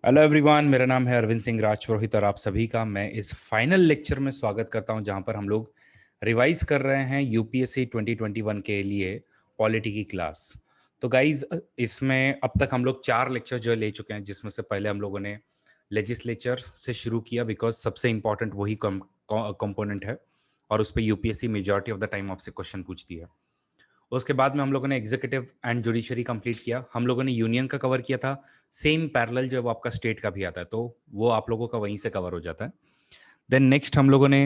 Hello everyone, मेरा नाम है अरविंद सिंह राजपुरोहित और आप सभी का मैं इस फाइनल लेक्चर में स्वागत करता हूं जहां पर हम लोग रिवाइज कर रहे हैं यूपीएससी 2021 के लिए पॉलिटी की क्लास। तो गाइज, इसमें अब तक हम लोग 4 लेक्चर जो ले चुके हैं, जिसमें से पहले हम लोगों ने लेजिस्लेचर से शुरू किया बिकॉज सबसे इंपॉर्टेंट वही कंपोनेंट है और उस पर UPSC majority of the time आपसे क्वेश्चन पूछती है। उसके बाद में हम लोगों ने एग्जीक्यूटिव एंड जुडिशरी कंप्लीट किया। हम लोगों ने यूनियन का कवर किया था, सेम पैरेलल जो वो आपका स्टेट का भी आता है, तो वो आप लोगों का वहीं से कवर हो जाता है। देन नेक्स्ट हम लोगों ने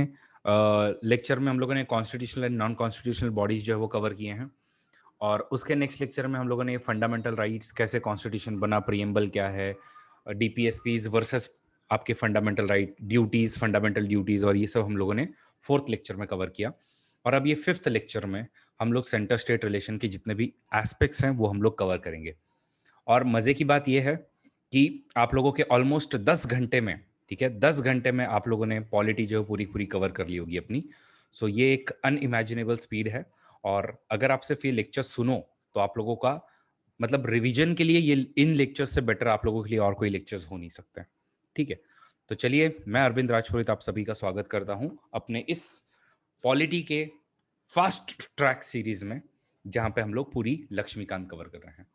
लेक्चर में हम लोगों ने constitutional and non constitutional bodies जो है वो कवर किए हैं। और उसके नेक्स्ट लेक्चर में हम लोगों ने फंडामेंटल राइट्स, कैसे कॉन्स्टिट्यूशन बना, प्रियम्बल क्या है, डीपीएसपीज वर्सेस आपके fundamental right, duties, fundamental duties, और ये सब हम लोगों ने फोर्थ लेक्चर में कवर किया। और अब ये फिफ्थ लेक्चर में हम लोग सेंटर स्टेट रिलेशन के जितने भी एस्पेक्ट्स हैं वो हम लोग कवर करेंगे। और मजे की बात यह है कि आप लोगों के ऑलमोस्ट 10 घंटे में, ठीक है, 10 घंटे में आप लोगों ने पॉलिटी जो पूरी पूरी कवर कर ली होगी अपनी। सो ये एक अनइमेजिनेबल स्पीड है। और अगर आप सिर्फ ये लेक्चर सुनो तो आप लोगों का मतलब रिवीजन के लिए ये इन लेक्चर्स से बेटर आप लोगों के लिए और कोई लेक्चर्स हो नहीं सकते। ठीक है, तो चलिए, मैं अरविंद राजपुरोहित आप सभी का स्वागत करता हूं अपने इस पॉलिटी के फास्ट ट्रैक सीरीज में, जहां पे हम लोग पूरी लक्ष्मीकांत कवर कर रहे हैं।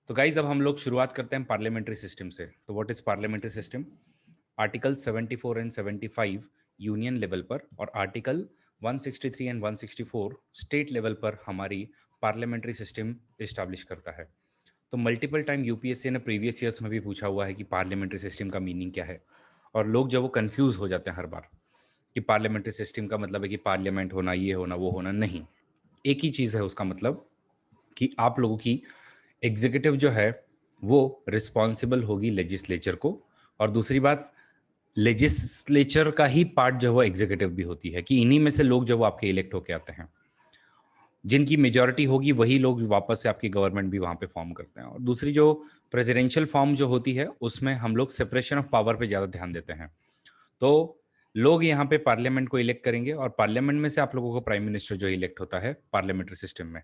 तो गाइज, अब हम लोग शुरुआत करते हैं पार्लियामेंट्री सिस्टम से। तो what is parliamentary system? Article 74 and 75 union level पर और आर्टिकल 163 एंड 164 स्टेट लेवल पर हमारी पार्लियामेंट्री सिस्टम इस्टेब्लिश करता है। तो मल्टीपल टाइम यूपीएससी ने प्रीवियस ईयर्स में भी पूछा हुआ है कि पार्लियामेंट्री सिस्टम का मीनिंग क्या है, और लोग जब वो कंफ्यूज हो जाते हैं हर बार कि पार्लियामेंट्री सिस्टम का मतलब है कि पार्लियामेंट होना, ये होना, वो होना। नहीं, एक ही चीज़ है उसका मतलब, कि आप लोगों की एग्जीक्यूटिव जो है वो रिस्पॉन्सिबल होगी लेजिस्लेचर को। और दूसरी बात, लेजिस्लेचर का ही पार्ट जो है वो एग्जीक्यूटिव भी होती है, कि इन्हीं में से लोग जो वो आपके इलेक्ट होके आते हैं, जिनकी मेजॉरिटी होगी वही लोग वापस से आपकी गवर्नमेंट भी वहां पे फॉर्म करते हैं। और दूसरी जो प्रेसिडेंशियल फॉर्म जो होती है उसमें हम लोग सेपरेशन ऑफ पावर पे ज़्यादा ध्यान देते हैं। तो लोग यहाँ पे पार्लियामेंट को इलेक्ट करेंगे और पार्लियामेंट में से आप लोगों को प्राइम मिनिस्टर जो इलेक्ट होता है पार्लियामेंट्री सिस्टम में।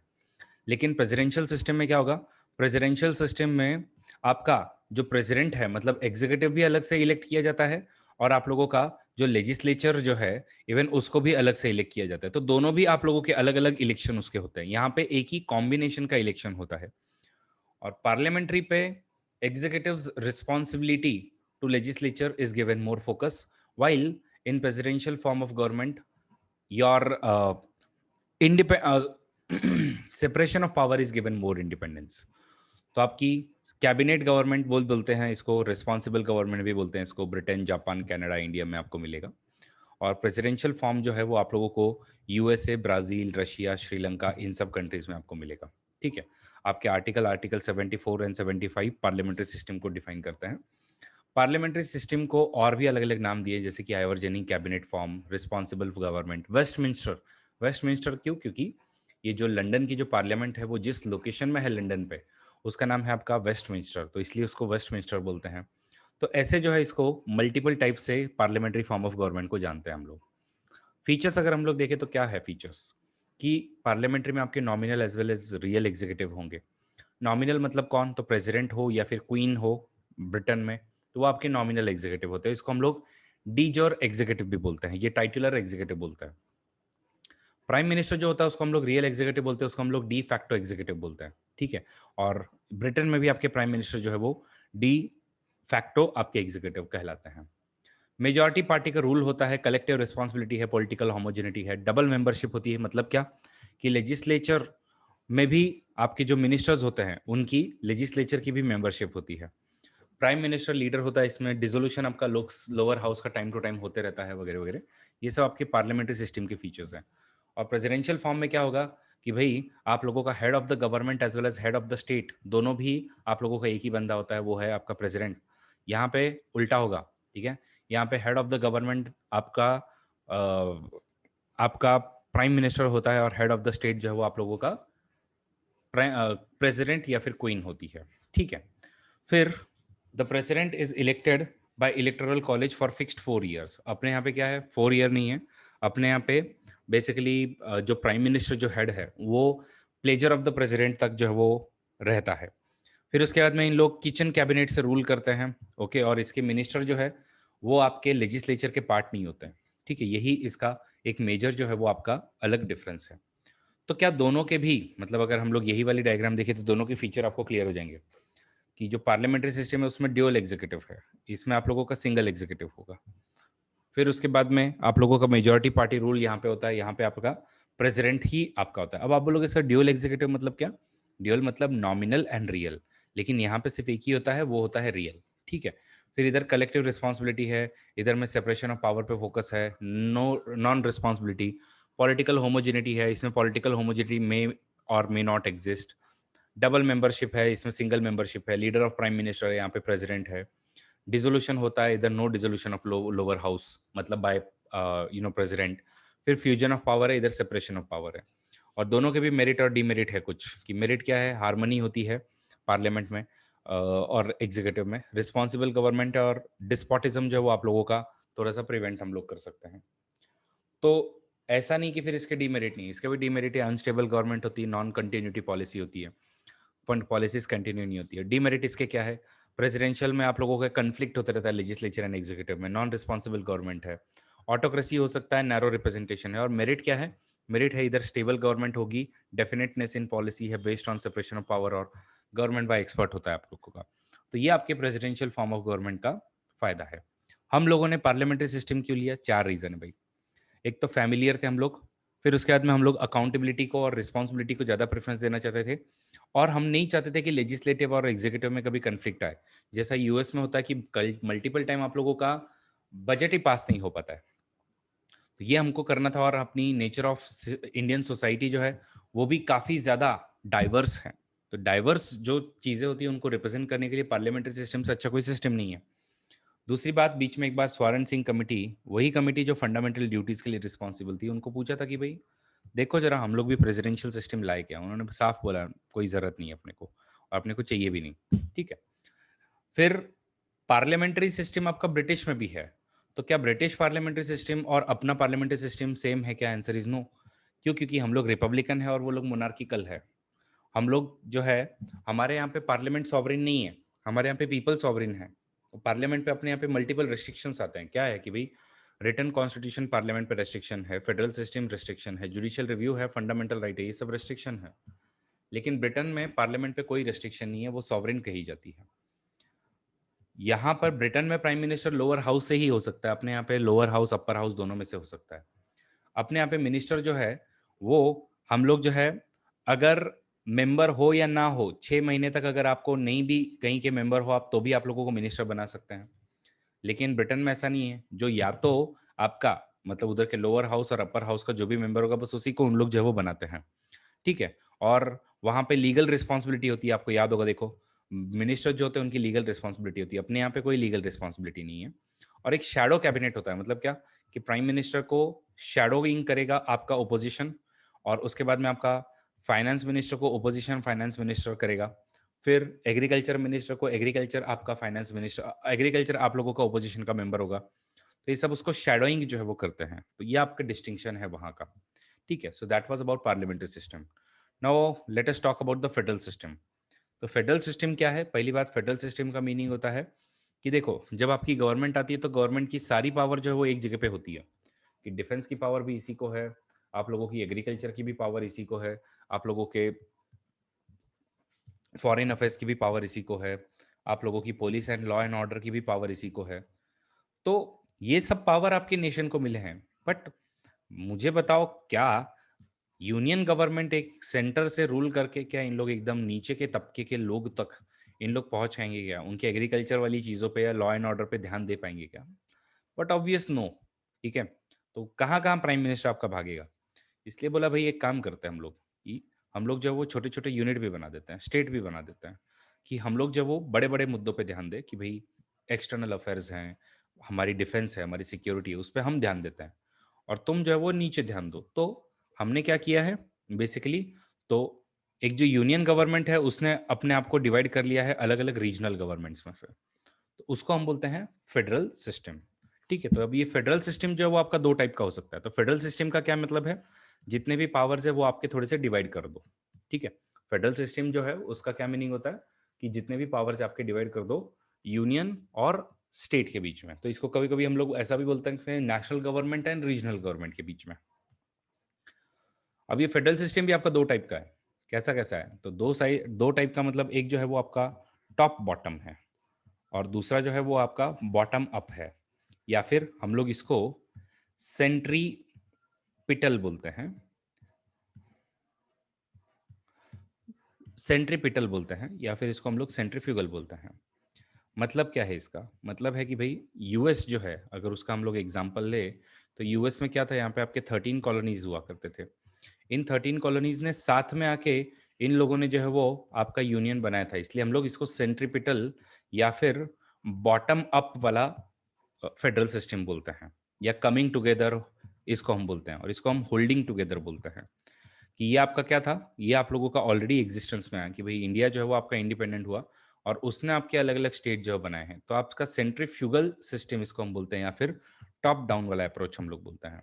लेकिन प्रेसिडेंशियल सिस्टम में क्या होगा? प्रेसिडेंशियल सिस्टम में आपका जो प्रेसिडेंट है, मतलब एग्जीक्यूटिव भी अलग से इलेक्ट किया जाता है, और आप लोगों का जो लेजिस्लेचर जो है इवन उसको भी अलग से इलेक्ट किया जाता है। तो दोनों भी आप लोगों के अलग अलग इलेक्शन उसके होते हैं। यहाँ पे एक ही कॉम्बिनेशन का इलेक्शन होता है। और पार्लियामेंट्री पे executives responsibility to legislature is given more focus, while in presidential form of government your separation of power is given more independence. तो आपकी कैबिनेट गवर्नमेंट बोलते हैं इसको, रिस्पॉन्सिबल गवर्नमेंट भी बोलते हैं इसको, ब्रिटेन, जापान, कनाडा, इंडिया में आपको मिलेगा। और प्रेसिडेंशियल फॉर्म जो है वो आप लोगों को यूएसए, ब्राजील, रशिया, श्रीलंका, इन सब कंट्रीज में आपको मिलेगा। ठीक है, आपके आर्टिकल 74 एंड 75 पार्लियामेंट्री सिस्टम को डिफाइन करते हैं। पार्लियामेंट्री सिस्टम को और भी अलग अलग नाम दिए, जैसे कि आइवरजेनिक cabinet form, responsible government, Westminster. Westminster क्यों? क्योंकि ये जो लंदन की जो पार्लियामेंट है वो जिस लोकेशन में है लंदन पे, उसका नाम है आपका वेस्टमिंस्टर, तो इसलिए उसको वेस्टमिंस्टर बोलते हैं। तो ऐसे जो है इसको मल्टीपल टाइप से पार्लियामेंट्री फॉर्म ऑफ गवर्नमेंट को जानते हैं हम लोग। फीचर्स अगर हम लोग देखें तो क्या है फीचर्स, कि पार्लियामेंट्री में आपके nominal as well as real executive होंगे। नॉमिनल मतलब कौन? तो प्रेसिडेंट हो या फिर क्वीन हो ब्रिटेन में, तो वो आपके नॉमिनल एग्जीक्यूटिव होते हैं। इसको हम लोग डीजोर एग्जीक्यूटिव भी बोलते हैं, ये टाइटुलर एग्जीक्यूटिव बोलते हैं। प्राइम मिनिस्टर जो होता है उसको हम लोग रियल एग्जीक्यूटिव बोलते हैं, उसको हम लोग डी फैक्टो एग्जीक्यूटिव बोलते हैं। ठीक है, और ब्रिटेन में भी आपके प्राइम मिनिस्टर जो है वो डी फैक्टो आपके एग्जीक्यूटिव कहलाते हैं। मेजॉरिटी पार्टी का रूल होता है, कलेक्टिव रिस्पॉन्सिबिलिटी है, पॉलिटिकल होमोजेनिटी है, डबल मेंबरशिप होती है। मतलब क्या? कि लेजिस्लेचर में भी आपके जो मिनिस्टर्स होते हैं उनकी लेजिस्लेचर की भी मेंबरशिप होती है। प्राइम मिनिस्टर लीडर होता है, इसमें डिसोल्यूशन आपका लोअर हाउस का टाइम टू टाइम होते रहता है, वगैरह वगैरह। ये सब आपके पार्लियामेंट्री सिस्टम के फीचर्स हैं। और प्रेसिडेंशियल फॉर्म में क्या होगा कि भाई आप लोगों का head of the government as well as head of the state, दोनों भी आप लोगों का एक ही बंदा होता है, वो है आपका प्रेसिडेंट। यहाँ पे उल्टा होगा। ठीक है, यहाँ पे हेड ऑफ द गवर्नमेंट आपका प्राइम मिनिस्टर होता है, और हेड ऑफ द स्टेट जो है वो आप लोगों का प्रेसिडेंट या फिर क्वीन होती है। ठीक है, फिर the president is elected by electoral college for fixed 4 years. अपने यहाँ पे क्या है, 4 ईयर नहीं है। अपने यहाँ पे बेसिकली जो प्राइम मिनिस्टर जो हेड है वो प्लेजर ऑफ द प्रेसिडेंट तक जो है वो रहता है। फिर उसके बाद में इन लोग किचन कैबिनेट से रूल करते हैं, ओके, और इसके मिनिस्टर जो है वो आपके लेजिस्लेचर के पार्ट नहीं होते हैं, ठीक है। यही इसका एक मेजर जो है वो आपका अलग डिफरेंस है। तो क्या दोनों के भी, मतलब अगर हम लोग यही वाली डायग्राम देखें तो दोनों के फीचर आपको क्लियर हो जाएंगे कि जो पार्लियामेंट्री सिस्टम है उसमें ड्यूअल एग्जीक्यूटिव है, इसमें आप लोगों का सिंगल एग्जीक्यूटिव होगा। फिर उसके बाद में आप लोगों का मेजॉरिटी पार्टी रूल यहाँ पे होता है, यहाँ पे आपका प्रेसिडेंट ही आपका होता है। अब आप बोलोगे सर ड्यूअल एग्जीक्यूटिव मतलब क्या? ड्यूअल मतलब नॉमिनल एंड रियल, लेकिन यहाँ पे सिर्फ एक ही होता है, वो होता है रियल, ठीक है। फिर इधर कलेक्टिव रिस्पॉन्सिबिलिटी है, इधर में सेपरेशन ऑफ पावर पे फोकस है, no non responsibility, political homogeneity है, इसमें पॉलिटिकल होमोजेनिटी मे और may not exist, double membership है, इसमें सिंगल मेंबरशिप है, लीडर ऑफ प्राइम मिनिस्टर है, यहाँ पे प्रेसिडेंट है, डिसोल्यूशन होता है, इधर no dissolution of lower house मतलब बाय प्रेसिडेंट। फिर फ्यूजन ऑफ पावर है, इधर सेपरेशन ऑफ पावर है। और दोनों के भी मेरिट और डीमेरिट है कुछ, कि मेरिट क्या है, हार्मनी होती है पार्लियामेंट में और एग्जीक्यूटिव में, रिस्पॉन्सिबल गवर्नमेंट है, और डिस्पोटिज्म जो है वो आप लोगों का थोड़ा सा प्रिवेंट हम लोग कर सकते हैं। तो ऐसा नहीं कि फिर इसके डीमेरिट नहीं, इसके भी डीमेरिट है, अनस्टेबल गवर्नमेंट होती है, नॉन कंटिन्यूटी पॉलिसी होती है, फंड पॉलिसीज कंटिन्यू नहीं होती है। डीमेरिट इसके क्या है, प्रेसिडेंशियल में आप लोगों का कन्फ्लिक्ट होता रहता है लेजिस्लेचर एंड एग्जीक्यूटिव में, नॉन रिस्पॉन्सिबल गवर्नमेंट है, ऑटोक्रेसी हो सकता है, नैरो रिप्रेजेंटेशन है। और मेरिट क्या है, मेरिट है इधर स्टेबल गवर्नमेंट होगी, डेफिनेटनेस इन पॉलिसी है based on separation of power, और गवर्नमेंट बाय एक्सपर्ट होता है आप लोगों का। तो ये आपके प्रेसिडेंशियल फॉर्म ऑफ गवर्नमेंट का फायदा है। हम लोगों ने पार्लियामेंट्री सिस्टम क्यों लिया? चार रीजन है भाई। एक तो फैमिलियर थे हम लोग, फिर उसके बाद में हम लोग अकाउंटेबिलिटी को और रिस्पॉन्सिबिलिटी को ज़्यादा प्रेफरेंस देना चाहते थे, और हम नहीं चाहते थे कि लेजिस्लेटिव और एग्जीक्यूटिव में कभी कन्फ्लिक्ट आए। जैसा यूएस में होता है कि मल्टीपल टाइम आप लोगों का बजट ही पास नहीं हो पाता है, तो ये हमको करना था। और अपनी नेचर ऑफ इंडियन सोसाइटी जो है वो भी काफ़ी ज़्यादा डाइवर्स है, तो डाइवर्स जो चीज़ें होती हैं उनको रिप्रेजेंट करने के लिए पार्लियामेंट्री सिस्टम से अच्छा कोई सिस्टम नहीं है। दूसरी बात, बीच में एक बार स्वर्ण सिंह कमेटी, वही कमेटी जो फंडामेंटल ड्यूटीज के लिए रिस्पॉन्सिबल थी, उनको पूछा था कि भाई देखो जरा हम लोग भी प्रेसिडेंशियल सिस्टम लाए क्या? उन्होंने साफ बोला कोई जरूरत नहीं है अपने को, और अपने को चाहिए भी नहीं, ठीक है। फिर पार्लियामेंट्री सिस्टम आपका ब्रिटिश में भी है, तो क्या ब्रिटिश पार्लियामेंट्री सिस्टम और अपना पार्लियामेंट्री सिस्टम सेम है क्या? Answer is no. क्यों? क्योंकि हम लोग रिपब्लिकन है और वो लोग मोनार्किकल है। हम लोग जो है, हमारे यहाँ पे पार्लियामेंट सॉवरिन नहीं है, हमारे यहाँ पे पीपल सॉवरिन है। तो पार्लियामेंट पे अपने यहाँ पे मल्टीपल रेस्ट्रिक्शंस आते हैं। क्या है कि भाई रिटर्न कॉन्स्टिट्यूशन पार्लियामेंट पे रेस्ट्रिक्शन है, फेडरल सिस्टम रेस्ट्रिक्शन है, जुडिशियल रिव्यू है, फंडामेंटल राइट है, ये सब रेस्ट्रिक्शन है। लेकिन ब्रिटेन में पार्लियामेंट पे कोई रेस्ट्रिक्शन नहीं है, वो सॉवरिन कही जाती है। यहाँ पर ब्रिटेन में प्राइम मिनिस्टर लोअर हाउस से ही हो सकता है, अपने यहाँ पे लोअर हाउस अपर हाउस दोनों में से हो सकता है। अपने यहाँ पे मिनिस्टर जो है वो हम लोग जो है, अगर मेंबर हो या ना हो, 6 महीने तक अगर आपको नहीं भी कहीं के मेंबर हो आप, तो भी आप लोगों को मिनिस्टर बना सकते हैं। लेकिन ब्रिटेन में ऐसा नहीं है, जो या तो आपका मतलब उधर के लोअर हाउस और अपर हाउस का जो भी मेंबर होगा बस उसी को उन लोग जो है वो बनाते हैं, ठीक है। और वहां पे लीगल रिस्पॉन्सिबिलिटी होती है, आपको याद होगा, देखो मिनिस्टर जो होते हैं उनकी लीगल रिस्पॉन्सिबिलिटी होती है, अपने यहाँ पे कोई लीगल रिस्पॉन्सिबिलिटी नहीं है। और एक शैडो कैबिनेट होता है, मतलब क्या कि प्राइम मिनिस्टर को शैडोइंग करेगा आपका ओपोजिशन, और उसके बाद में आपका फाइनेंस मिनिस्टर को ओपोजिशन फाइनेंस मिनिस्टर करेगा, फिर एग्रीकल्चर मिनिस्टर को एग्रीकल्चर आपका फाइनेंस मिनिस्टर, एग्रीकल्चर आप लोगों का ओपोजिशन का मेंबर होगा। तो ये सब उसको शैडोइंग जो है वो करते हैं, तो ये आपका डिस्टिंक्शन है वहां का, ठीक है। So that was about parliamentary system. Now let us talk about the federal system. तो फेडरल सिस्टम क्या है? पहली बात, फेडरल सिस्टम का मीनिंग होता है कि देखो जब आपकी गवर्नमेंट आती है तो गवर्नमेंट की सारी पावर जो है वो एक जगह पे होती है, कि डिफेंस की पावर भी इसी को है, आप लोगों की एग्रीकल्चर की भी पावर इसी को है, आप लोगों के फॉरेन अफेयर्स की भी पावर इसी को है, आप लोगों की police and law and order की भी पावर इसी को है। तो ये सब पावर आपके नेशन को मिले हैं, बट मुझे बताओ क्या यूनियन गवर्नमेंट एक सेंटर से रूल करके क्या इन लोग एकदम नीचे के तबके के लोग तक इन लोग पहुंच पाएंगे क्या? उनके एग्रीकल्चर वाली चीज़ों पे या लॉ एंड ऑर्डर पे ध्यान दे पाएंगे क्या? बट ऑब्वियस नो, ठीक है। तो कहाँ कहाँ प्राइम मिनिस्टर आपका भागेगा? इसलिए बोला भाई एक काम करते हैं हम लोग कि हम लोग जब वो छोटे छोटे यूनिट भी बना देते हैं, स्टेट भी बना देते हैं, कि हम लोग जब वो बड़े बड़े मुद्दों पे ध्यान दें कि भाई एक्सटर्नल अफेयर्स हैं, हमारी डिफेंस है, हमारी सिक्योरिटी है, उस पर हम ध्यान देते हैं, और तुम जो है वो नीचे ध्यान दो। तो हमने क्या किया है बेसिकली, तो एक जो यूनियन गवर्नमेंट है उसने अपने आप को डिवाइड कर लिया है अलग अलग रीजनल गवर्नमेंट्स में से, तो उसको हम बोलते हैं फेडरल सिस्टम, ठीक है। तो अब ये फेडरल सिस्टम जो है वो आपका दो टाइप का हो सकता है। तो फेडरल सिस्टम का क्या मतलब है, जितने भी पावर्स है वो आपके थोड़े से डिवाइड कर दो, ठीक है। फेडरल सिस्टम जो है उसका क्या मीनिंग होता है कि जितने भी पावर्स आपके डिवाइड कर दो यूनियन और स्टेट के बीच में। तो इसको कभी कभी हम लोग ऐसा भी बोलते हैं national government and regional government के बीच में। अब ये फेडरल सिस्टम भी आपका दो टाइप का है। कैसा कैसा है? तो दो टाइप का, मतलब एक जो है वो आपका टॉप बॉटम है और दूसरा जो है वो आपका बॉटम अप है, या फिर हम लोग इसको सेंट्रीपिटल बोलते हैं। सेंट्रीपिटल बोलते हैं या फिर इसको हम लोग सेंट्रीफ्यूगल बोलते हैं। मतलब क्या है इसका? मतलब है कि भाई यूएस जो है, अगर उसका हम लोग एग्जांपल ले, तो यूएस में क्या था, यहाँ पे आपके 13 कॉलोनीज हुआ करते थे। इन 13 कॉलोनीज ने साथ में आके इन लोगों ने जो है वो आपका यूनियन बनाया था, इसलिए हम लोग इसको सेंट्रीपिटल या फिर बॉटम अप वाला फेडरल सिस्टम बोलते हैं, या कमिंग टुगेदर इसको हम बोलते हैं, और इसको हम होल्डिंग टुगेदर बोलते हैं। कि ये आपका क्या था, ये आप लोगों का ऑलरेडी एग्जिस्टेंस में आया कि भाई इंडिया जो है वो आपका इंडिपेंडेंट हुआ और उसने आपके अलग अलग स्टेट जो है बनाए हैं, तो आपका सेंट्रीफ्यूगल सिस्टम इसको हम बोलते हैं, या फिर टॉप डाउन वाला अप्रोच हम लोग बोलते हैं।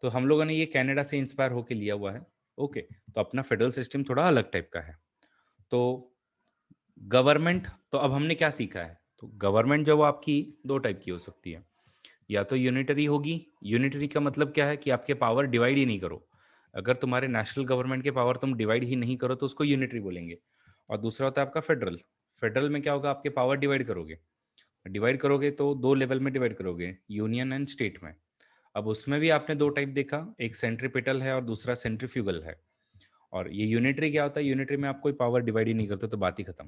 तो हम लोगों ने ये कनाडा से इंस्पायर होकर लिया हुआ है। ओके, तो अपना फेडरल सिस्टम थोड़ा अलग टाइप का है। तो गवर्नमेंट, तो अब हमने क्या सीखा है? तो गवर्नमेंट जो वो आपकी दो टाइप की हो सकती है, या तो यूनिटरी होगी। यूनिटरी का मतलब क्या है कि आपके पावर डिवाइड ही नहीं करो। अगर तुम्हारे नेशनल गवर्नमेंट के पावर तुम डिवाइड ही नहीं करो तो उसको यूनिटरी बोलेंगे। और दूसरा होता है आपका फेडरल। फेडरल में क्या होगा, आपके पावर डिवाइड करोगे। डिवाइड करोगे तो दो लेवल में डिवाइड करोगे, यूनियन एंड स्टेट में। अब उसमें भी आपने दो टाइप देखा, एक सेंट्रीपिटल है और दूसरा सेंट्रीफ्यूगल है। और ये यूनिटरी क्या होता है? यूनिटरी में आप कोई पावर डिवाइड ही नहीं करते तो बात ही खत्म।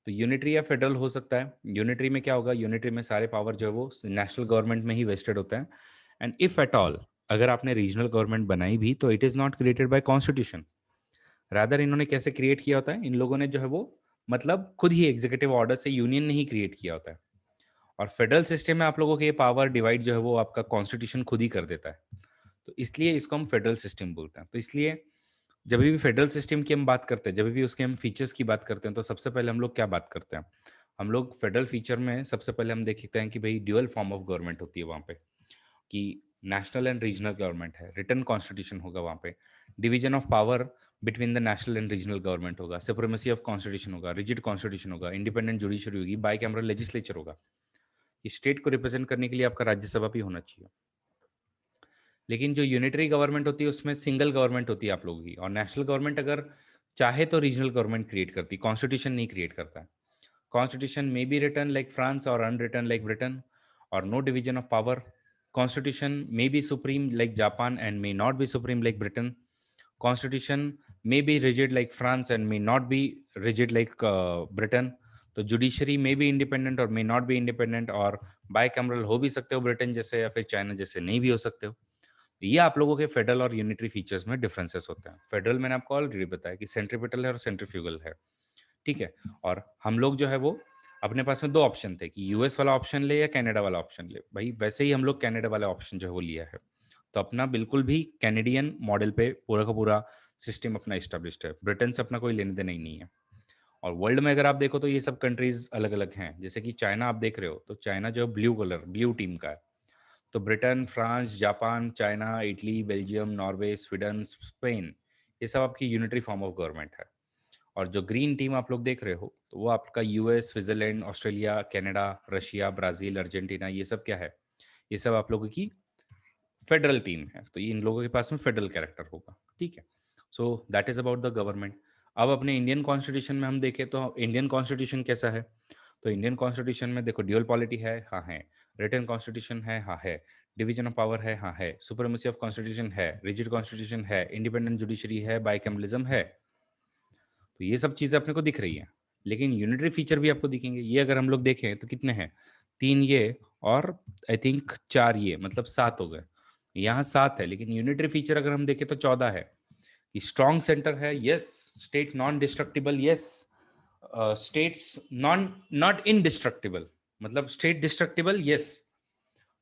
तो यूनिटरी या फेडरल हो सकता है। यूनिटरी में क्या होगा, यूनिटरी में सारे पावर जो है वो नेशनल गवर्नमेंट में ही वेस्टेड होता है। एंड इफ एट ऑल अगर आपने रीजनल गवर्नमेंट बनाई भी तो it is not created by constitution. Rather इन्होंने कैसे क्रिएट किया होता है, इन लोगों ने जो है वो मतलब खुद ही एग्जीक्यूटिव ऑर्डर से यूनियन नहीं क्रिएट किया होता है। और फेडरल सिस्टम में आप लोगों के ये पावर डिवाइड जो है वो आपका कॉन्स्टिट्यूशन खुद ही कर देता है। तो इसलिए इसको हम फेडरल सिस्टम बोलते हैं। तो इसलिए जब भी फेडरल सिस्टम की हम बात करते हैं, जब भी उसके हम फीचर्स की बात करते हैं, तो सबसे पहले हम लोग क्या बात करते हैं? हम लोग फेडरल फीचर में सबसे पहले हम देखते हैं कि भाई ड्यूअल फॉर्म ऑफ गवर्नमेंट होती है वहाँ पे, कि नेशनल एंड रीजनल गवर्नमेंट है, रिटन कॉन्स्टिट्यूशन होगा वहाँ पे, division of power between the national and regional government होगा, सुप्रीमेसी ऑफ कॉन्स्टिट्यूशन होगा, रिजिड कॉन्स्टिट्यूशन होगा, इंडिपेंडेंट जुडिशरी होगी, बाई कैमरल लेजिस्लेचर होगा। ये स्टेट को रिप्रेजेंट करने के लिए आपका राज्यसभा भी होना चाहिए। लेकिन जो यूनिटरी गवर्नमेंट होती है उसमें सिंगल गवर्नमेंट होती है आप लोगों की, और नेशनल गवर्नमेंट अगर चाहे तो रीजनल गवर्नमेंट क्रिएट करती, कॉन्स्टिट्यूशन नहीं क्रिएट करता है। Constitution may be written like France और अनरिटन लाइक ब्रिटेन, और no division of power. Constitution may be supreme like Japan and may not be supreme like Britain. Constitution may be rigid like France and may not be rigid like Britain. तो judiciary may be independent और may not be independent, और bicameral हो भी सकते हो Britain जैसे या फिर चाइना जैसे, नहीं भी हो सकते हो। ये आप लोगों के फेडरल और यूनिटरी फीचर्स में डिफरेंसेस होते हैं। फेडरल मैंने आपको ऑलरेडी बताया कि सेंट्रीपिटल है और सेंट्रीफ्यूगल है, ठीक है। और हम लोग जो है वो अपने पास में दो ऑप्शन थे कि यूएस वाला ऑप्शन ले या कनाडा वाला ऑप्शन ले। भाई वैसे ही हम लोग कनाडा वाला ऑप्शन जो है वो लिया है। तो अपना बिल्कुल भी कैनेडियन मॉडल पे पूरा का पूरा सिस्टम अपना एस्टेब्लिश्ड है। ब्रिटेन से अपना कोई लेने देना ही नहीं है। और वर्ल्ड में अगर आप देखो तो ये सब कंट्रीज अलग अलग हैं। जैसे कि चाइना आप देख रहे हो, तो चाइना जो ब्लू कलर ब्लू टीम का है। तो Britain, France, Japan, China, Italy, Belgium, Norway, Sweden, Spain, ये सब आपकी यूनिटरी फॉर्म ऑफ गवर्नमेंट है। और जो ग्रीन टीम आप लोग देख रहे हो, तो वो आपका US, Switzerland, Australia, Canada, Russia, Brazil, Argentina, ये सब क्या है? ये सब आप लोगों की फेडरल टीम है। तो ये इन लोगों के पास में फेडरल कैरेक्टर होगा, ठीक है। सो that is about the government. अब अपने इंडियन कॉन्स्टिट्यूशन में हम देखें तो इंडियन कॉन्स्टिट्यूशन कैसा है? तो इंडियन कॉन्स्टिट्यूशन में देखो ड्यूअल पॉलिटी है, हाँ है। रिटन कॉन्स्टिट्यूशन है, हाँ है। डिवीजन ऑफ पावर है, हाँ है। सुप्रीमेसी ऑफ कॉन्स्टिट्यूशन है, रिजिड कॉन्स्टिट्यूशन है, इंडिपेंडेंट जुडिशरी है, बाइकैमरलिज्म है। तो ये सब चीजें अपने को दिख रही हैं। लेकिन यूनिटरी फीचर भी आपको दिखेंगे। ये अगर हम लोग देखें तो कितने हैं? तीन ये और आई थिंक चार ये, मतलब सात हो गए। यहाँ सात है, लेकिन यूनिटरी फीचर अगर हम देखें तो 14 है। स्ट्रॉन्ग सेंटर है, yes. State non destructible, yes. States non not indestructible, मतलब state destructible, yes.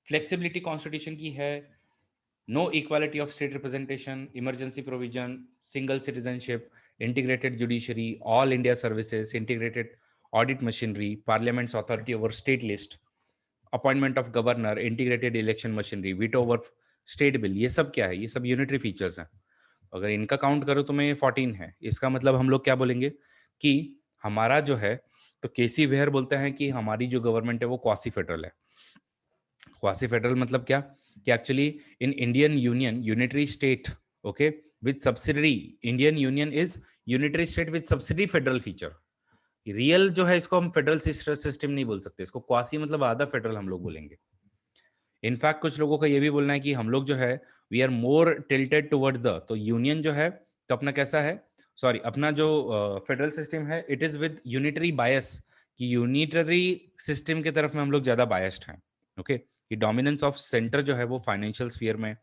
Flexibility constitution की है। No equality of state representation, emergency provision, single citizenship, integrated judiciary, all India services, integrated audit machinery, parliament's authority over state list, appointment of governor, integrated election machinery, veto over state bill. ये सब क्या है? ये सब unitary features हैं। अगर इनका count करो तो मैं 14 है। इसका मतलब हम लोग क्या बोलेंगे कि हमारा जो है तो केसी वेयर बोलते हैं कि हमारी जो गवर्नमेंट है वो क्वासी फेडरल है। क्वासी फेडरल मतलब क्या, कि actually in Indian union unitary state, okay, with subsidiary, Indian union is unitary state with subsidiary federal feature. Real जो है इसको हम फेडरल सिस्टम नहीं बोल सकते, इसको क्वासी मतलब आधा फेडरल हम लोग बोलेंगे। इनफैक्ट कुछ लोगों का ये भी बोलना है कि हम लोग जो है we are more tilted towards the, तो यूनियन जो है तो अपना कैसा है, सॉरी अपना जो फेडरल सिस्टम है it is with unitary bias, कि यूनिटरी सिस्टम की तरफ में हम लोग ज्यादा बायस्ड हैं। ओके, कि डोमिनेंस ऑफ सेंटर जो है वो फाइनेंशियल स्फीयर में,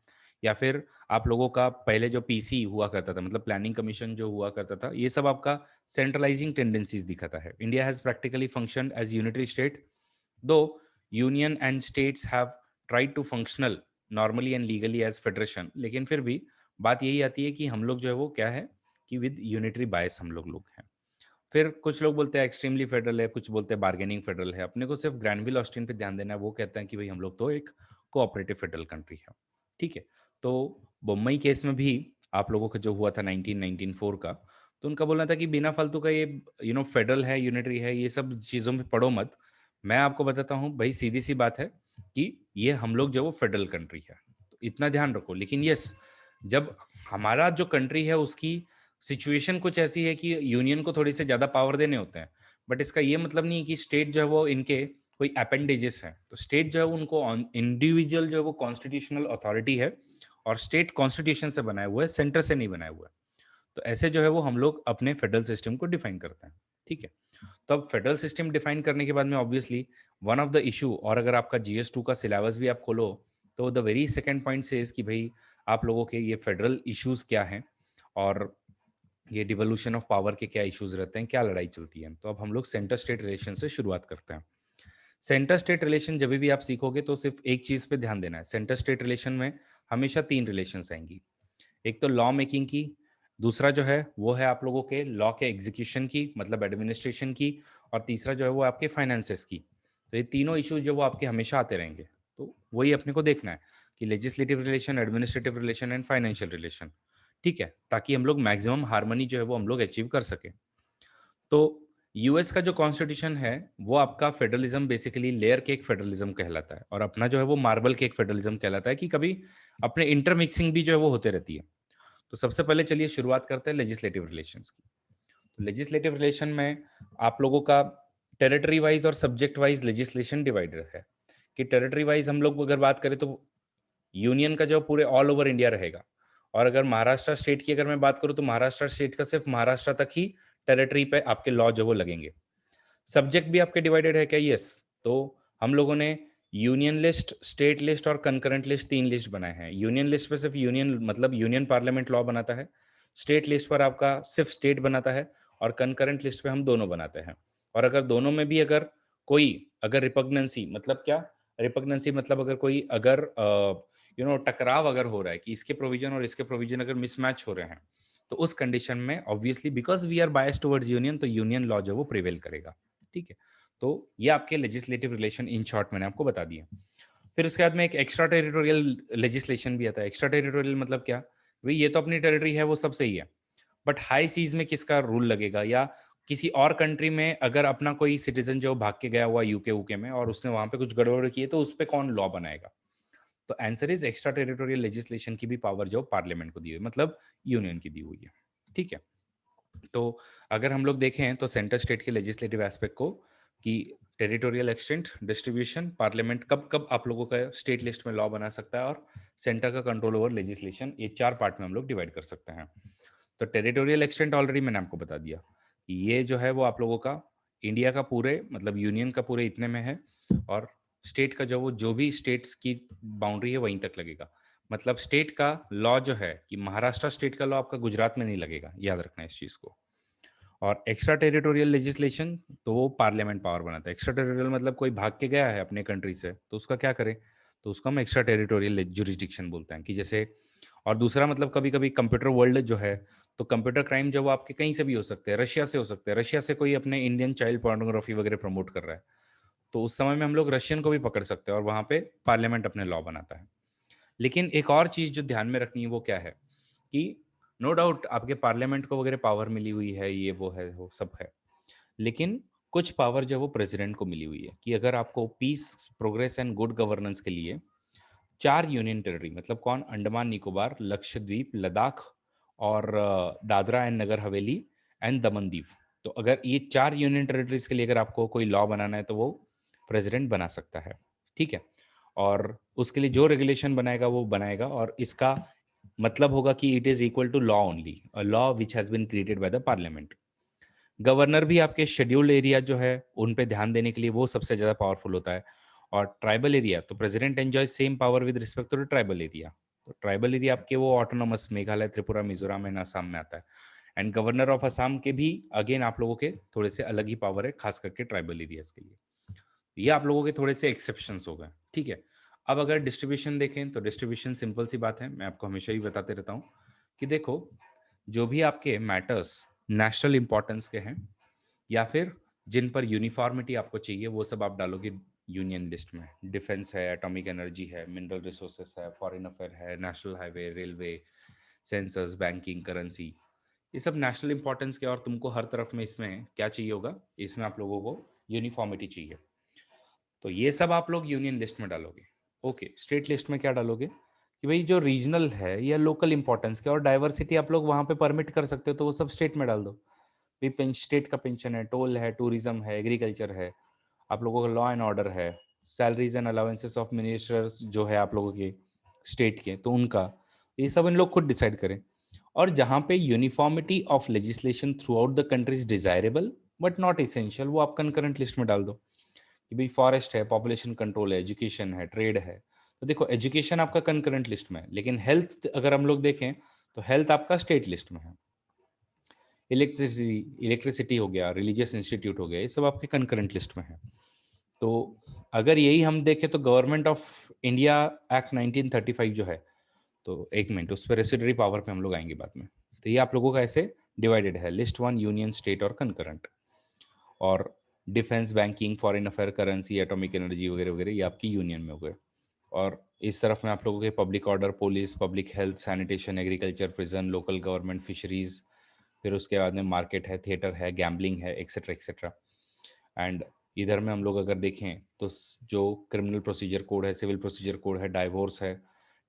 या फिर आप लोगों का पहले जो पीसी हुआ करता था, मतलब प्लानिंग कमीशन जो हुआ करता था, ये सब आपका सेंट्रलाइजिंग टेंडेंसीज दिखाता है। India has practically function as unitary state, though union and states have tried to functional normally and legally as federation, लेकिन फिर भी बात यही आती है कि हम लोग जो है वो क्या है कि विद यूनिटरी बायस हम लोग हैं। फिर कुछ लोग बोलते हैं एक्सट्रीमली फेडरल है, कुछ बोलते हैं बार्गेनिंग फेडरल है। अपने को सिर्फ ग्रैनविल ऑस्टिन पे ध्यान देना है, वो कहते हैं कि भाई हम लोग तो एक कोऑपरेटिव फेडरल कंट्री है। ठीक है, तो बम्बई केस में भी आप लोगों का जो हुआ था 1994 का, तो उनका बोलना था कि बिना फालतू का ये फेडरल है यूनिटरी है ये सब चीज़ों में पढ़ो मत। मैं आपको बताता हूँ भाई, सीधी सी बात है कि ये हम लोग जो वो फेडरल कंट्री है, तो इतना ध्यान रखो। लेकिन यस, जब हमारा जो कंट्री है उसकी सिचुएशन कुछ ऐसी है कि यूनियन को थोड़ी से ज़्यादा पावर देने होते हैं, बट इसका ये मतलब नहीं है कि स्टेट जो है वो इनके कोई अपेंडेजेस हैं। तो स्टेट जो है उनको इंडिविजुअल जो है वो कॉन्स्टिट्यूशनल अथॉरिटी है, और स्टेट कॉन्स्टिट्यूशन से बनाया हुआ है, सेंटर से नहीं बनाया हुआ है। तो ऐसे जो है वो हम लोग अपने फेडरल सिस्टम को डिफाइन करते हैं। ठीक है, तो अब फेडरल सिस्टम डिफाइन करने के बाद में obviously one of the issue, और अगर आपका जीएस 2 का सिलेबस भी आप खोलो तो द वेरी सेकंड पॉइंट से कि भाई आप लोगों के ये फेडरल इश्यूज क्या हैं, और ये डिवोल्यूशन ऑफ पावर के क्या इश्यूज रहते हैं, क्या लड़ाई चलती है। तो अब हम लोग सेंटर स्टेट रिलेशन से शुरुआत करते हैं। सेंटर स्टेट रिलेशन जब भी आप सीखोगे तो सिर्फ एक चीज पे ध्यान देना है। सेंटर स्टेट रिलेशन में हमेशा तीन रिलेशंस आएंगी। एक तो लॉ मेकिंग की, दूसरा जो है वो है आप लोगों के लॉ के एग्जीक्यूशन की, मतलब एडमिनिस्ट्रेशन की, और तीसरा जो है वो आपके फाइनेंसेस की। तो ये तीनों इश्यूज जो वो आपके हमेशा आते रहेंगे। तो वही अपने को देखना है कि legislative relation, administrative relation and financial relation. ठीक है, ताकि हम लोग मैक्सिमम हार्मनी जो है वो हम लोग अचीव कर सके। तो यूएस का जो कॉन्स्टिट्यूशन है वो आपका federalism basically layer cake federalism कहलाता है, और अपना जो है वो मार्बल केक फेडरलिज्म कहलाता है, कि कभी अपने इंटरमिक्सिंग भी जो है वो होते रहती है। तो सबसे पहले चलिए शुरुआत करते हैं लेजिस्लेटिव रिलेशंस की। तो लेजिस्लेटिव रिलेशन में आप लोगों का टेरिटरी वाइज और सब्जेक्ट वाइज लेजिस्लेशन डिवाइडेड है। कि टेरिटरी वाइज हम लोग अगर बात करें तो यूनियन का जो पूरे ऑल ओवर इंडिया रहेगा, और अगर महाराष्ट्र स्टेट की अगर मैं बात करूं तो महाराष्ट्र स्टेट का सिर्फ महाराष्ट्र तक ही टेरिटरी पे आपके लॉ जो वो लगेंगे। सब्जेक्ट भी आपके डिवाइडेड है क्या? यस। तो हम लोगों ने यूनियन लिस्ट, स्टेट लिस्ट और कंकरेंट लिस्ट, तीन लिस्ट बनाए हैं। यूनियन लिस्ट पे सिर्फ यूनियन मतलब यूनियन पार्लियामेंट लॉ बनाता है, स्टेट लिस्ट पर आपका सिर्फ स्टेट बनाता है, और कंकरेंट लिस्ट पे हम दोनों बनाते हैं। और अगर दोनों में भी अगर कोई अगर रिपग्नेंसी मतलब क्या, रिपग्नेंसी मतलब अगर कोई अगर टकराव अगर हो रहा है कि इसके प्रोविजन और इसके प्रोविजन अगर मिसमैच हो रहे हैं, तो उस कंडीशन में obviously because we are biased towards union, तो यूनियन लॉ जो वो प्रिवेल करेगा। ठीक है, तो ये आपके लेजिस्लेटिव रिलेशन इन शॉर्ट मैंने आपको बता दिया। फिर उसके बाद में एक एक्स्ट्रा टेरिटोरियल लेजिस्लेशन भी आता है। एक्स्ट्रा टेरिटोरियल मतलब क्या, भाई ये तो अपनी टेरिटरी है वो सब सही है, बट हाई सीज में किसका रूल लगेगा, या किसी और कंट्री में अगर अपना कोई सिटीजन जो भाग के गया हुआ यूके वूके में और उसने वहां पे कुछ गड़बड़ की है, तो उस पर कौन लॉ बनाएगा? तो answer is extra territorial legislation की भी पावर जो पार्लियामेंट को दी हुई है, मतलब यूनियन की दी हुई है। ठीक है, तो अगर हम लोग देखें तो सेंटर स्टेट के लेजिस्लेटिव एस्पेक्ट को, कि टेरिटोरियल एक्सटेंट, डिस्ट्रीब्यूशन, पार्लियामेंट कब कब आप लोगों का स्टेट लिस्ट में लॉ बना सकता है, और सेंटर का कंट्रोल ओवर लेजिस्लेशन, ये चार पार्ट में हम लोग डिवाइड कर सकते हैं। तो टेरिटोरियल एक्सटेंट ऑलरेडी मैंने आपको बता दिया कि ये जो है वो आप लोगों का इंडिया का पूरे मतलब यूनियन का पूरे इतने में है, और स्टेट का जो भी स्टेट की बाउंड्री है वहीं तक लगेगा। मतलब स्टेट का लॉ जो है कि महाराष्ट्र स्टेट का लॉ आपका गुजरात में नहीं लगेगा, याद रखना इस चीज को। और एक्स्ट्रा टेरिटोरियल लेजिस्लेशन तो वो पार्लियामेंट पावर बनाता है। एक्स्ट्रा टेरिटोरियल मतलब कोई भाग के गया है अपने कंट्री से, तो उसका क्या करे, तो उसको हम एक्स्ट्रा टेरिटोरियल जुरिस्डिक्शन बोलते हैं। कि जैसे, और दूसरा मतलब कभी कभी कंप्यूटर वर्ल्ड जो है, तो कंप्यूटर क्राइम जो वो आपके कहीं से भी हो सकते हैं, रशिया से हो सकते हैं। रशिया से कोई अपने इंडियन चाइल्ड पोर्नोग्राफी वगैरह प्रमोट कर रहा है, तो उस समय में हम लोग रशियन को भी पकड़ सकते हैं, और वहां पे पार्लियामेंट अपने लॉ बनाता है। लेकिन एक और चीज जो ध्यान में रखनी है वो क्या है, कि नो डाउट आपके पार्लियामेंट को वगैरह पावर मिली हुई है, ये वो है वो सब है, लेकिन कुछ पावर जो है वो प्रेसिडेंट को मिली हुई है कि अगर आपको peace, progress and good governance के लिए 4 यूनियन टेरिटरी, मतलब कौन, अंडमान निकोबार, लक्षद्वीप, लद्दाख और दादरा एंड नगर हवेली एंड दमन दीव, तो अगर ये 4 यूनियन टेरिटरीज के लिए अगर आपको कोई लॉ बनाना है तो वो प्रेसिडेंट बना सकता है, ठीक है। और उसके लिए जो रेगुलेशन बनाएगा वो बनाएगा, और इसका मतलब होगा कि it is equal to law only, a law which has been created by the parliament. Governor भी आपके शेड्यूल्ड एरिया जो है उन पे ध्यान देने के लिए वो सबसे ज़्यादा पावरफुल होता है। और ट्राइबल एरिया, तो president enjoy same power with respect to the tribal area. तो ट्राइबल एरिया आपके वो ऑटोनोमस मेघालय, त्रिपुरा, मिजोरम एंड असम में आता है। एंड गवर्नर ऑफ असम के भी अगेन आप लोगों के थोड़े से अलग ही पावर है, खास करके ट्राइबल एरियाज के लिए। ये आप लोगों के थोड़े से एक्सेप्शंस हो गए, ठीक है। अब अगर डिस्ट्रीब्यूशन देखें तो डिस्ट्रीब्यूशन सिंपल सी बात है, मैं आपको हमेशा ही बताते रहता हूँ कि देखो, जो भी आपके मैटर्स नेशनल इंपॉर्टेंस के हैं या फिर जिन पर यूनिफॉर्मिटी आपको चाहिए, वो सब आप डालोगे यूनियन लिस्ट में। डिफेंस है, एटॉमिक एनर्जी है, मिनरल रिसोर्सेस है, फॉरेन अफेयर है, national highway, railway, census, banking, currency, ये सब नेशनल इंपॉर्टेंस के। और तुमको हर तरफ में इसमें क्या चाहिए होगा, इसमें आप लोगों को यूनिफॉर्मिटी चाहिए, तो ये सब आप लोग यूनियन लिस्ट में डालोगे। ओके, स्टेट लिस्ट में क्या डालोगे कि भाई जो रीजनल है या लोकल इंपॉर्टेंस के और डाइवर्सिटी आप लोग वहां पे परमिट कर सकते हो, तो वो सब स्टेट में डाल दो। भी स्टेट का पेंशन है, टोल है, टूरिज्म है, एग्रीकल्चर है, आप लोगों का लॉ एंड ऑर्डर है, salaries and allowances of ministers जो है आप लोगों के स्टेट के, तो उनका, ये सब इन लोग खुद डिसाइड करें। और जहाँ पे uniformity of legislation through out the country is desirable but not essential, वो आप कंकरेंट लिस्ट में डाल दो कि भाई फॉरेस्ट है, पॉपुलेशन कंट्रोल है, एजुकेशन है, ट्रेड है। तो देखो, एजुकेशन आपका कंकरेंट लिस्ट में है, लेकिन हेल्थ अगर हम लोग देखें तो हेल्थ आपका स्टेट लिस्ट में है। इलेक्ट्रिसिटी हो गया, रिलीजियस इंस्टीट्यूट हो गया, ये सब आपके कंकरेंट लिस्ट में है। तो अगर यही हम देखें तो गवर्नमेंट ऑफ इंडिया एक्ट 1935 जो है, तो एक मिनट, उस पर रेसिडरी पावर पे हम लोग आएंगे बाद में। तो ये आप लोगों का ऐसे डिवाइडेड है, लिस्ट वन, यूनियन, स्टेट और कंकरेंट। और defence, banking, foreign affair, currency, atomic energy वगैरह वगैरह ये आपकी यूनियन में हो गए। और इस तरफ में आप लोगों के public order, police, public health, sanitation, agriculture, prison, local government, fisheries, फिर उसके बाद में मार्केट है, थिएटर है, गैम्बलिंग है, एक्सेट्रा एक्सेट्रा। एंड इधर में हम लोग अगर देखें तो जो क्रिमिनल प्रोसीजर कोड है, सिविल प्रोसीजर कोड है, डाइवोर्स है,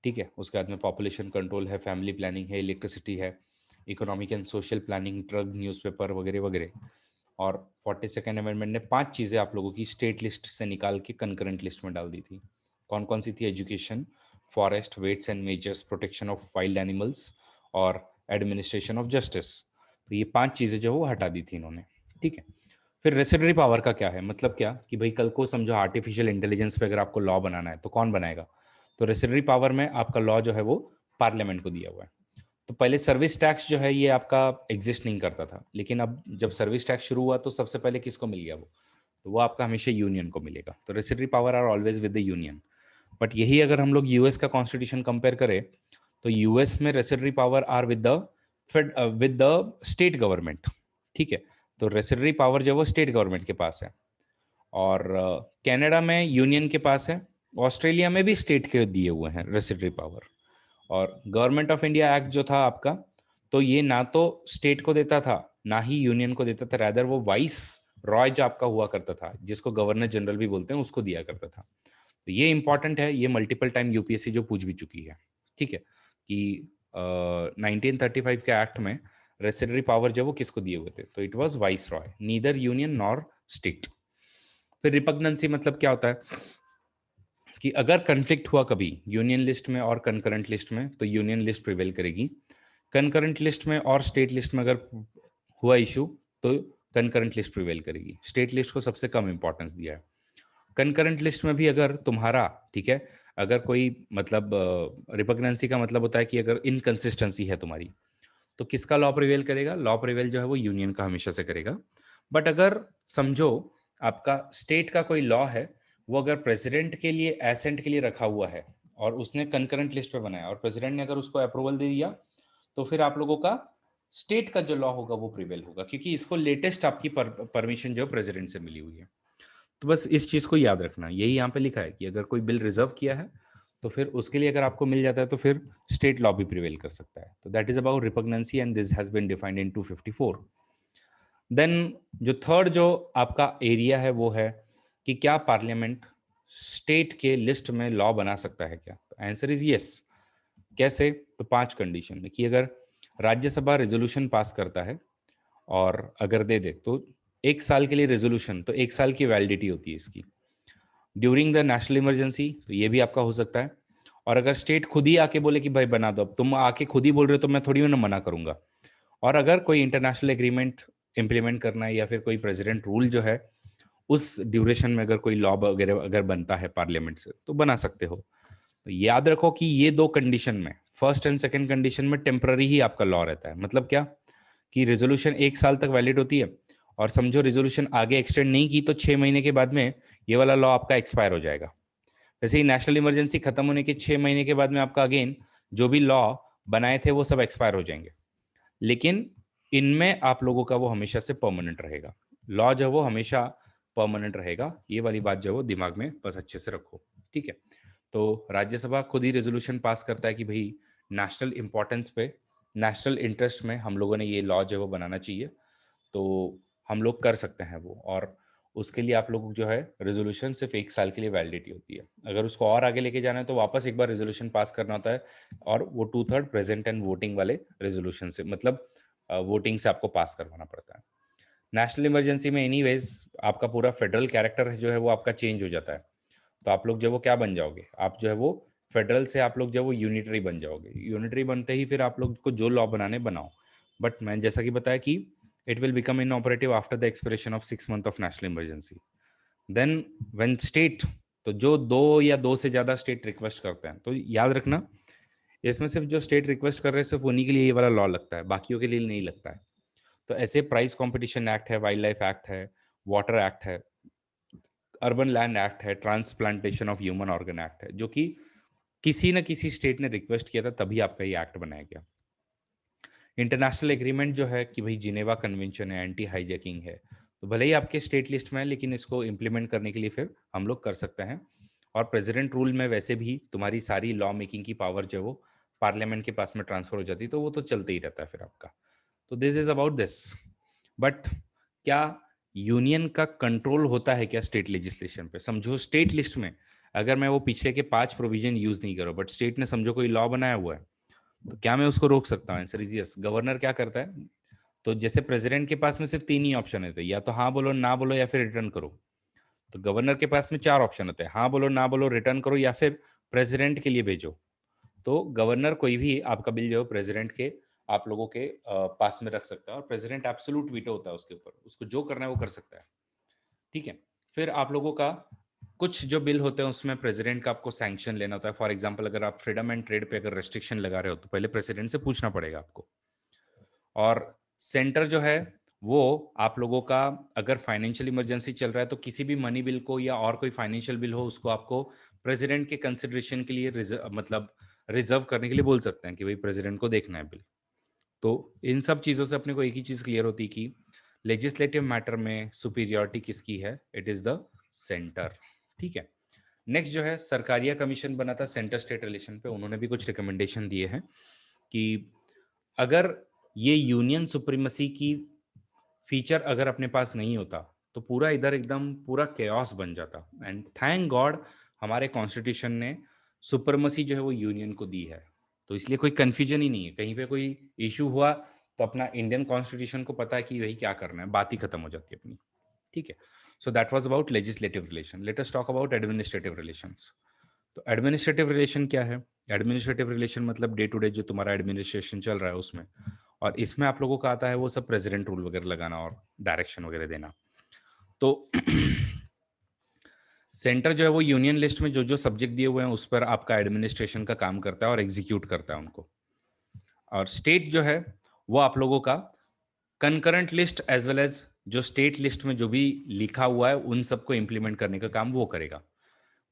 ठीक है, उसके बाद में पॉपुलेशन कंट्रोल है, फैमिली प्लानिंग है, इलेक्ट्रिसिटी है, economic and social planning, drug, newspaper वगैरह वगैरह। और 42nd अमेंडमेंट ने 5 चीज़ें आप लोगों की स्टेट लिस्ट से निकाल के कंकरेंट लिस्ट में डाल दी थी। कौन कौन सी थी? Education, forest, weights and measures, protection of wild animals और एडमिनिस्ट्रेशन ऑफ जस्टिस। तो ये 5 चीज़ें जो है वो हटा दी थी इन्होंने, ठीक है। फिर रेसिडरी पावर का क्या है, मतलब क्या कि भाई कल को समझो आर्टिफिशियल इंटेलिजेंस पे अगर आपको लॉ बनाना है तो कौन बनाएगा? तो रेसिडरी पावर में आपका लॉ जो है वो पार्लियामेंट को दिया हुआ है। तो पहले सर्विस टैक्स जो है ये आपका एग्जिस्ट नहीं करता था, लेकिन अब जब सर्विस टैक्स शुरू हुआ तो सबसे पहले किसको मिल गया वो? तो वो आपका हमेशा यूनियन को मिलेगा। तो residuary power are always with the union. But यही अगर हम लोग यूएस का कॉन्स्टिट्यूशन कंपेयर करें तो यूएस में residuary power are with the state government, ठीक है। तो रेसिडरी पावर जो है वो स्टेट गवर्नमेंट के पास है। और कनाडा में यूनियन के पास है। ऑस्ट्रेलिया में भी स्टेट के दिए हुए हैं रेसिडरी पावर। और गवर्नमेंट ऑफ इंडिया एक्ट जो था आपका, तो ये ना तो स्टेट को देता था ना ही यूनियन को देता था, रैदर वो वाइस रॉय जो आपका हुआ करता था, जिसको गवर्नर जनरल भी बोलते हैं, उसको दिया करता था। तो ये इंपॉर्टेंट है, ये मल्टीपल टाइम यूपीएससी जो पूछ भी चुकी है, ठीक है, कि 1935 के एक्ट में रेसिडरी पावर जो वो किसको दिए हुए थे, तो it was vice Roy, neither union nor state. फिर रिपग्नेंसी मतलब क्या होता है कि अगर कन्फ्लिक्ट हुआ कभी यूनियन लिस्ट में और कंकरेंट लिस्ट में, तो यूनियन लिस्ट प्रिवेल करेगी। कंकरेंट लिस्ट में और स्टेट लिस्ट में अगर हुआ इशू तो कंकरेंट लिस्ट प्रिवेल करेगी। स्टेट लिस्ट को सबसे कम इंपॉर्टेंस दिया है। कंकरेंट लिस्ट में भी अगर तुम्हारा, ठीक है, अगर कोई मतलब रिपग्नेंसी का मतलब होता है कि अगर इनकंसिस्टेंसी है तुम्हारी, तो किसका लॉ प्रिवेल करेगा? लॉ प्रिवेल जो है वो यूनियन का हमेशा से करेगा। बट अगर समझो आपका स्टेट का कोई लॉ है, वो अगर प्रेसिडेंट के लिए एसेंट के लिए रखा हुआ है और उसने कंकरेंट लिस्ट पे बनाया और प्रेसिडेंट ने अगर उसको अप्रूवल दे दिया, तो फिर आप लोगों का स्टेट का जो लॉ होगा वो प्रिवेल होगा, क्योंकि इसको लेटेस्ट आपकी परमिशन जो प्रेसिडेंट से मिली हुई है। तो बस इस चीज को याद रखना, यही यहाँ पे लिखा है कि अगर कोई बिल रिजर्व किया है तो फिर उसके लिए अगर आपको मिल जाता है तो फिर स्टेट लॉ भी प्रिवेल कर सकता है। तो that is about repugnancy and this has been defined in 254। Then जो थर्ड जो आपका एरिया है वो है कि क्या पार्लियामेंट स्टेट के लिस्ट में लॉ बना सकता है क्या? तो आंसर इज यस। कैसे? तो 5 कंडीशन में कि अगर राज्यसभा रेजोल्यूशन पास करता है और अगर दे दे तो 1 साल के लिए रेजोल्यूशन, तो 1 साल की वैलिडिटी होती है इसकी। ड्यूरिंग द नेशनल इमरजेंसी, तो ये भी आपका हो सकता है। और अगर स्टेट खुद ही आके बोले कि भाई बना दो, अब तुम आके खुद ही बोल रहे हो तो मैं थोड़ी ना मना करूंगा। और अगर कोई इंटरनेशनल एग्रीमेंट इंप्लीमेंट करना है या फिर कोई प्रेसिडेंट रूल जो है उस ड्यूरेशन में अगर कोई लॉ वगैरह अगर बनता है पार्लियामेंट से तो बना सकते हो। तो याद रखो कि ये 2 कंडीशन में, फर्स्ट एंड सेकंड कंडीशन में टेम्पररी ही आपका लॉ रहता है। मतलब क्या कि रेजोल्यूशन 1 साल तक वैलिड होती है और समझो रेजोल्यूशन आगे एक्सटेंड नहीं की तो 6 महीने के बाद में ये वाला लॉ आपका एक्सपायर हो जाएगा। वैसे ही नेशनल इमरजेंसी खत्म होने के 6 महीने के बाद में आपका अगेन जो भी लॉ बनाए थे वो सब एक्सपायर हो जाएंगे। लेकिन इनमें आप लोगों का वो हमेशा से परमानेंट रहेगा। लॉ जो है वो हमेशा परमानेंट रहेगा। ये वाली बात जो है वो दिमाग में बस अच्छे से रखो, ठीक है। तो राज्यसभा खुद ही रेजोल्यूशन पास करता है कि भाई नेशनल इंपॉर्टेंस पे, नेशनल इंटरेस्ट में हम लोगों ने ये लॉ जो है वो बनाना चाहिए, तो हम लोग कर सकते हैं वो। और उसके लिए आप लोग जो है रेजोल्यूशन सिर्फ 1 साल के लिए वैलिडिटी होती है। अगर उसको और आगे लेके जाना है तो वापस एक बार रेजोल्यूशन पास करना होता है और वो 2/3 प्रेजेंट एंड वोटिंग वाले रेजोल्यूशन से, मतलब वोटिंग से आपको पास करवाना पड़ता है। नेशनल इमरजेंसी में एनीवेज आपका पूरा फेडरल कैरेक्टर जो है वो आपका चेंज हो जाता है। तो आप लोग जो वो क्या बन जाओगे, आप जो है वो फेडरल से आप लोग जो है वो यूनिटरी बन जाओगे। यूनिटरी बनते ही फिर आप लोग को जो लॉ बनाने बनाओ। बट मैंने जैसा कि बताया कि it will become inoperative after the expiration of 6 month of national emergency. Then when state, तो जो 2 या 2 से ज्यादा स्टेट रिक्वेस्ट करते हैं, तो याद रखना इसमें सिर्फ जो स्टेट रिक्वेस्ट कर रहे हैं सिर्फ उन्हीं के लिए ये वाला लॉ लगता है, बाकियों के लिए नहीं लगता है। तो ऐसे प्राइस कंपटीशन एक्ट है, वाइल्ड लाइफ एक्ट है, वाटर एक्ट है, अर्बन लैंड एक्ट है, transplantation of human organ act है, जो कि किसी न किसी स्टेट ने रिक्वेस्ट किया था तभी आपका ये एक्ट बनाया गया। इंटरनेशनल एग्रीमेंट जो है कि भाई जिनेवा कन्वेंशन है, एंटी हाईजैकिंग है, तो भले ही आपके स्टेट लिस्ट में है लेकिन इसको इम्प्लीमेंट करने के लिए फिर हम लोग कर सकते हैं। और प्रेसिडेंट रूल में वैसे भी तुम्हारी सारी लॉ मेकिंग की पावर जो है वो पार्लियामेंट के पास में ट्रांसफर हो जाती है, तो वो तो चलते ही रहता है फिर आपका। तो this is about this. But क्या यूनियन का कंट्रोल होता है क्या स्टेट लेजिस्लेशन पे? समझो स्टेट लिस्ट में अगर मैं वो पिछले के 5 प्रोविजन यूज नहीं करूँ बट स्टेट ने समझो कोई लॉ बनाया हुआ है, तो क्या मैं उसको रोक सकता हूँ? Answer is yes. गवर्नर क्या करता है, तो जैसे प्रेसिडेंट के पास में सिर्फ 3 ही ऑप्शन होते हैं, या तो हाँ बोलो, ना बोलो या फिर रिटर्न करो। तो गवर्नर के पास में 4 ऑप्शन होते हैं, हाँ बोलो, ना बोलो, रिटर्न करो या फिर प्रेसिडेंट के लिए भेजो। तो गवर्नर कोई भी आपका बिल जो है प्रेसिडेंट के आप लोगों के पास में रख सकता है और प्रेसिडेंट एब्सोल्यूट वीटो होता है उसके ऊपर, उसको जो करना है वो कर सकता है, ठीक है। फिर आप लोगों का कुछ जो बिल होते हैं उसमें प्रेसिडेंट का आपको सैंक्शन लेना होता है। फॉर एग्जांपल अगर आप फ्रीडम एंड ट्रेड पे अगर रेस्ट्रिक्शन लगा रहे हो तो पहले प्रेसिडेंट से पूछना पड़ेगा आपको। और सेंटर जो है वो आप लोगों का अगर फाइनेंशियल इमरजेंसी चल रहा है तो किसी भी मनी बिल को या और कोई फाइनेंशियल बिल हो उसको आपको प्रेसिडेंट के कंसिडरेशन के लिए मतलब रिजर्व करने के लिए बोल सकते हैं कि भाई प्रेसिडेंट को देखना है बिल। तो इन सब चीज़ों से अपने को एक ही चीज़ क्लियर होती है कि लेजिस्लेटिव मैटर में सुपीरियरिटी किसकी है, इट इज़ द सेंटर, ठीक है। नेक्स्ट जो है सरकारिया कमीशन बना था सेंटर स्टेट रिलेशन पे, उन्होंने भी कुछ रिकमेंडेशन दिए हैं कि अगर ये यूनियन सुप्रीमसी की फीचर अगर अपने पास नहीं होता तो पूरा इधर एकदम पूरा केओस बन जाता। एंड थैंक गॉड हमारे कॉन्स्टिट्यूशन ने सुप्रीमसी जो है वो यूनियन को दी है, तो इसलिए कोई कंफ्यूजन ही नहीं है। कहीं पे कोई इशू हुआ तो अपना इंडियन कॉन्स्टिट्यूशन को पता है कि वही क्या करना है, बात ही खत्म हो जाती है अपनी, ठीक है। So that was about legislative relation. Let us talk about administrative relations. तो एडमिनिस्ट्रेटिव रिलेशन क्या है? एडमिनिस्ट्रेटिव रिलेशन मतलब डे टू डे जो तुम्हारा एडमिनिस्ट्रेशन चल रहा है उसमें, और इसमें आप लोगों का आता है वो सब प्रेसिडेंट रूल वगैरह लगाना और डायरेक्शन वगैरह देना। तो सेंटर जो है वो यूनियन लिस्ट में जो जो सब्जेक्ट दिए हुए हैं उस पर आपका एडमिनिस्ट्रेशन का काम करता है और एग्जीक्यूट करता है उनको। और स्टेट जो है वो आप लोगों का concurrent list as well as जो स्टेट लिस्ट में जो भी लिखा हुआ है उन सबको इंप्लीमेंट करने का काम वो करेगा।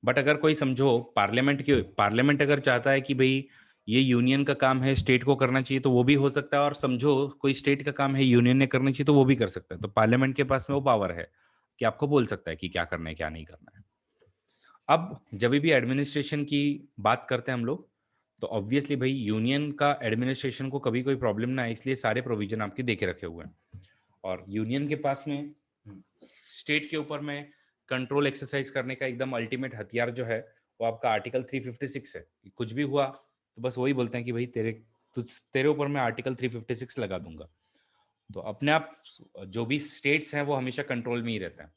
बट अगर कोई समझो पार्लियामेंट अगर चाहता है कि भाई ये यूनियन का काम है स्टेट को करना चाहिए तो वो भी हो सकता है, और समझो कोई स्टेट का काम है यूनियन ने करना चाहिए तो वो भी कर सकता है। तो पार्लियामेंट के पास में वो पावर है कि आपको बोल सकता है कि क्या करना है क्या नहीं करना है। अब जब भी एडमिनिस्ट्रेशन की बात करते हैं हम लोग, तो ऑब्वियसली भाई यूनियन का एडमिनिस्ट्रेशन को कभी कोई प्रॉब्लम ना है, इसलिए सारे प्रोविजन आपके देके रखे हुए हैं। और यूनियन के पास में स्टेट के ऊपर में कंट्रोल एक्सरसाइज करने का एकदम अल्टीमेट हथियार जो है वो आपका आर्टिकल 356 है। कुछ भी हुआ तो बस वही बोलते हैं कि भाई तेरे ऊपर मैं आर्टिकल 356 लगा दूंगा। तो अपने आप जो भी स्टेट्स हैं वो हमेशा कंट्रोल में ही रहते हैं,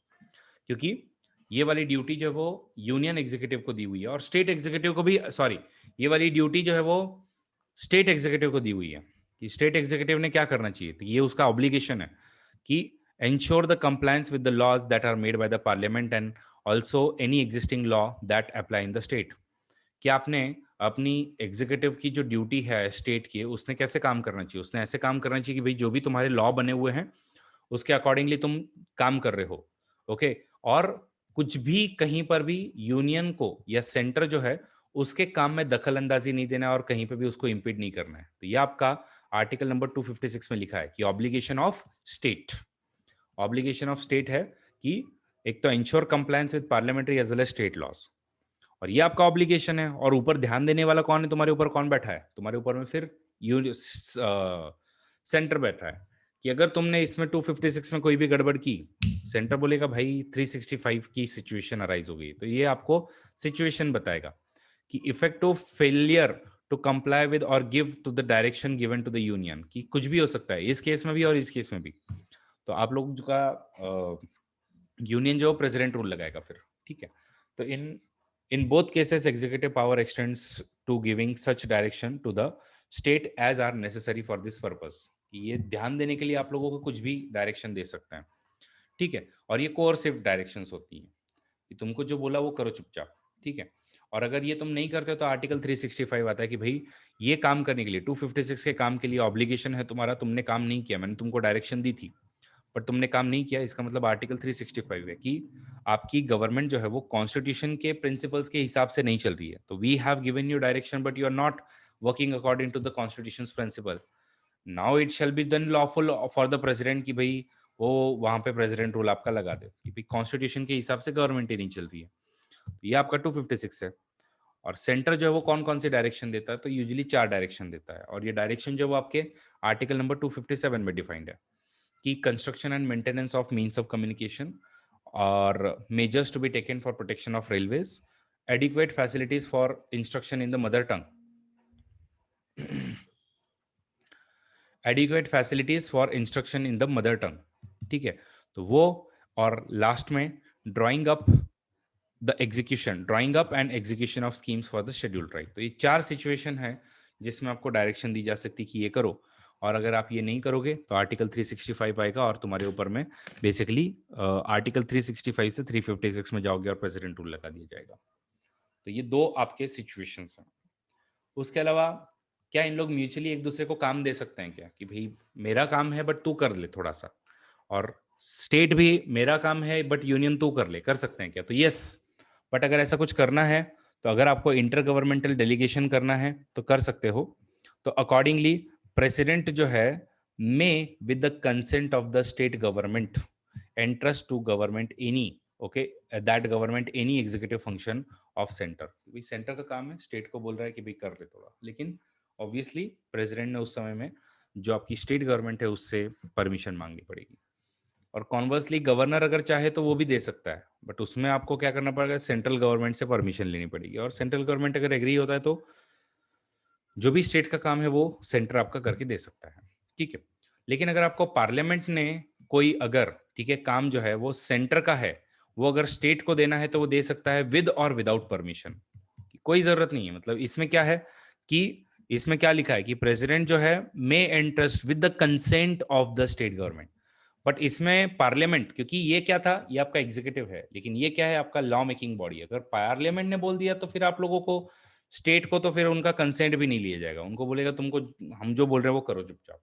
क्योंकि ये वाली ड्यूटी जो है वो यूनियन एग्जीक्यूटिव को दी हुई है और स्टेट एग्जीक्यूटिव को भी, सॉरी, ये वाली ड्यूटी जो है वो स्टेट एग्जीक्यूटिव को दी हुई है कि स्टेट एग्जीक्यूटिव ने क्या करना चाहिए। तो ये उसका ऑब्लिगेशन है कि ensure the compliance with the laws that are made by the parliament and also any existing law that apply in the state. कि आपने अपनी एग्जीक्यूटिव की जो ड्यूटी है स्टेट की, उसने कैसे काम करना चाहिए, उसने ऐसे काम करना चाहिए कि भाई जो भी तुम्हारे लॉ बने हुए हैं उसके अकॉर्डिंगली तुम काम कर रहे हो। ओके। और कुछ भी कहीं पर भी यूनियन को या सेंटर जो है उसके काम में दखल अंदाजी नहीं देना है और कहीं पे भी उसको इम्पीड नहीं करना है। तो ये आपका आर्टिकल नंबर 256 में लिखा है कि obligation of state, obligation of state है कि एक तो ensure compliance with parliamentary as well as state laws, और ये आपका ऑब्लिगेशन है। और ऊपर ध्यान देने वाला कौन है, तुम्हारे ऊपर कौन बैठा है, तुम्हारे ऊपर में फिर सेंटर बैठा है कि अगर तुमने इसमें 256 में कोई भी गड़बड़ की, सेंटर बोलेगा भाई 365 की सिचुएशन अराइज हो गई। तो ये आपको सिचुएशन बताएगा कि effect of failure to comply with और give to the direction given to the union, कि कुछ भी हो सकता है इस केस में भी और इस केस में भी। तो आप लोग का यूनियन जो प्रेसिडेंट रूल लगाएगा फिर, ठीक है। तो in both cases executive power extends to giving such direction to the state as are necessary for this purpose. ये ध्यान देने के लिए आप लोगों को कुछ भी डायरेक्शन दे सकते हैं, ठीक है। और ये कोअर्सिव डायरेक्शंस होती हैं कि तुमको जो बोला वो करो चुपचाप, ठीक है। और अगर ये तुम नहीं करते हो तो आर्टिकल 365 आता है कि भाई ये काम करने के लिए 256 के काम के लिए ऑब्लिगेशन है तुम्हारा, तुमने काम नहीं किया, मैंने तुमको डायरेक्शन दी थी बट तुमने काम नहीं किया, इसका मतलब आर्टिकल 365 है कि आपकी गवर्नमेंट जो है वो कॉन्स्टिट्यूशन के प्रिंसिपल्स के हिसाब से नहीं चल रही है। तो we have given you direction but you are not working according to the constitution's principle. Now it shall be then lawful for the president कि भाई वो वहां पे प्रेसिडेंट रूल आपका लगा दे कि भाई कॉन्स्टिट्यूशन के हिसाब से गवर्नमेंट ही नहीं चल रही है। ये आपका 256 है। और सेंटर जो है वो कौन कौन सी डायरेक्शन देता है, तो यूजुअली 4 डायरेक्शन देता है। और ये डायरेक्शन जो वो आपके आर्टिकल नंबर 257 में डिफाइंड है कि construction and maintenance of means of communication और measures to be taken for protection of railways, adequate facilities for instruction in the mother tongue, adequate facilities for instruction in the mother tongue, ठीक है। तो वो, और last में drawing up the execution, drawing up and execution of schemes for the scheduled tribe. तो ये 4 situation है जिसमें आपको डायरेक्शन दी जा सकती है कि ये करो, और अगर आप ये नहीं करोगे तो आर्टिकल 365 आएगा और तुम्हारे ऊपर में बेसिकली आर्टिकल 365 से 356 में जाओगे और प्रेसिडेंट रूल लगा दिया जाएगा। तो ये 2 आपके सिचुएशंस हैं। उसके अलावा क्या इन लोग म्यूचुअली एक दूसरे को काम दे सकते हैं क्या, कि भाई मेरा काम है बट तू कर ले थोड़ा सा, और स्टेट भी मेरा काम है बट यूनियन तू कर ले, कर सकते हैं क्या? तो यस, बट अगर ऐसा कुछ करना है तो अगर आपको इंटर गवर्नमेंटल डेलीगेशन करना है तो कर सकते हो। तो अकॉर्डिंगली प्रेसिडेंट जो है may with the consent of the state government entrust to government any, okay, that government any executive function of centre. भाई सेंटर का काम है, स्टेट को बोल रहा है कि भाई कर ले थोड़ा, लेकिन ऑब्वियसली प्रेसिडेंट ने उस समय में जो आपकी स्टेट गवर्नमेंट है उससे परमिशन मांगनी पड़ेगी। और कॉन्वर्सली गवर्नर अगर चाहे तो वो भी दे सकता है, बट उसमें आपको क्या करना पड़ेगा, सेंट्रल गवर्नमेंट से परमिशन लेनी पड़ेगी। और सेंट्रल गवर्नमेंट अगर एग्री होता है तो जो भी स्टेट का काम है वो सेंटर आपका करके दे सकता है, ठीक है। लेकिन अगर आपको पार्लियामेंट ने कोई अगर, ठीक है, काम जो है वो सेंटर का है, वो अगर स्टेट को देना है तो वो दे सकता है विद और विदाउट परमिशन, कोई जरूरत नहीं है। मतलब इसमें क्या है कि इसमें क्या लिखा है कि प्रेसिडेंट जो है may entrust with the consent of the state government, but इसमें पार्लियामेंट, क्योंकि ये क्या था, ये आपका एग्जीक्यूटिव है, लेकिन ये क्या है, आपका लॉ मेकिंग बॉडी। अगर पार्लियामेंट ने बोल दिया तो फिर आप लोगों को, स्टेट को तो फिर उनका कंसेंट भी नहीं लिया जाएगा, उनको बोलेगा तुमको हम जो बोल रहे हैं वो करो चुपचाप।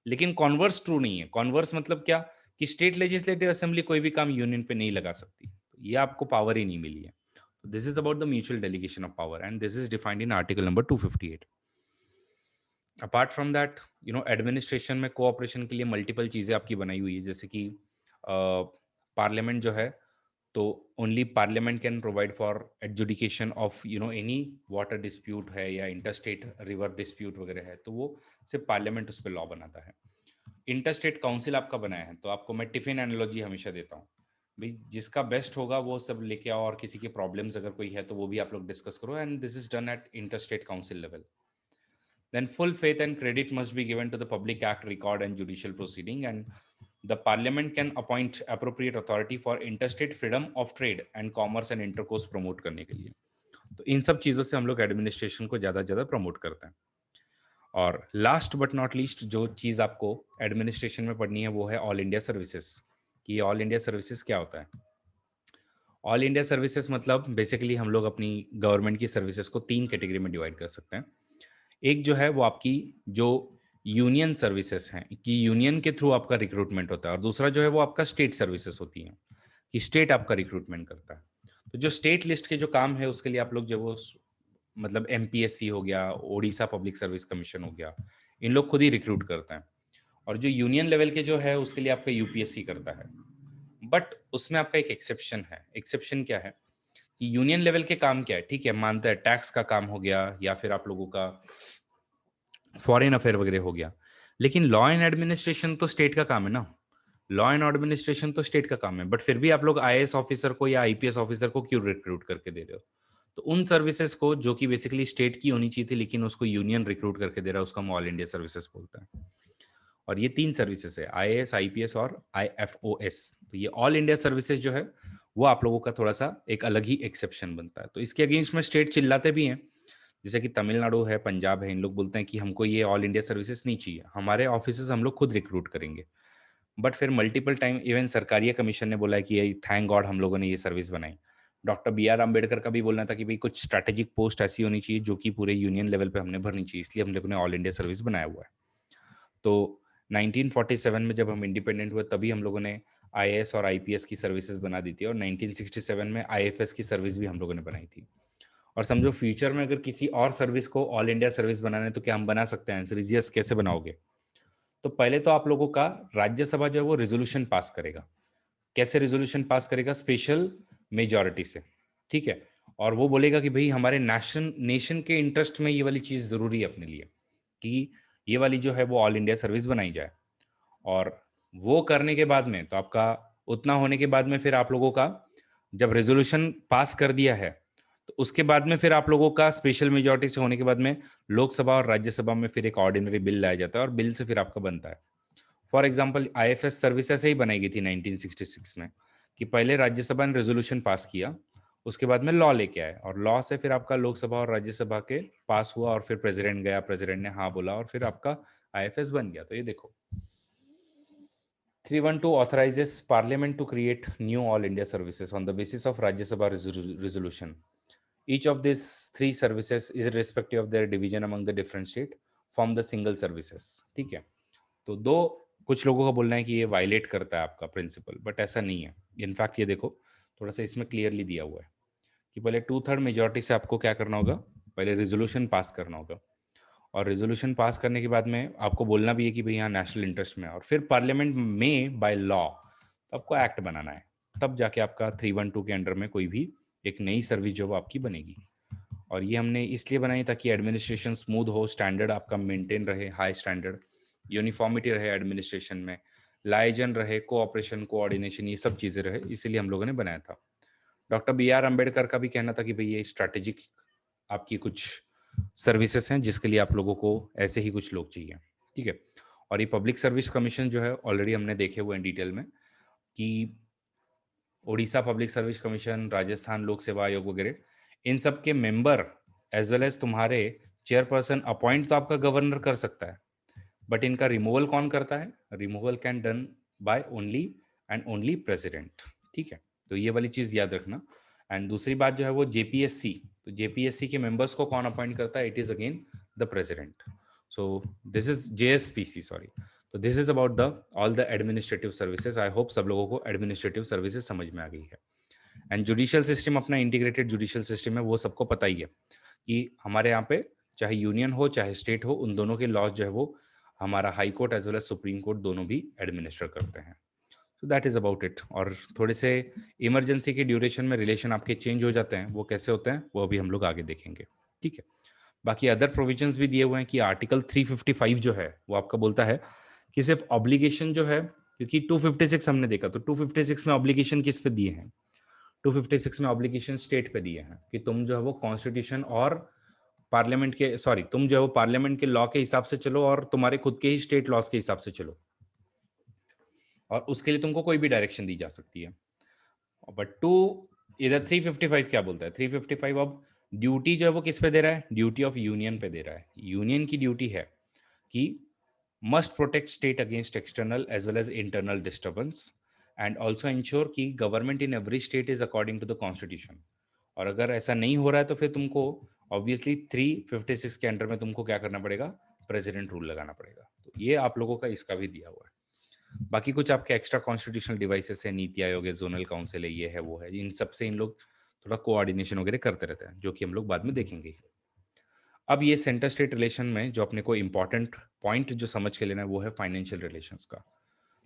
लेकिन कॉन्वर्स ट्रू नहीं है। कॉन्वर्स मतलब क्या, कि स्टेट लेजिस्लेटिव असेंबली कोई भी काम यूनियन पे नहीं लगा सकती, ये आपको पावर ही नहीं मिली है। This is about the mutual delegation of power and this is defined in article number 258। Apart from that, administration में कोऑपरेशन के लिए मल्टीपल चीज़ें आपकी बनाई हुई है, जैसे कि पार्लियामेंट जो है तो only parliament can provide for adjudication of any water dispute है या इंटरस्टेट रिवर डिस्प्यूट वगैरह है, तो वो सिर्फ पार्लियामेंट उस पर लॉ बनाता है। इंटर स्टेट काउंसिल आपका बनाया है, तो आपको मैं टिफिन एनालॉजी हमेशा देता हूँ भाई, जिसका बेस्ट होगा वो सब लेके आओ, और किसी की प्रॉब्लम्स अगर कोई है तो वो भी आप लोग डिस्कस करो, and this is done at inter state council level. Then full faith and credit must be given to the Public Act record and judicial proceeding, and the Parliament can appoint appropriate authority for interstate freedom of trade and commerce and intercourse promote करने के लिए. तो इन सब चीज़ों से हम लोग एडमिनिस्ट्रेशन को ज़्यादा ज़्यादा प्रमोट करते हैं. और लास्ट बट नॉट लीस्ट जो चीज़ आपको एडमिनिस्ट्रेशन में पढ़नी है वो है ऑल इंडिया सर्विसेज. कि ऑल इंडिया सर्विसेज क्या होता है? ऑल इंडिया सर्विसेज मतलब बेसिकली हम लोग अपनी गवर्नमेंट की सर्विसेज को 3 कैटेगरी में डिवाइड कर सकते हैं. एक जो है वो आपकी जो यूनियन सर्विसेज हैं कि यूनियन के थ्रू आपका रिक्रूटमेंट होता है, और दूसरा जो है वो आपका स्टेट सर्विसेज होती हैं कि स्टेट आपका रिक्रूटमेंट करता है. तो जो स्टेट लिस्ट के जो काम है उसके लिए आप लोग जो वो मतलब एमपीएससी हो गया, ओडिशा पब्लिक सर्विस कमीशन हो गया, इन लोग खुद ही रिक्रूट करते हैं. और जो यूनियन लेवल के जो है उसके लिए आपका यूपीएससी करता है. बट उसमें आपका एक एक्सेप्शन है. एक्सेप्शन क्या है कि यूनियन लेवल के काम क्या है, ठीक है, मानता है टैक्स का काम हो गया या फिर आप लोगों का फॉरेन अफेयर वगैरह हो गया, लेकिन लॉ एंड एडमिनिस्ट्रेशन तो स्टेट का काम है ना. लॉ एंड एडमिनिस्ट्रेशन तो स्टेट का काम है, बट फिर भी आप लोग आईएएस ऑफिसर को या आईपीएस ऑफिसर को क्यों रिक्रूट करके दे रहे हो? तो उन सर्विसेज को जो कि बेसिकली स्टेट की होनी चाहिए थी लेकिन उसको यूनियन रिक्रूट करके दे रहा है, उसको हम ऑल इंडिया सर्विसेज बोलते हैं. और ये 3 सर्विसेज है, आईएएस, आईपीएस और आईएफओएस. तो ये ऑल इंडिया सर्विसेज जो है वो आप लोगों का थोड़ा सा एक अलग ही एक्सेप्शन बनता है. तो इसके अगेंस्ट में स्टेट चिल्लाते भी हैं, जैसे कि तमिलनाडु है, पंजाब है, इन लोग बोलते हैं कि हमको ये ऑल इंडिया सर्विसेज नहीं चाहिए, हमारे ऑफिसेज हम लोग खुद रिक्रूट करेंगे. बट फिर multiple time even Sarkaria commission ने बोला है कि थैंक गॉड हम लोगों ने ये सर्विस बनाई. डॉक्टर बी आर अम्बेडकर का भी बोलना था कि भाई कुछ स्ट्रैटेजिक पोस्ट ऐसी होनी चाहिए जो कि पूरे यूनियन लेवल पे हमने भरनी चाहिए, इसलिए हम लोगों ने ऑल इंडिया सर्विस बनाया हुआ है. तो 1947 में जब हम इंडिपेंडेंट हुए तभी हम लोगों ने आईएएस और आईपीएस की सर्विसेज बना दी थी, और 1967 में आईएफएस की सर्विस भी हम लोगों ने बनाई थी. और समझो फ्यूचर में अगर किसी और सर्विस को ऑल इंडिया सर्विस बनाना है तो क्या हम बना सकते हैं? Answer is yes. कैसे बनाओगे? तो पहले तो आप लोगों का राज्यसभा जो है वो रेजोल्यूशन पास करेगा. कैसे रेजोल्यूशन पास करेगा? स्पेशल मेजॉरिटी से, ठीक है. और वो बोलेगा कि भाई हमारे नेशन के इंटरेस्ट में ये वाली चीज जरूरी है अपने लिए कि ये वाली जो है वो ऑल इंडिया सर्विस बनाई जाए. और वो करने के बाद में तो आपका उतना होने के बाद में फिर आप लोगों का जब रेजोल्यूशन पास कर दिया है तो उसके बाद में फिर आप लोगों का स्पेशल मेजॉरिटी से होने के बाद में लोकसभा और राज्यसभा में फिर एक ऑर्डिनरी बिल लाया जाता है और बिल से फिर आपका बनता है. फॉर एग्जाम्पल आईएफएस सर्विस ऐसे ही बनाई गई थी 1966 में कि पहले राज्यसभा ने रेजोल्यूशन पास किया, उसके बाद में लॉ लेके आए, और लॉ से फिर आपका लोकसभा और राज्यसभा के पास हुआ, और फिर प्रेसिडेंट गया, प्रेसिडेंट ने हाँ बोला, और फिर आपका आईएफएस बन गया. तो ये देखो 312 authorizes Parliament to create new All India services on the basis of Rajya Sabha resolution. Each of these 3 services, irrespective of their division among the different state, form the single services. ठीक है. तो दो कुछ लोगों का बोलना है कि ये वायलेट करता है आपका प्रिंसिपल, बट ऐसा नहीं है. इनफैक्ट ये देखो थोड़ा सा इसमें क्लियरली दिया हुआ है कि पहले 2/3 मेजोरिटी से आपको क्या करना होगा, पहले रेजोल्यूशन पास करना होगा, और रेजोल्यूशन पास करने के बाद में आपको बोलना भी है कि भाई यहाँ नेशनल इंटरेस्ट में है, और फिर पार्लियामेंट में बाय लॉ तो आपको एक्ट बनाना है, तब जाके आपका 312 के अंडर में कोई भी एक नई सर्विस जो वो आपकी बनेगी. और ये हमने इसलिए बनाई ताकि एडमिनिस्ट्रेशन स्मूथ हो, स्टैंडर्ड आपका मेंटेन रहे, हाई स्टैंडर्ड, यूनिफॉर्मिटी रहे एडमिनिस्ट्रेशन में, लाइजन रहे, कोऑपरेशन, कोऑर्डिनेशन, ये सब चीज़ें रहे, इसीलिए हम लोगों ने बनाया था. डॉक्टर बी आर अम्बेडकर का भी कहना था कि भाई ये स्ट्रैटेजिक आपकी कुछ सर्विसेज हैं जिसके लिए आप लोगों को ऐसे ही कुछ लोग चाहिए, ठीक है. और ये पब्लिक सर्विस कमीशन जो है ऑलरेडी हमने देखे हुए हैं डिटेल में कि Odisha public service commission, Rajasthan लोक सेवा आयोग वगैरह, इन सब के मेंबर एज वेल एज तुम्हारे चेयरपर्सन अपॉइंट तो आपका गवर्नर कर सकता है, बट इनका रिमूवल कौन करता है? Removal can done by only and only president, ठीक है. तो ये वाली चीज याद रखना. एंड दूसरी बात जो है वो जेपीएससी, तो जेपीएससी के मेंबर्स को कौन अपॉइंट करता है? It is again the president. So this is JSPC, sorry. तो this is about the all the administrative services. I hope सब लोगों को एडमिनिस्ट्रेटिव सर्विसेज समझ में आ गई है. एंड जुडिशियल सिस्टम अपना इंटीग्रेटेड जुडिशियल सिस्टम है, वो सबको पता ही है कि हमारे यहाँ पे चाहे यूनियन हो चाहे स्टेट हो, उन दोनों के लॉज जो है वो हमारा high court as well as supreme court दोनों भी एडमिनिस्टर करते हैं. So that is about it. और थोड़े से इमरजेंसी के ड्यूरेशन में रिलेशन आपके चेंज हो जाते हैं, वो कैसे होते हैं वो अभी हम लोग आगे देखेंगे, ठीक है. बाकी अदर प्रोविजंस भी दिए हुए हैं कि आर्टिकल 355 जो है वो आपका बोलता है कि सिर्फ ऑब्लिगेशन जो है, क्योंकि 256 हमने देखा तो 256 में ऑब्लिगेशन किस पे दिए हैं, 256 में ऑब्लिगेशन स्टेट पे दिए हैं कि तुम जो है वो कॉन्स्टिट्यूशन और पार्लियामेंट के, सॉरी, तुम जो है वो पार्लियामेंट के लॉ के हिसाब से चलो और तुम्हारे खुद के ही स्टेट लॉस के हिसाब से चलो, और उसके लिए तुमको कोई भी डायरेक्शन दी जा सकती है। बट टू इधर 355 क्या बोलता है, 355 अब ड्यूटी जो है वो किस पे दे रहा है, ड्यूटी ऑफ यूनियन पे दे रहा है। यूनियन की ड्यूटी है कि must protect state against external as well as internal disturbance and also ensure कि government in every state is according to the constitution. और अगर ऐसा नहीं हो रहा है तो फिर तुमको ऑब्वियसली 356 के अंडर में तुमको क्या करना पड़ेगा, प्रेसिडेंट रूल लगाना पड़ेगा। तो ये आप लोगों का इसका भी दिया हुआ है। बाकी कुछ आपके एक्स्ट्रा कॉन्स्टिट्यूशनल डिवाइसेस है, नीति आयोग है, जोनल काउंसिल है, ये है वो है, इन सब से इन लोग थोड़ा कोऑर्डिनेशन वगैरह करते रहते हैं, जो कि हम लोग बाद में देखेंगे। अब ये सेंटर स्टेट रिलेशन में जो अपने को इंपॉर्टेंट पॉइंट जो समझ के लेना है वो है फाइनेंशियल रिलेशंस का।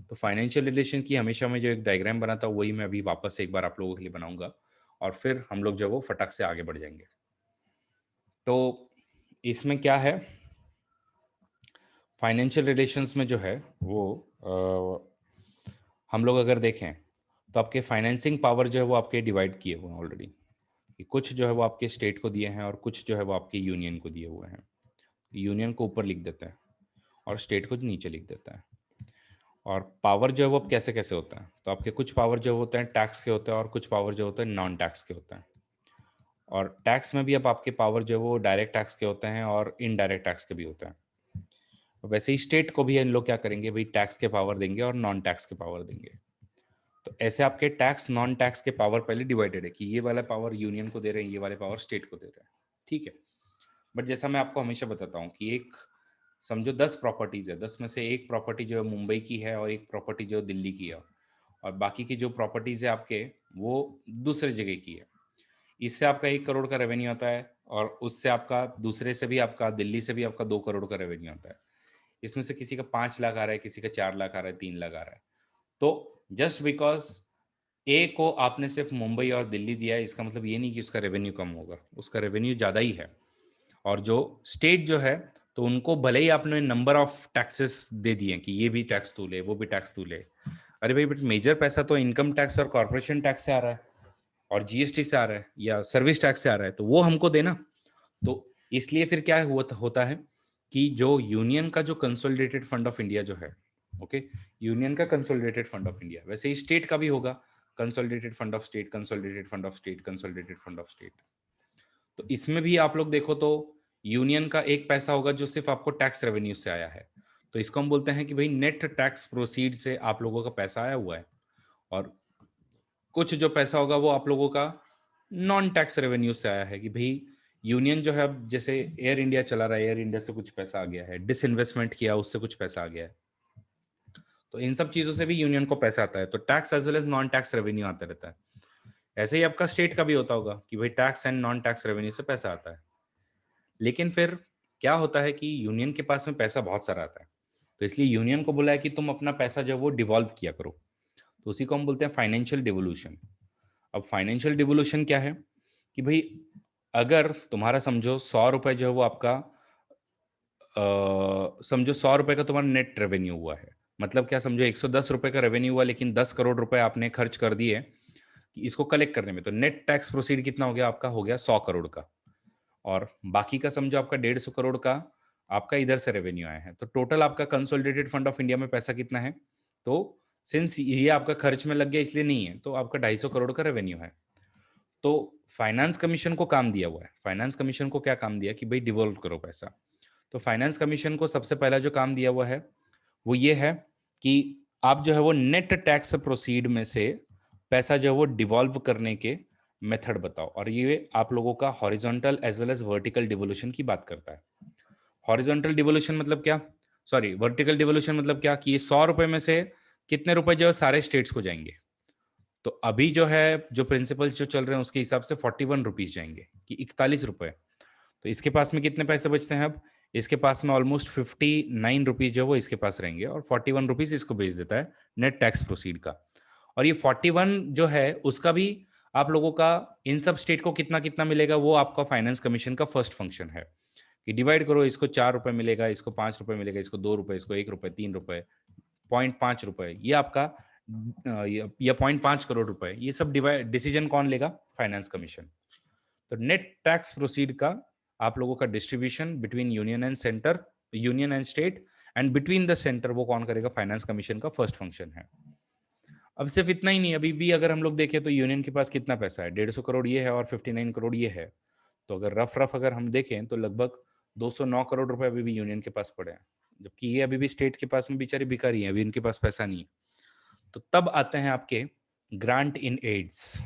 तो फाइनेंशियल रिलेशन की हमेशा मैं जो एक डायग्राम बनाता हूँ वही मैं अभी वापस से एक बार आप लोगों के लिए बनाऊंगा, और फिर हम लोग जो वो फटाक से आगे बढ़ जाएंगे। तो इसमें क्या है, फाइनेंशियल रिलेशंस में जो है वो हम लोग अगर देखें तो आपके फाइनेंसिंग पावर जो है वो आपके डिवाइड किए हुए हैं ऑलरेडी, कि कुछ जो है वो आपके स्टेट को दिए हैं और कुछ जो है वो आपके यूनियन को दिए हुए हैं। यूनियन को ऊपर लिख देते हैं और स्टेट को नीचे लिख देता है। और पावर जो है वो कैसे कैसे होता है, तो आपके कुछ पावर जो होते हैं टैक्स के होते हैं और कुछ पावर जो होते हैं नॉन टैक्स के होते हैं। और टैक्स में भी अब आपके पावर जो है वो डायरेक्ट टैक्स के होते हैं और इनडायरेक्ट टैक्स के भी होते हैं। तो वैसे ही स्टेट को भी इन लोग क्या करेंगे भाई, टैक्स के पावर देंगे और नॉन टैक्स के पावर देंगे। तो ऐसे आपके टैक्स नॉन टैक्स के पावर पहले डिवाइडेड है कि ये वाला पावर यूनियन को दे रहे हैं, ये वाले पावर स्टेट को दे रहे हैं, ठीक है। बट जैसा मैं आपको हमेशा बताता हूँ कि एक समझो 10 प्रॉपर्टीज है, 10 में से एक प्रॉपर्टी जो है मुंबई की है और एक प्रॉपर्टी जो दिल्ली की है, और बाकी की जो प्रॉपर्टीज है आपके वो दूसरे जगह की है। इससे आपका 1 करोड़ का रेवेन्यू आता है और उससे आपका दूसरे से भी, आपका दिल्ली से भी आपका 2 करोड़ का रेवेन्यू आता है। इसमें से किसी का 5 लाख आ रहा है, किसी का 4 लाख आ रहा है, 3 लाख आ रहा है। तो जस्ट बिकॉज ए को आपने सिर्फ मुंबई और दिल्ली दिया है इसका मतलब ये नहीं कि उसका रेवेन्यू कम होगा, उसका रेवेन्यू ज़्यादा ही है। और जो स्टेट जो है तो उनको भले ही आपने नंबर ऑफ टैक्सेस दे दिए कि ये भी टैक्स तू ले, वो भी टैक्स तू ले, अरे भाई बट मेजर पैसा तो इनकम टैक्स और कॉर्पोरेशन टैक्स से आ रहा है और जीएसटी से आ रहा है या सर्विस टैक्स से आ रहा है, तो वो हमको देना। तो इसलिए फिर क्या होता है कि जो यूनियन का जो कंसोलिडेटेड फंड ऑफ इंडिया जो है, ओके, यूनियन का कंसोलिडेटेड फंड ऑफ इंडिया, वैसे ही स्टेट का भी होगा consolidated fund of state, consolidated fund of state, consolidated fund of state. तो इसमें भी आप लोग देखो तो यूनियन का एक पैसा होगा जो सिर्फ आपको टैक्स रेवेन्यू से आया है, तो इसको हम बोलते हैं कि भाई नेट टैक्स प्रोसीड से आप लोगों का पैसा आया हुआ है। और कुछ जो पैसा होगा वो आप लोगों का नॉन टैक्स रेवेन्यू से आया है कि भाई यूनियन जो है, अब जैसे एयर इंडिया चला रहा है, एयर इंडिया से कुछ पैसा आ गया है, डिसइन्वेस्टमेंट किया उससे कुछ पैसा आ गया है, तो इन सब चीजों से भी यूनियन को पैसा आता है। तो tax as well as non tax revenue आता रहता है। ऐसे ही आपका स्टेट का भी होता होगा कि भाई tax and non tax revenue से पैसा आता है। लेकिन फिर क्या होता है कि यूनियन के पास में पैसा बहुत सारा आता है, तो इसलिए यूनियन को बोला है कि तुम अपना पैसा जो है वो डिवॉल्व किया करो। तो उसी को हम बोलते हैं फाइनेंशियल डिवोल्यूशन। अब फाइनेंशियल डिवोल्यूशन क्या है कि भाई अगर तुम्हारा समझो 100 रुपए जो है वो आपका समझो 100 रुपए का तुम्हारा नेट रेवेन्यू हुआ है, मतलब क्या समझो 110 रुपए का रेवेन्यू हुआ लेकिन 10 करोड़ रुपए आपने खर्च कर दिए इसको कलेक्ट करने में, तो नेट टैक्स प्रोसीड कितना हो गया आपका, हो गया 100 करोड़ का। और बाकी का समझो आपका 150 करोड़ का आपका इधर से रेवेन्यू आया है, तो टोटल आपका कंसोलिडेटेड फंड ऑफ इंडिया में पैसा कितना है, तो सिंस ये आपका खर्च में लग गया इसलिए नहीं है, तो आपका 250 करोड़ का रेवेन्यू है। तो फाइनेंस कमीशन को काम दिया हुआ है, फाइनेंस कमीशन को क्या काम दिया कि भाई डिवॉल्व करो पैसा। तो फाइनेंस कमीशन को सबसे पहला जो काम दिया हुआ है वो ये है कि आप जो है वो नेट टैक्स प्रोसीड में से पैसा जो है वो डिवॉल्व करने के मेथड बताओ। और ये आप लोगों का horizontal as well as vertical devolution की बात करता है। हॉरिजॉन्टल डिवोल्यूशन मतलब क्या, सॉरी वर्टिकल डिवोल्यूशन मतलब क्या कि ये 100 रुपए में से कितने रुपए जो है सारे स्टेट्स को जाएंगे। तो अभी जो है जो प्रिंसिपल्स जो चल रहे हैं उसके हिसाब से 41 रुपीज जाएंगे कि 41 रुपए। तो इसके पास में कितने पैसे बचते हैं, अब इसके पास में ऑलमोस्ट 59 रुपीज जो वो इसके पास रहेंगे और 41 रुपीज इसको भेज देता है नेट टैक्स प्रोसीड का। और ये 41 जो है उसका भी आप लोगों का इन सब स्टेट को कितना कितना मिलेगा वो आपका फाइनेंस कमीशन का फर्स्ट फंक्शन है कि डिवाइड करो, इसको 4 रुपए मिलेगा, इसको 5 रुपए मिलेगा, इसको 2 रुपए, इसको 1 रुपए, 3 रुपए, 0.5 रुपए, ये आपका या 0.5 करोड़ रुपए, ये सब डिवाइड डिसीजन कौन लेगा? Finance commission. तो नेट टैक्स प्रोसीड का आप लोगों का distribution between union and centre, union and state and between the centre, वो कौन करेगा? फाइनेंस कमीशन का फर्स्ट फंक्शन है। अब सिर्फ इतना ही नहीं, अभी भी अगर हम लोग देखें तो यूनियन के पास कितना पैसा है? 150 करोड़ ये है और 59 करोड़ ये है। तो अगर रफ रफ अगर हम देखें तो लगभग 209 करोड़ रुपए अभी भी यूनियन के पास पड़े हैं, जबकि ये अभी भी स्टेट के पास में बेचारी भिखारी है, अभी इनके पास पैसा नहीं है। तो तब आते हैं आपके ग्रांट इन एड्स।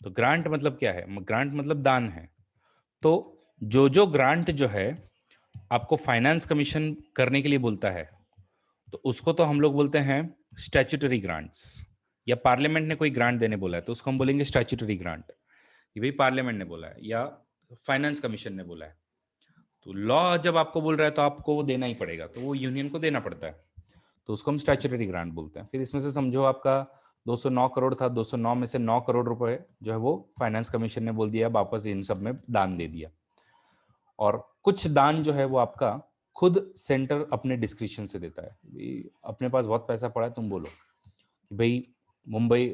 तो ग्रांट मतलब क्या है? ग्रांट मतलब दान है। तो जो ग्रांट जो है आपको फाइनेंस कमीशन करने के लिए बोलता है, तो उसको तो हम लोग बोलते हैं स्टैट्यूटरी ग्रांट्स, या पार्लियामेंट ने कोई ग्रांट देने बोला है तो उसको हम बोलेंगे स्टैट्यूटरी ग्रांट। ये भाई पार्लियामेंट ने बोला है या फाइनेंस कमीशन ने बोला है। तो लॉ जब आपको बोल रहा है तो आपको वो देना ही पड़ेगा, तो वो यूनियन को देना पड़ता है, तो उसको हम स्टैट्यूटरी ग्रांट बोलते हैं। फिर इसमें से समझो आपका 209 करोड़ था, 209 में से 9 करोड़ रुपए जो है वो फाइनेंस कमीशन ने बोल दिया वापस इन सब में दान दे दिया, और कुछ दान जो है वो आपका खुद सेंटर अपने डिस्क्रिप्शन से देता है। अपने पास बहुत पैसा पड़ा है, तुम बोलो कि भाई मुंबई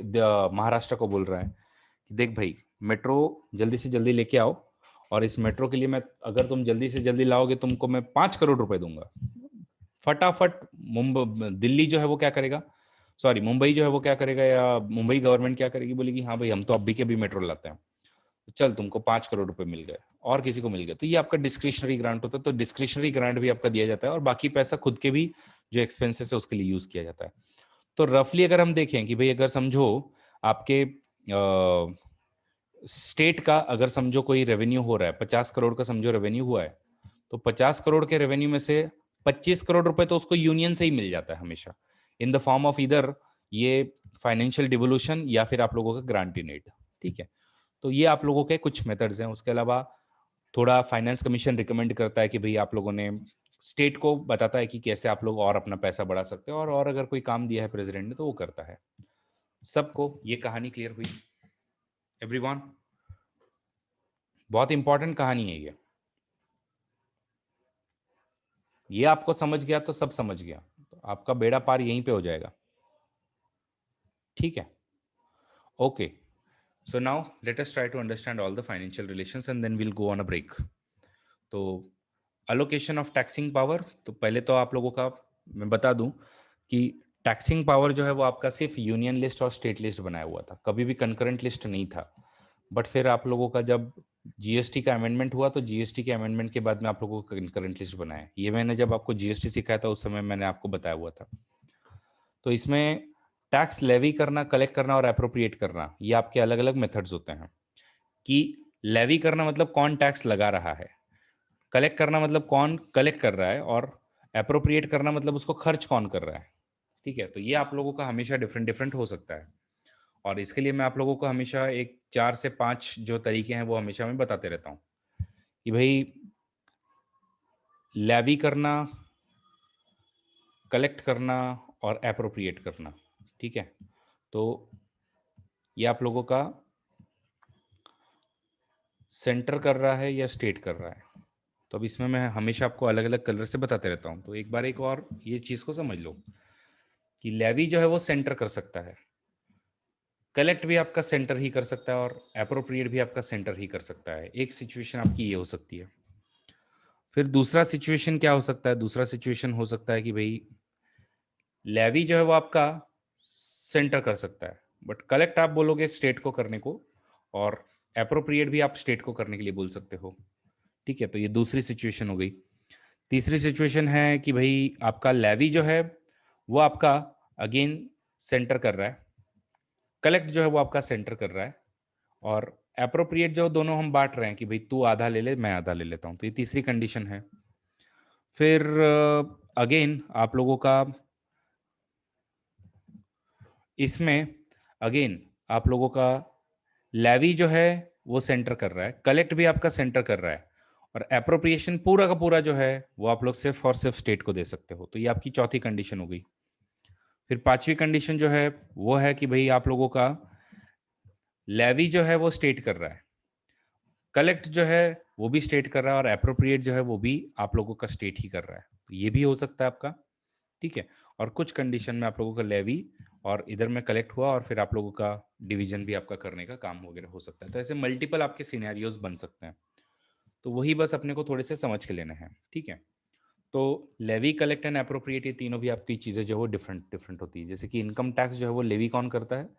महाराष्ट्र को बोल रहा है कि देख भाई मेट्रो जल्दी से जल्दी लेके आओ, और इस मेट्रो के लिए मैं, अगर तुम जल्दी से जल्दी लाओगे तुमको मैं 5 करोड़ रुपए दूंगा। फटाफट मुंबई दिल्ली जो है वो क्या करेगा, सॉरी मुंबई जो है वो क्या करेगा, या मुंबई गवर्नमेंट क्या करेगी, बोलेगी हाँ भाई हम तो अभी के अभी मेट्रो लाते हैं, चल तुमको 5 करोड़ रुपए मिल गए और किसी को मिल गए। तो ये आपका डिस्क्रिशनरी ग्रांट होता है। तो डिस्क्रिशनरी ग्रांट भी आपका दिया जाता है और बाकी पैसा खुद के भी जो एक्सपेंसेस है उसके लिए यूज किया जाता है। तो रफली अगर हम देखें कि भाई अगर समझो आपके स्टेट का अगर समझो कोई रेवेन्यू हो रहा है 50 करोड़ का, समझो रेवेन्यू हुआ है, तो 50 करोड़ के रेवेन्यू में से 25 करोड़ रुपए तो उसको यूनियन से ही मिल जाता है हमेशा, इन द फॉर्म ऑफ इधर ये फाइनेंशियल डिवोल्यूशन या फिर आप लोगों का ग्रांट इन एड। ठीक है, तो ये आप लोगों के कुछ मेथड्स हैं। उसके अलावा थोड़ा फाइनेंस कमीशन रिकमेंड करता है कि भाई आप लोगों ने, स्टेट को बताता है कि कैसे आप लोग और अपना पैसा बढ़ा सकते हैं, और अगर कोई काम दिया है प्रेसिडेंट ने तो वो करता है। सबको ये कहानी क्लियर हुई एवरीवन? बहुत इंपॉर्टेंट कहानी है ये आपको समझ गया तो सब समझ गया, तो आपका बेड़ा पार यहीं पे हो जाएगा। ठीक है, okay. So now let us try to understand all the financial relations and then we'll go on a break. तो allocation of taxing power, तो पहले तो आप लोगों का मैं बता दूं कि टैक्सिंग पावर जो है वो आपका सिर्फ यूनियन लिस्ट और स्टेट लिस्ट बनाया हुआ था, कभी भी कंकरेंट लिस्ट नहीं था। बट फिर आप लोगों का जब जीएसटी का अमेंडमेंट हुआ तो जीएसटी के अमेंडमेंट के बाद में आप लोगों को कंकरेंट लिस्ट बनाया। ये मैंने जब आपको जीएसटी सिखाया था उस समय मैंने आपको बताया हुआ था। तो इसमें टैक्स लेवी करना, कलेक्ट करना और अप्रोप्रिएट करना, ये आपके अलग अलग मेथड्स होते हैं। कि लेवी करना मतलब कौन टैक्स लगा रहा है, कलेक्ट करना मतलब कौन कलेक्ट कर रहा है, और अप्रोप्रिएट करना मतलब उसको खर्च कौन कर रहा है। ठीक है, तो ये आप लोगों का हमेशा डिफरेंट डिफरेंट हो सकता है, और इसके लिए मैं आप लोगों को हमेशा एक 4 से 5 जो तरीके हैं वो हमेशा मैं बताते रहता हूँ कि भाई लेवी करना, कलेक्ट करना और अप्रोप्रिएट करना। ठीक है, तो ये आप लोगों का सेंटर कर रहा है या स्टेट कर रहा है। तो अब इसमें मैं हमेशा आपको अलग अलग कलर से बताते रहता हूँ। तो एक बार एक और ये चीज़ को समझ लो कि लेवी जो है वो सेंटर कर सकता है, कलेक्ट भी आपका सेंटर ही कर सकता है, और अप्रोप्रिएट भी आपका सेंटर ही कर सकता है। एक सिचुएशन आपकी ये हो सकती है। फिर दूसरा सिचुएशन क्या हो सकता है? दूसरा सिचुएशन हो सकता है कि भाई लेवी जो है वो आपका सेंटर कर सकता है, बट कलेक्ट आप बोलोगे स्टेट को करने को, और अप्रोप्रिएट भी आप स्टेट को करने के लिए बोल सकते हो। ठीक है, तो ये दूसरी सिचुएशन हो गई। तीसरी सिचुएशन है कि भाई आपका लेवी जो है वो आपका अगेन सेंटर कर रहा है, कलेक्ट जो है वो आपका सेंटर कर रहा है, और अप्रोप्रिएट जो दोनों हम बांट रहे हैं कि भाई तू आधा ले ले मैं आधा ले लेता हूँ। तो ये तीसरी कंडीशन है। फिर अगेन आप लोगों का इसमें अगेन आप लोगों का लेवी जो है वो सेंटर कर रहा है, कलेक्ट भी आपका सेंटर कर रहा है, और अप्रोप्रिएशन पूरा का पूरा जो है वो आप लोग सिर्फ और सिर्फ स्टेट को दे सकते हो। तो ये आपकी चौथी कंडीशन हो गई। फिर पांचवी कंडीशन जो है वो है कि भाई आप लोगों का लेवी जो है वो स्टेट कर रहा है, कलेक्ट जो है वो भी स्टेट कर रहा है, और अप्रोप्रिएट जो है वो भी आप लोगों का स्टेट ही कर रहा है, तो ये भी हो सकता है आपका। ठीक है, और कुछ कंडीशन में आप लोगों का लेवी और इधर में कलेक्ट हुआ और फिर आप लोगों का डिवीजन भी आपका करने का काम वगैरह हो सकता है। तो ऐसे मल्टीपल आपके सिनेरियोज बन सकते हैं, तो वही बस अपने को थोड़े से समझ के लेने हैं। ठीक है, तो लेवी, कलेक्ट एंड अप्रोप्रिएट, ये तीनों भी आपकी चीज़ें जो है वो डिफरेंट डिफरेंट होती है। जैसे कि इनकम टैक्स जो है वो लेवी कौन करता है?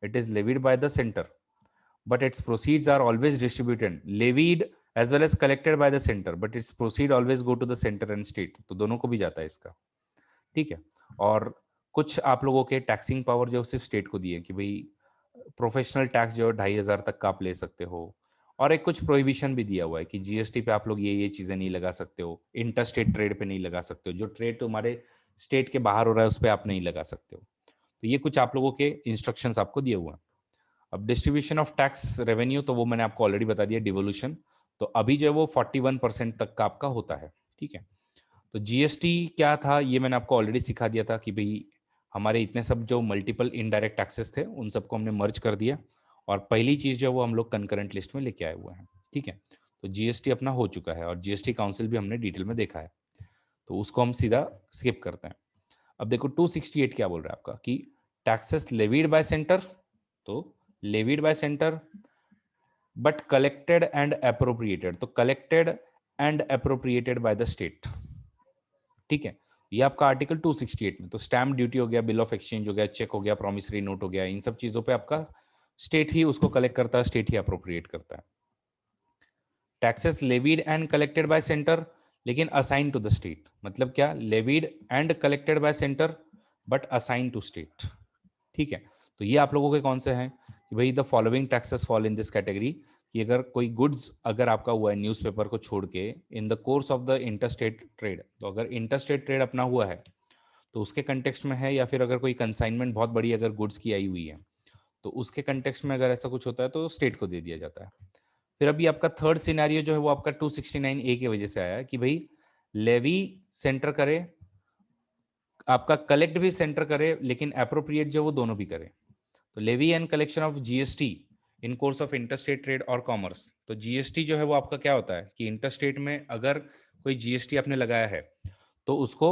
It is levied bye the centre, but its proceeds are always distributed, levied as well as collected by the center, but its proceed always go to the center and state, तो दोनों को भी जाता है इसका। ठीक है, और कुछ आप लोगों के टैक्सिंग पावर जो सिर्फ स्टेट को दी है कि भाई प्रोफेशनल टैक्स जो 2,500 तक का आप ले सकते हो, और एक कुछ प्रोहिबिशन भी दिया हुआ है कि जीएसटी पे आप लोग ये चीज़ें नहीं लगा सकते हो, इंटर स्टेट ट्रेड पे नहीं लगा सकते हो, जो ट्रेड तुम्हारे स्टेट के बाहर हो रहा है उस पर आप नहीं लगा सकते हो। तो ये कुछ आप लोगों के इंस्ट्रक्शंस आपको दिए हुए हैं। अब डिस्ट्रीब्यूशन ऑफ टैक्स रेवेन्यू तो वो मैंने आपको ऑलरेडी बता दिया, डिवोल्यूशन। तो अभी जो है वो 41% तक का आपका होता है। ठीक है, तो जीएसटी क्या था ये मैंने आपको ऑलरेडी सिखा दिया था कि भाई हमारे इतने सब जो मल्टीपल इनडायरेक्ट टैक्सेस थे उन सबको हमने मर्ज कर दिया, और पहली चीज जो है वो हम लोग कंकरेंट लिस्ट में लेके आए हुए हैं। ठीक है, तो जीएसटी अपना हो चुका है, और जीएसटी काउंसिल भी हमने डिटेल में देखा है, तो उसको हम सीधा स्किप करते हैं। अब देखो 268 क्या बोल रहा है आपका कि टैक्सेस लेविड बाय सेंटर, तो levied by centre but collected and appropriated, तो collected and appropriated by the state. ठीक है, ये आपका आर्टिकल 268 में, तो स्टैम्प ड्यूटी हो गया, बिल ऑफ एक्सचेंज हो गया, चेक हो गया, प्रॉमिसरी नोट हो गया, इन सब चीजों पे आपका स्टेट ही उसको कलेक्ट करता है, स्टेट ही अप्रोप्रिएट करता है। Taxes levied and collected by centre, लेकिन असाइन टू द स्टेट, मतलब क्या? Levied and collected by centre but assign to state. ठीक है, तो ये आप लोगों के कौन से हैं कि भाई the following taxes fall in this category, कि अगर कोई गुड्स अगर आपका हुआ है न्यूज़पेपर को छोड़ के in the course of the interstate trade, तो अगर इंटरस्टेट ट्रेड अपना हुआ है तो उसके कंटेक्स्ट में है, या फिर अगर कोई कंसाइनमेंट बहुत बड़ी अगर गुड्स की आई हुई है तो उसके कंटेक्स्ट में अगर ऐसा कुछ होता है तो स्टेट को दे दिया जाता है। फिर अभी आपका थर्ड सिनेरियो जो है वो आपका 269A की वजह से आया है कि भाई लेवी सेंटर करे, आपका कलेक्ट भी सेंटर करे, लेकिन अप्रोप्रिएट जो वो दोनों भी करे। तो levy and collection of GST in course of interstate trade और कॉमर्स, तो जीएसटी जो है वो आपका क्या होता है कि इंटरस्टेट में अगर कोई जीएसटी आपने लगाया है तो उसको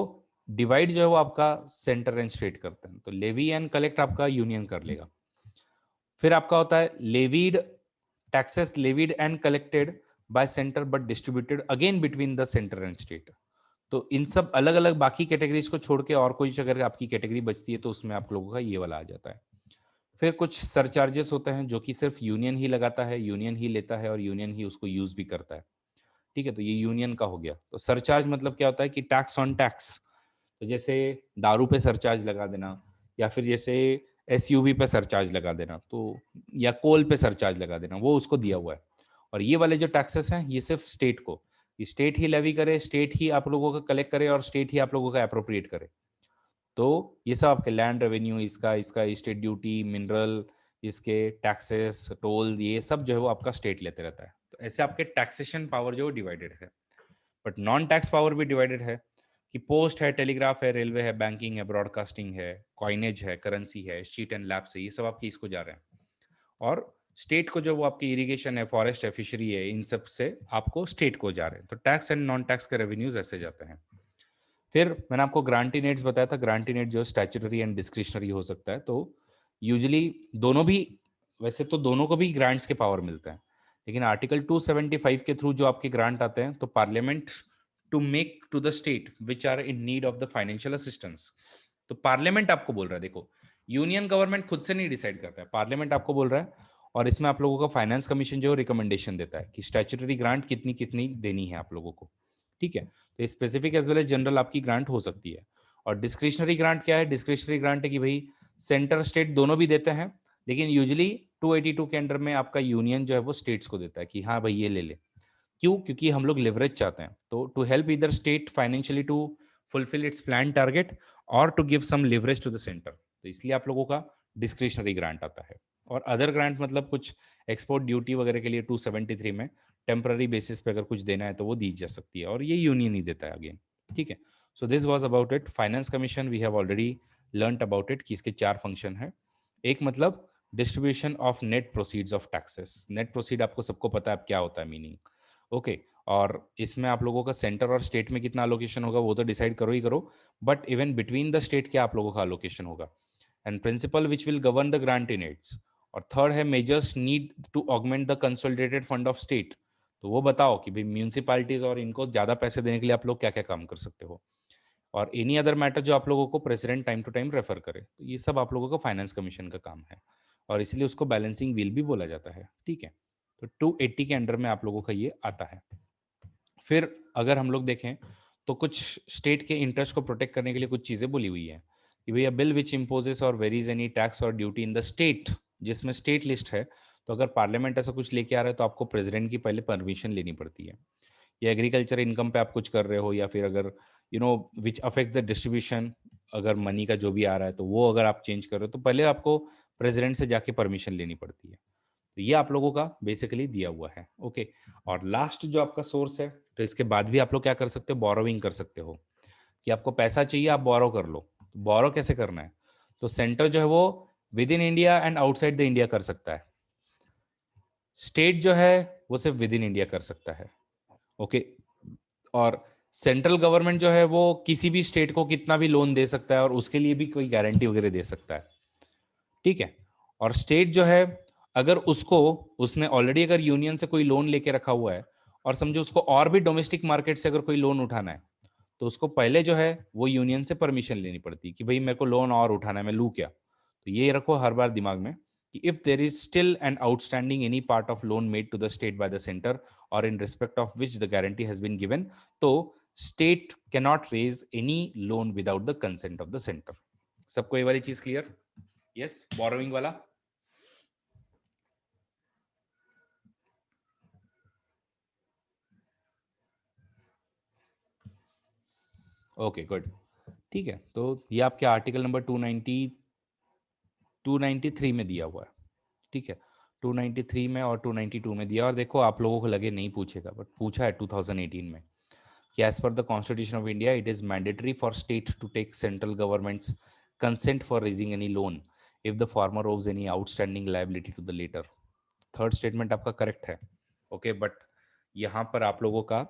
डिवाइड जो है वो आपका सेंटर एंड स्टेट करते हैं, तो लेवी एंड कलेक्ट आपका यूनियन कर लेगा। फिर आपका होता है levied taxes levied and collected by centre but distributed again between the centre and state. तो इन सब अलग अलग बाकी कैटेगरीज को छोड़ के और कोई अगर आपकी कैटेगरी बचती है तो उसमें आप लोगों का ये वाला आ जाता है। फिर कुछ सरचार्जेस होते हैं जो कि सिर्फ यूनियन ही लगाता है, यूनियन ही लेता है, और यूनियन ही उसको यूज भी करता है। ठीक है, तो ये यूनियन का हो गया। तो सरचार्ज मतलब क्या होता है कि टैक्स ऑन टैक्स, तो जैसे दारू पे सरचार्ज लगा देना, या फिर जैसे एसयूवी पे सरचार्ज लगा देना, तो या कोल पे सरचार्ज लगा देना, वो उसको दिया हुआ है। और ये वाले जो टैक्सेस हैं ये सिर्फ स्टेट को, स्टेट ही लेवी करे, स्टेट ही आप लोगों का कलेक्ट करे, और स्टेट ही आप लोगों का अप्रोप्रिएट करे। तो ये सब आपके लैंड रेवेन्यू, इसका इसका स्टेट ड्यूटी, मिनरल, इसके टैक्सेस, टोल, ये सब जो है वो आपका स्टेट लेते रहता है। तो ऐसे आपके टैक्सेशन पावर जो डिवाइडेड है, बट नॉन टैक्स पावर भी डिवाइडेड है कि पोस्ट है, टेलीग्राफ है, रेलवे है, बैंकिंग है, ब्रॉडकास्टिंग है, कॉइनेज है, करेंसी है, शीट एंड लैब्स है, ये सब आपके इसको जा रहे हैं। और स्टेट को जो वो आपकी इरिगेशन है, फॉरेस्ट है, फिशरी है, इन सब से आपको स्टेट को जा रहे हैं। तो टैक्स एंड नॉन टैक्स के रेवेन्यूज ऐसे जाते हैं। फिर मैंने आपको ग्रांटी नेट्स बताया था, ग्रांटी नेट जो स्टैच्यूटरी एंड डिस्क्रिशनरी हो सकता है, तो यूजुअली दोनों भी, वैसे तो दोनों को भी ग्रांट्स के पावर मिलते हैं, लेकिन आर्टिकल 275 के थ्रू जो आपके ग्रांट आते हैं, तो parliament to make to the state which are in need of the financial assistance, तो पार्लियामेंट आपको बोल रहा है, देखो यूनियन गवर्नमेंट खुद से नहीं डिसाइड करता है, पार्लियामेंट आपको बोल रहा है, और इसमें आप लोगों का फाइनेंस कमीशन जो रिकमेंडेशन देता है कि स्टैच्यूटरी ग्रांट कितनी कितनी देनी है आप लोगों को। ठीक है, तो specific as well as general आपकी ग्रांट हो सकती है। और डिस्क्रिशनरी ग्रांट क्या है? डिस्क्रिशनरी ग्रांट है कि भाई सेंटर स्टेट दोनों भी देते हैं, लेकिन यूजुअली 282 के अंडर में आपका यूनियन जो है वो स्टेट्स को देता है कि हाँ भाई ये ले ले। क्यों? क्योंकि हम लोग लिवरेज चाहते हैं, तो टू हेल्प इधर state financially to fulfil its plan target और to give some leverage to the centre, तो इसलिए आप लोगों का डिस्क्रिशनरी ग्रांट आता है। और अदर ग्रांट मतलब कुछ एक्सपोर्ट ड्यूटी वगैरह के लिए 273 में टेम्पररी बेसिस पे अगर कुछ देना है तो वो दी जा सकती है, और ये यूनियन ही देता है अगेन। ठीक है, so this was about it. Finance commission we have already learned about it कि इसके 4 फंक्शन है। एक मतलब distribution of net proceeds of taxes. Net proceed आपको सबको पता है अब क्या होता है मीनिंग, ओके, और इसमें आप लोगों का सेंटर और स्टेट में कितना अलोकेशन होगा वो तो डिसाइड करो ही करो, but even between the state क्या आप लोगों का अलोकेशन होगा, and principle which will govern the grant in its. और थर्ड है measures need to augment the consolidated fund of state. तो वो बताओ कि भाई म्यूनिसिपालिटीज और इनको ज्यादा पैसे देने के लिए आप लोग क्या क्या काम कर सकते हो, और एनी अदर मैटर जो आप लोगों को president time to time refer करे। तो ये सब आप लोगों का फाइनेंस कमीशन का काम है, और इसलिए उसको बैलेंसिंग व्हील भी बोला जाता है। ठीक है, तो 280 के अंडर में आप लोगों का ये आता है। फिर अगर हम लोग देखें तो कुछ स्टेट के इंटरेस्ट को प्रोटेक्ट करने के लिए कुछ चीजें बोली हुई है कि भैया बिल विच इम्पोजेस और वेरीज एनी टैक्स और ड्यूटी इन द स्टेट, जिसमें स्टेट लिस्ट है, तो अगर पार्लियामेंट ऐसा कुछ लेके आ रहा है तो आपको प्रेसिडेंट की पहले परमिशन लेनी पड़ती है। या एग्रीकल्चर इनकम पे आप कुछ कर रहे हो, या फिर अगर विच अफेक्ट द डिस्ट्रीब्यूशन, अगर मनी का जो भी आ रहा है तो वो अगर आप चेंज कर रहे हो तो पहले आपको प्रेसिडेंट से जाके परमिशन लेनी पड़ती है। तो ये आप लोगों का बेसिकली दिया हुआ है। ओके, और लास्ट जो आपका सोर्स है, तो इसके बाद भी आप लोग क्या कर सकते हो, बोरोविंग कर सकते हो, कि आपको पैसा चाहिए आप बोरो कर लो। तो बोरो कैसे करना है, तो सेंटर जो है वो with in India and outside the India कर सकता है, स्टेट जो है वो सिर्फ विद इन इंडिया कर सकता है। ओके, और सेंट्रल गवर्नमेंट जो है वो किसी भी स्टेट को कितना भी लोन दे सकता है और उसके लिए भी कोई गारंटी वगैरह दे सकता है। ठीक है, और स्टेट जो है अगर उसको, उसने ऑलरेडी अगर यूनियन से कोई लोन लेके रखा हुआ है और समझो उसको और भी डोमेस्टिक मार्केट से अगर कोई लोन उठाना है, तो उसको पहले जो है वो यूनियन से परमिशन लेनी पड़ती है कि भाई मेरे को लोन और उठाना है, मैं लूँ क्या। तो ये रखो हर बार दिमाग में कि if there is still an outstanding any part of loan made to the state by the centre और in respect of which the guarantee has been given, तो state can not raise any loan without the consent of the centre. सबको ये वाली चीज clear? Yes, borrowing वाला। Okay good, ठीक है, तो ये आपके आर्टिकल नंबर 293 में दिया हुआ है। ठीक है, 293 में और 292 में दिया, और देखो आप लोगों को लगे नहीं पूछेगा, बट पूछा है 2018 में कि as per the constitution of India it is mandatory for state to take central government's consent for raising any loan if the former owes any outstanding liability to the latter. Third statement आपका correct है। Okay, but यहाँ पर आप लोगों का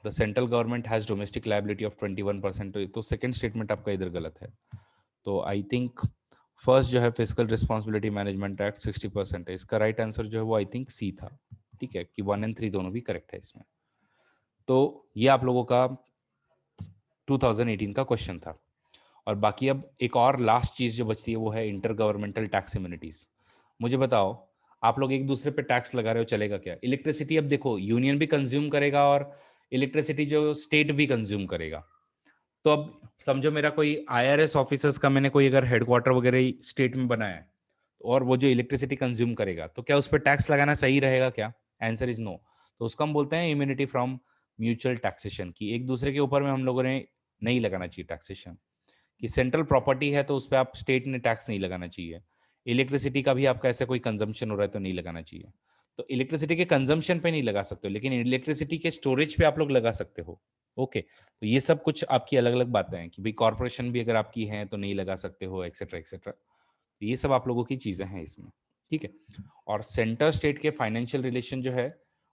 the central government has domestic liability of 21%, तो second statement आपका इधर गलत है। तो आई थिंक फर्स्ट जो है फिजिकल रिस्पॉन्सिबिलिटी मैनेजमेंट एक्ट 60% है, इसका राइट आंसर जो है वो आई थिंक सी था। ठीक है, कि 1 and 3 दोनों भी करेक्ट है इसमें। तो ये आप लोगों का 2018 का क्वेश्चन था। और बाकी अब एक और लास्ट चीज जो बचती है वो है इंटर गवर्नमेंटल टैक्स इम्यूनिटीज। मुझे बताओ, आप लोग एक दूसरे पे टैक्स लगा रहे हो, चलेगा क्या? इलेक्ट्रिसिटी अब देखो यूनियन भी कंज्यूम करेगा और इलेक्ट्रिसिटी जो स्टेट भी कंज्यूम करेगा। तो अब समझो मेरा कोई आईआरएस ऑफिसर्स का मैंने कोई अगर हेडक्वार्टर वगैरह स्टेट में बनाया है, और वो जो इलेक्ट्रिसिटी कंज्यूम करेगा, तो क्या उस पर टैक्स लगाना सही रहेगा क्या? Answer is no. तो उसको हम बोलते हैं इम्यूनिटी फ्रॉम म्यूचुअल टैक्सेशन, की एक दूसरे के ऊपर में हम लोगों ने नहीं लगाना चाहिए टैक्सेशन। कि सेंट्रल प्रॉपर्टी है तो उस पर आप स्टेट ने टैक्स नहीं लगाना चाहिए। इलेक्ट्रिसिटी का भी आपका ऐसा कोई कंजम्पशन हो रहा है तो नहीं लगाना चाहिए। तो इलेक्ट्रिसिटी के कंजम्पशन पे नहीं लगा सकते हो, लेकिन इलेक्ट्रिसिटी के स्टोरेज पे आप लोग लगा सकते हो। ओके, तो ये सब कुछ आपकी अलग अलग बातें हैं कि भाई कॉर्पोरेशन भी अगर आपकी है तो नहीं लगा सकते हो, एक्सेट्रा एक्सेट्रा। ये सब आप लोगों की चीजें हैं इसमें। ठीक है, और सेंटर स्टेट के फाइनेंशियल रिलेशन जो है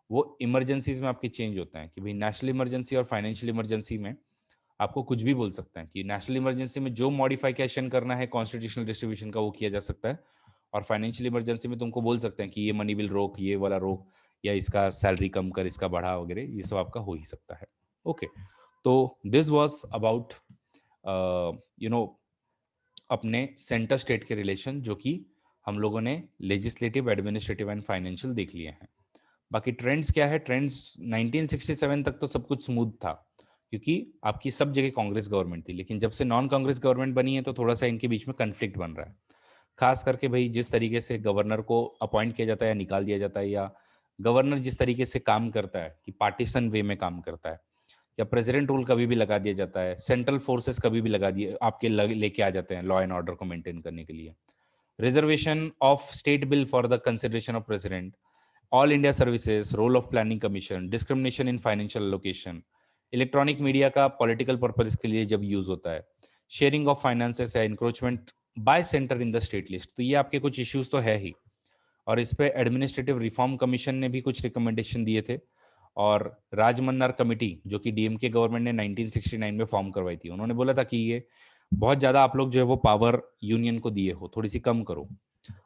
वो इमरजेंसीज में आपके चेंज होता है कि भाई नेशनल इमरजेंसी और फाइनेंशियल इमरजेंसी में आपको कुछ भी बोल सकते हैं कि नेशनल इमरजेंसी में जो मॉडिफिकेशन करना है कॉन्स्टिट्यूशनल डिस्ट्रीब्यूशन का वो किया जा सकता है, और फाइनेंशियल इमरजेंसी में तुमको बोल सकते हैं कि ये मनी बिल रोक, ये वाला रोक, या इसका सैलरी कम कर, इसका बढ़ा वगैरह, ये सब आपका हो ही सकता है। ओके, तो दिस वाज अबाउट अपने सेंटर स्टेट के रिलेशन, जो कि हम लोगों ने लेजिस्लेटिव, एडमिनिस्ट्रेटिव एंड फाइनेंशियल देख लिए हैं। बाकी ट्रेंड्स क्या है, ट्रेंड्स 1967 तक तो सब कुछ स्मूथ था, क्योंकि आपकी सब जगह कांग्रेस गवर्नमेंट थी, लेकिन जब से नॉन कांग्रेस गवर्नमेंट बनी है तो थोड़ा सा इनके बीच में कन्फ्लिक्ट बन रहा है। खास करके भाई जिस तरीके से गवर्नर को अपॉइंट किया जाता है या निकाल दिया जाता है, या गवर्नर जिस तरीके से काम करता है कि पार्टीशन वे में काम करता है, या प्रेसिडेंट रूल कभी भी लगा दिया जाता है, सेंट्रल फोर्सेस कभी भी लगा दिए आपके लेके आ जाते हैं लॉ एंड ऑर्डर को मेंटेन करने के लिए, reservation of state bill for the consideration of president, all India services, role of planning commission, discrimination in financial location, electronic media का पॉलिटिकल पर्पज के लिए जब यूज होता है, शेयरिंग ऑफ फाइनेंसेस है, encroachment by centre in the state list. तो ये आपके कुछ इश्यूज तो है ही, और इस पे एडमिनिस्ट्रेटिव रिफॉर्म कमीशन ने भी कुछ रिकमेंडेशन दिए थे, और राजमन्नार कमेटी जो कि डीएमके गवर्नमेंट ने 1969 में फॉर्म करवाई थी, उन्होंने बोला था कि ये बहुत ज्यादा आप लोग जो है वो पावर यूनियन को दिए हो, थोड़ी सी कम करो।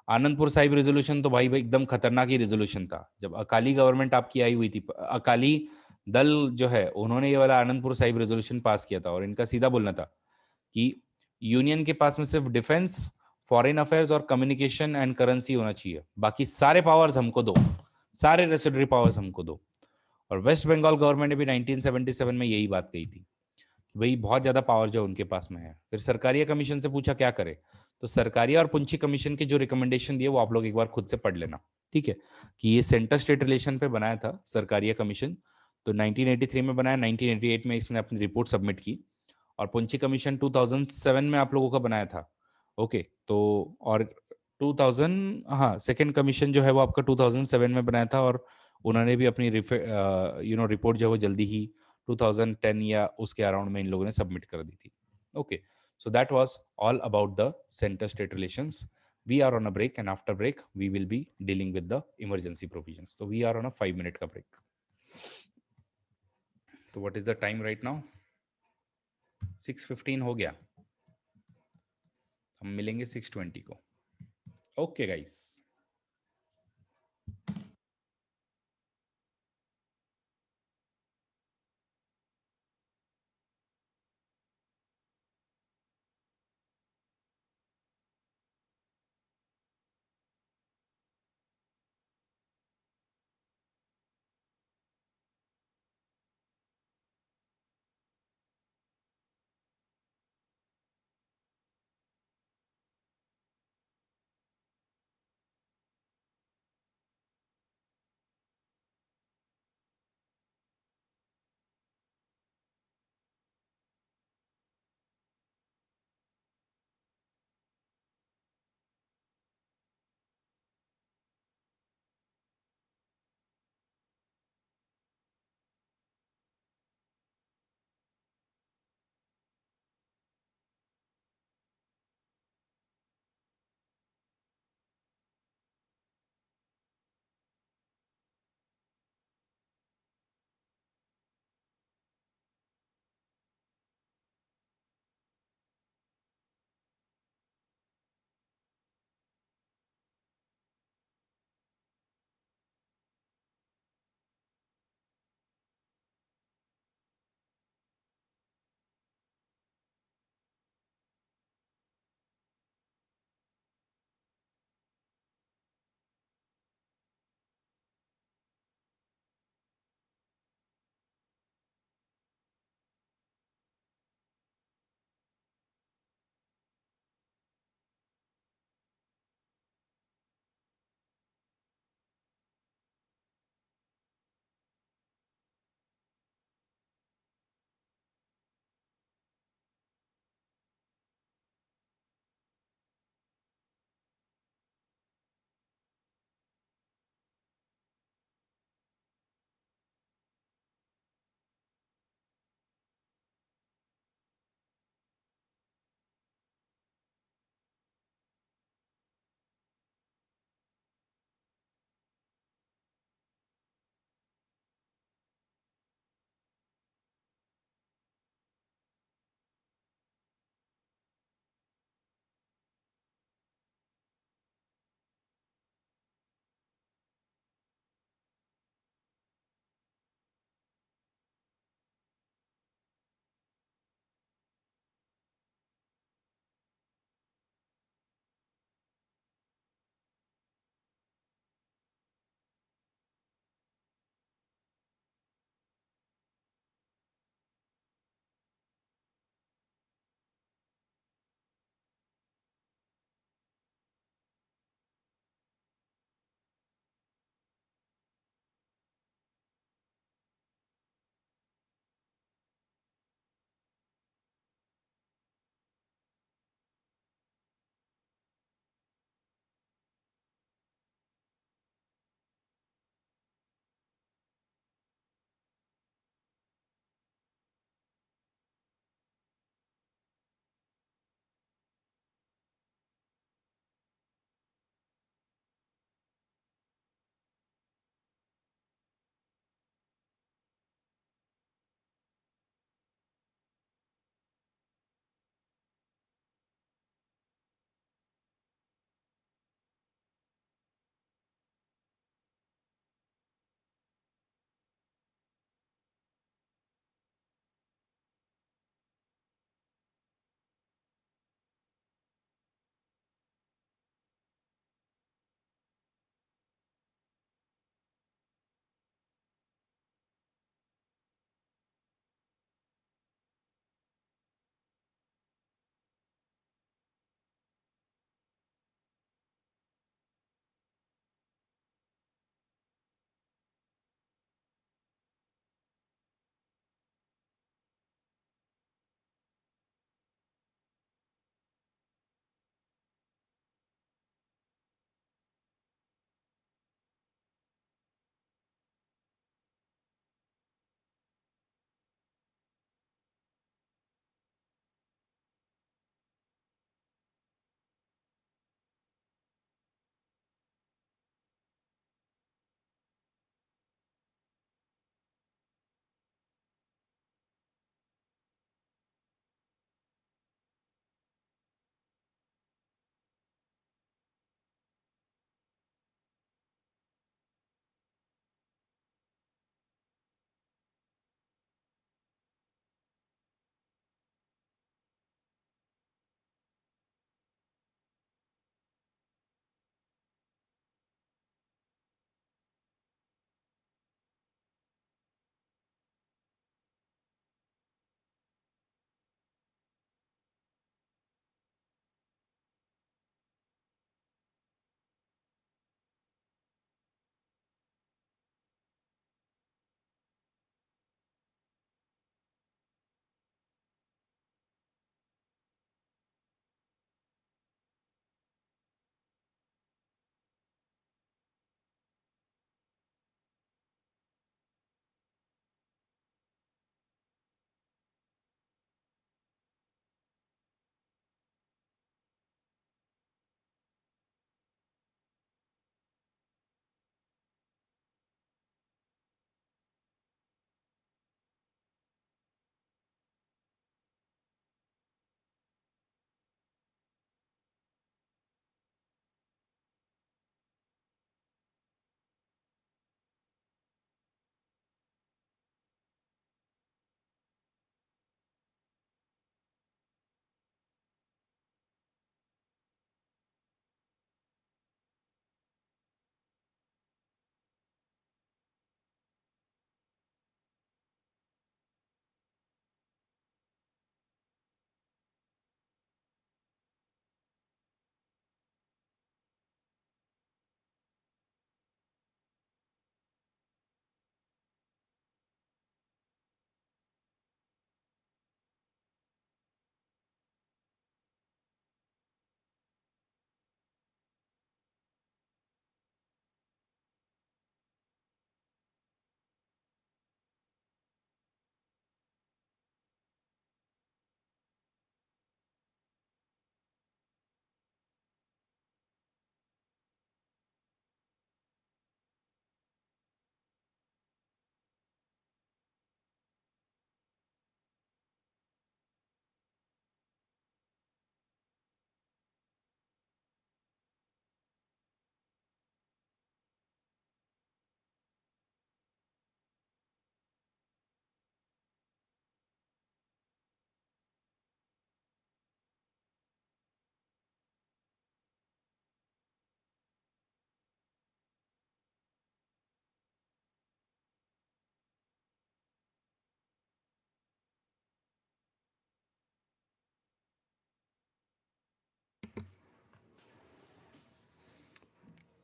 आनंदपुर साहिब रेजोल्यूशन तो भाई भाई एकदम खतरनाक ही रेजोल्यूशन था। जब अकाली गवर्नमेंट आपकी आई हुई थी, अकाली दल जो है उन्होंने ये वाला आनंदपुर साहिब रेजोल्यूशन पास किया था, और इनका सीधा बोलना था कि यूनियन के पास में सिर्फ डिफेंस, फॉरेन अफेयर्स और कम्युनिकेशन एंड करेंसी होना चाहिए, बाकी सारे पावर्स हमको दो, सारे रेसिडरी पावर्स हमको दो। और वेस्ट बंगाल गवर्नमेंट ने भी 1977 में यही बात कही थी कि भाई बहुत ज्यादा पावर जो उनके पास में है। फिर सरकारिया कमीशन से पूछा क्या करे, तो सरकारिया और पुंछी कमीशन के जो रिकमेंडेशन दिए वो आप लोग एक बार खुद से पढ़ लेना, ठीक है। कि ये सेंटर स्टेट रिलेशन पे बनाया था सरकारिया कमीशन, तो 1983 में बनाया, 1988 में इसने अपनी रिपोर्ट सबमिट की, और पुंछी कमीशन 2007 में आप लोगों का बनाया था। ओके, तो और 2000, हाँ, सेकंड कमीशन जो है वो आपका 2007 में बनाया था, और उन्होंने भी अपनी रिपोर्ट जो है वो जल्दी ही 2010 या उसके अराउंड में इन लोगों ने सबमिट कर दी थी। Okay, so that was all about the center state relations. We are on a break, and after break we will be dealing with the emergency provisions. So we are on a 5 minute का break. So what is the time right now? 6:15 हो गया, हम मिलेंगे 6:20 को। Okay guys.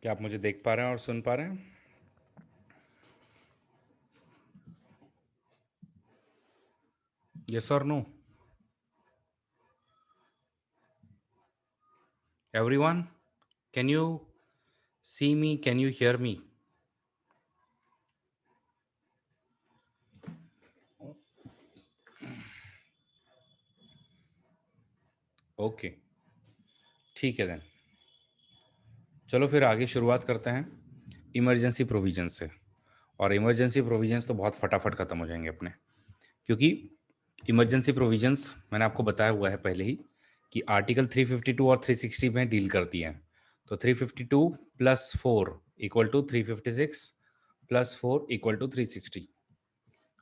क्या आप मुझे देख पा रहे हैं और सुन पा रहे हैं? Yes or no? Everyone, can you see me? Can you hear me? Okay, ठीक है देन। चलो फिर आगे शुरुआत करते हैं इमरजेंसी प्रोविजन से। और इमरजेंसी प्रोविजंस तो बहुत फटाफट ख़त्म हो जाएंगे अपने, क्योंकि इमरजेंसी प्रोविजंस मैंने आपको बताया हुआ है पहले ही कि आर्टिकल 352 और 360 में डील करती हैं। तो 352 plus 4 equal to 356 plus 4 equal to 360।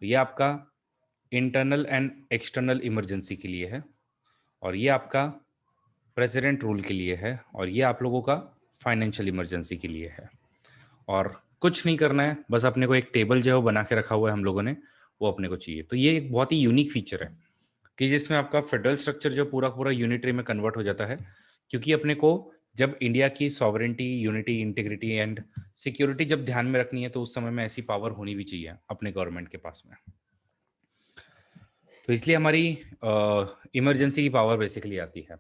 तो ये आपका इंटरनल एंड एक्सटर्नल इमरजेंसी के लिए है, और ये आपका प्रेसिडेंट रूल के लिए है, और ये आप लोगों का फाइनेंशियल इमरजेंसी के लिए है। और कुछ नहीं करना है, बस अपने को एक टेबल जो है वो बना के रखा हुआ है हम लोगों ने, वो अपने को चाहिए। तो ये एक बहुत ही यूनिक फीचर है कि जिसमें आपका फेडरल स्ट्रक्चर जो पूरा पूरा यूनिटरी में कन्वर्ट हो जाता है, क्योंकि अपने को जब इंडिया की sovereignty, unity, integrity and security जब ध्यान में रखनी है, तो उस समय में ऐसी पावर होनी भी चाहिए अपने गवर्नमेंट के पास में। तो इसलिए हमारी इमरजेंसी की पावर बेसिकली आती है।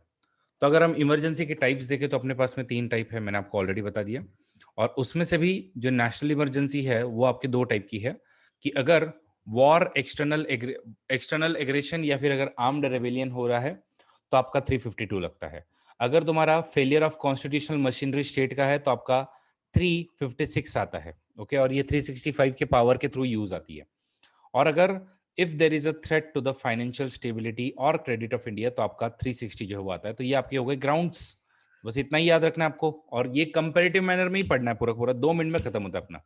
तो अगर हम इमरजेंसी के टाइप्स देखें तो अपने पास में 3 टाइप है, मैंने आपको ऑलरेडी बता दिया। और उसमें से भी जो नेशनल इमरजेंसी है वो आपके 2 टाइप की है कि अगर वॉर, एक्सटर्नल एग्रेशन या फिर अगर आर्म्ड रेबेलियन हो रहा है तो आपका 352 लगता है। अगर तुम्हारा failure of constitutional machinery state का है तो आपका 356 आता है। ओके, और ये 365 के पावर के थ्रू यूज आती है। और अगर if there is a threat to the financial stability और क्रेडिट ऑफ इंडिया तो आपका 360 जो है वो आता है। तो ये आपके हो गए ग्राउंड्स। बस इतना ही याद रखना है आपको, और ये कंपैरेटिव मैनर में ही पढ़ना है पूरा पूरा, 2 मिनट में खत्म होता है अपना।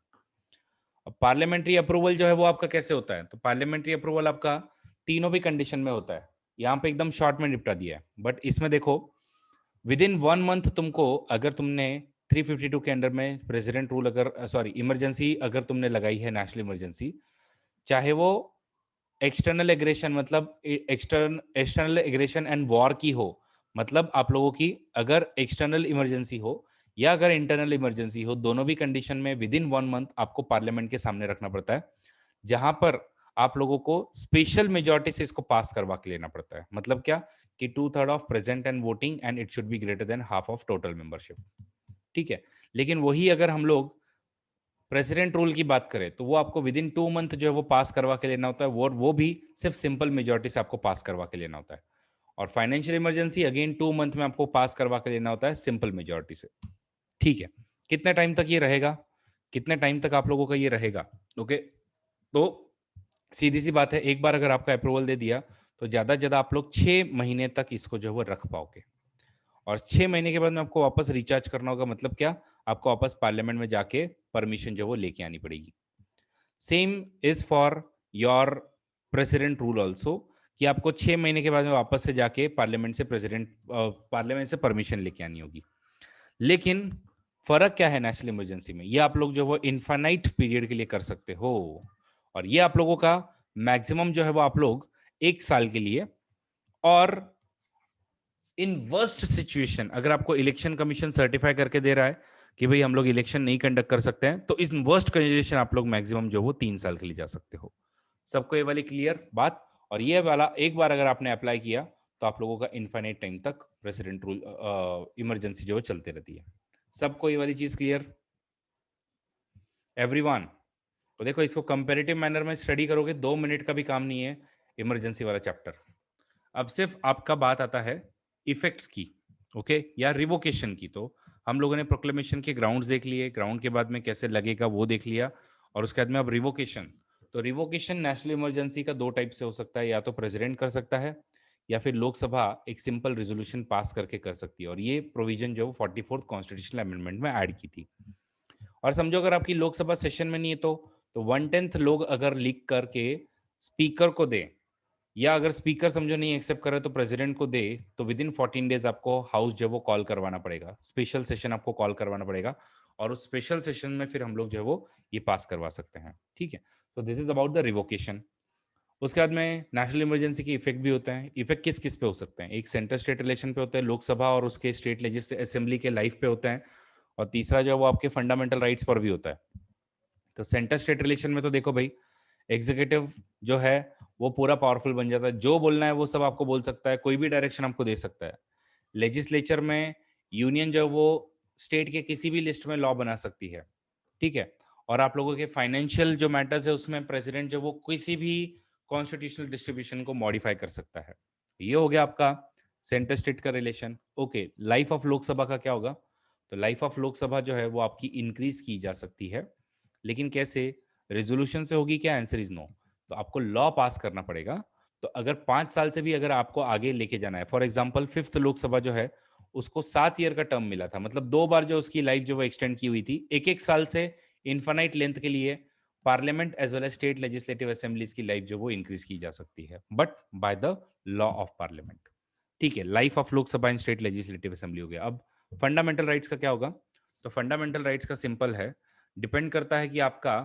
अब पार्लियामेंट्री अप्रूवल जो है वो आपका कैसे होता है, तो पार्लियामेंट्री अप्रूवल आपका तीनों भी कंडीशन में होता है। यहाँ पे एकदम शॉर्ट में निपटा दिया है, बट इसमें देखो विद इन 1 मंथ तुमको, अगर तुमने 352 के अंडर में प्रेसिडेंट रूल, अगर सॉरी इमरजेंसी अगर तुमने लगाई है, नेशनल इमरजेंसी, चाहे वो एक्सटर्नल एग्रेशन मतलब एक्सटर्नल एग्रेशन एंड वॉर की हो, मतलब आप लोगों की अगर एक्सटर्नल इमरजेंसी हो या अगर इंटरनल इमरजेंसी हो, दोनों भी कंडीशन में विद इन 1 मंथ आपको पार्लियामेंट के सामने रखना पड़ता है, जहां पर आप लोगों को स्पेशल मेजोरिटी से इसको पास करवा के लेना पड़ता है। मतलब क्या कि 2/3 of present and voting and it should be greater than half of total membership. ठीक है, लेकिन वही अगर हम लोग प्रेसिडेंट रूल की बात करें तो वो आपको विद इन 2 मंथ जो है वो पास करवा के लेना होता है, वो भी सिर्फ सिंपल मेजोरिटी से आपको पास करवा के लेना होता है। और फाइनेंशियल इमरजेंसी अगेन 2 मंथ में आपको पास करवा के लेना होता है सिंपल मेजोरिटी से। ठीक है, कितने टाइम तक ये रहेगा, कितने टाइम तक आप लोगों का ये रहेगा? ओके, तो सीधी सी बात है, एक बार अगर आपका अप्रूवल दे दिया तो ज्यादा से ज्यादा आप लोग 6 महीने तक इसको जो है वो रख पाओगे। और 6 महीने के बाद में आपको वापस रिचार्ज करना होगा। मतलब क्या, आपको वापस पार्लियामेंट में जाके परमिशन जो वो लेके आनी पड़ेगी। Same is for your president rule also, कि आपको 6 महीने के बाद में वापस से जाके पार्लियामेंट से परमिशन लेके आनी होगी। लेकिन फर्क क्या है नेशनल इमरजेंसी में, ये आप लोग जो वो इनफाइनाइट पीरियड के लिए कर सकते हो, और ये आप लोगों का मैक्सिमम जो है वो आप लोग 1 साल के लिए। और इन वर्स्ट सिचुएशन अगर आपको इलेक्शन कमीशन सर्टिफाई करके दे रहा है कि भाई हम लोग इलेक्शन नहीं कंडक्ट कर सकते हैं, तो इस वर्स्ट कंडीशन आप लोग मैक्सिमम जो वो 3 साल के लिए जा सकते हो। सबको ये वाली क्लियर बात? और ये वाला एक बार अगर आपने अप्लाई किया तो आप लोगों का इनफाइनाइट टाइम तक प्रेसिडेंट रूल इमरजेंसी जो है चलते रहती है। सबको ये वाली चीज क्लियर? एवरीवन? तो देखो, इसको कंपेरेटिव मैनर में स्टडी करोगे, 2 मिनट का भी काम नहीं है इमरजेंसी वाला चैप्टर। अब सिर्फ आपका बात आता है इफेक्ट्स की, ओके, या रिवोकेशन की। तो हम लोगों ने प्रोक्लेमेशन के ग्राउंड्स देख लिए, ग्राउंड के बाद में कैसे लगेगा वो देख लिया, और उसके बाद में अब रिवोकेशन। तो रिवोकेशन नेशनल इमरजेंसी का 2 टाइप से हो सकता है, या तो प्रेसिडेंट कर सकता है या फिर लोकसभा एक सिंपल रेजोल्यूशन पास करके कर सकती है। और ये प्रोविजन जो 44th कॉन्स्टिट्यूशनल अमेंडमेंट में ऐड की थी। और समझो अगर आपकी लोकसभा सेशन में नहीं है तो 1/10 लोग अगर लीक करके स्पीकर को दे, या अगर स्पीकर समझो नहीं एक्सेप्ट करे तो प्रेसिडेंट को दे, तो विद इन 14 डेज आपको हाउस जो वो कॉल करवाना पड़ेगा, स्पेशल सेशन आपको कॉल करवाना पड़ेगा, और उस स्पेशल सेशन में फिर हम लोग जो है वो ये पास करवा सकते हैं। ठीक है, तो this is about the revocation. उसके बाद में नेशनल इमरजेंसी के इफेक्ट भी होते हैं। इफेक्ट किस किस पे हो सकते हैं? एक सेंटर स्टेट रिलेशन पे होता है, लोकसभा और उसके स्टेट लेजिस्लेटिव असेंबली के लाइफ पे होते हैं, और तीसरा जो है वो आपके फंडामेंटल राइट्स पर भी होता है। तो सेंटर स्टेट रिलेशन में तो देखो भाई, एग्जीक्यूटिव जो है वो पूरा पावरफुल बन जाता है, जो बोलना है वो सब आपको बोल सकता है, कोई भी डायरेक्शन आपको दे सकता है। लेजिस्लेचर में यूनियन जो है वो स्टेट के किसी भी लिस्ट में लॉ बना सकती है, ठीक है। और आप लोगों के फाइनेंशियल जो मैटर्स है उसमें प्रेसिडेंट जो वो किसी भी कॉन्स्टिट्यूशनल डिस्ट्रीब्यूशन को मॉडिफाई कर सकता है। ये हो गया आपका सेंटर स्टेट का relation. Okay, life of Lok Sabha का क्या होगा? तो लाइफ ऑफ लोकसभा जो है वो आपकी इंक्रीज की जा सकती है, लेकिन कैसे? रेजोल्यूशन से होगी क्या? Answer is no. तो आपको लॉ पास करना पड़ेगा। तो अगर 5 साल से भी अगर आपको आगे लेके जाना है, फॉर एग्जाम्पल फिफ्थ लोकसभा जो है उसको 7 ईयर का टर्म मिला था, मतलब 2 बार जो उसकी लाइफ जो वो एक्सटेंड की हुई थी, एक एक साल से इन्फानाइट लेंथ के लिए parliament as well as state legislative assemblies की लाइफ जो वो इंक्रीज की जा सकती है, but by the law of parliament. ठीक है, life of Lok Sabha and state legislative assembly हो गया। अब फंडामेंटल राइट्स का क्या होगा? तो फंडामेंटल राइट्स का सिंपल है, डिपेंड करता है कि आपका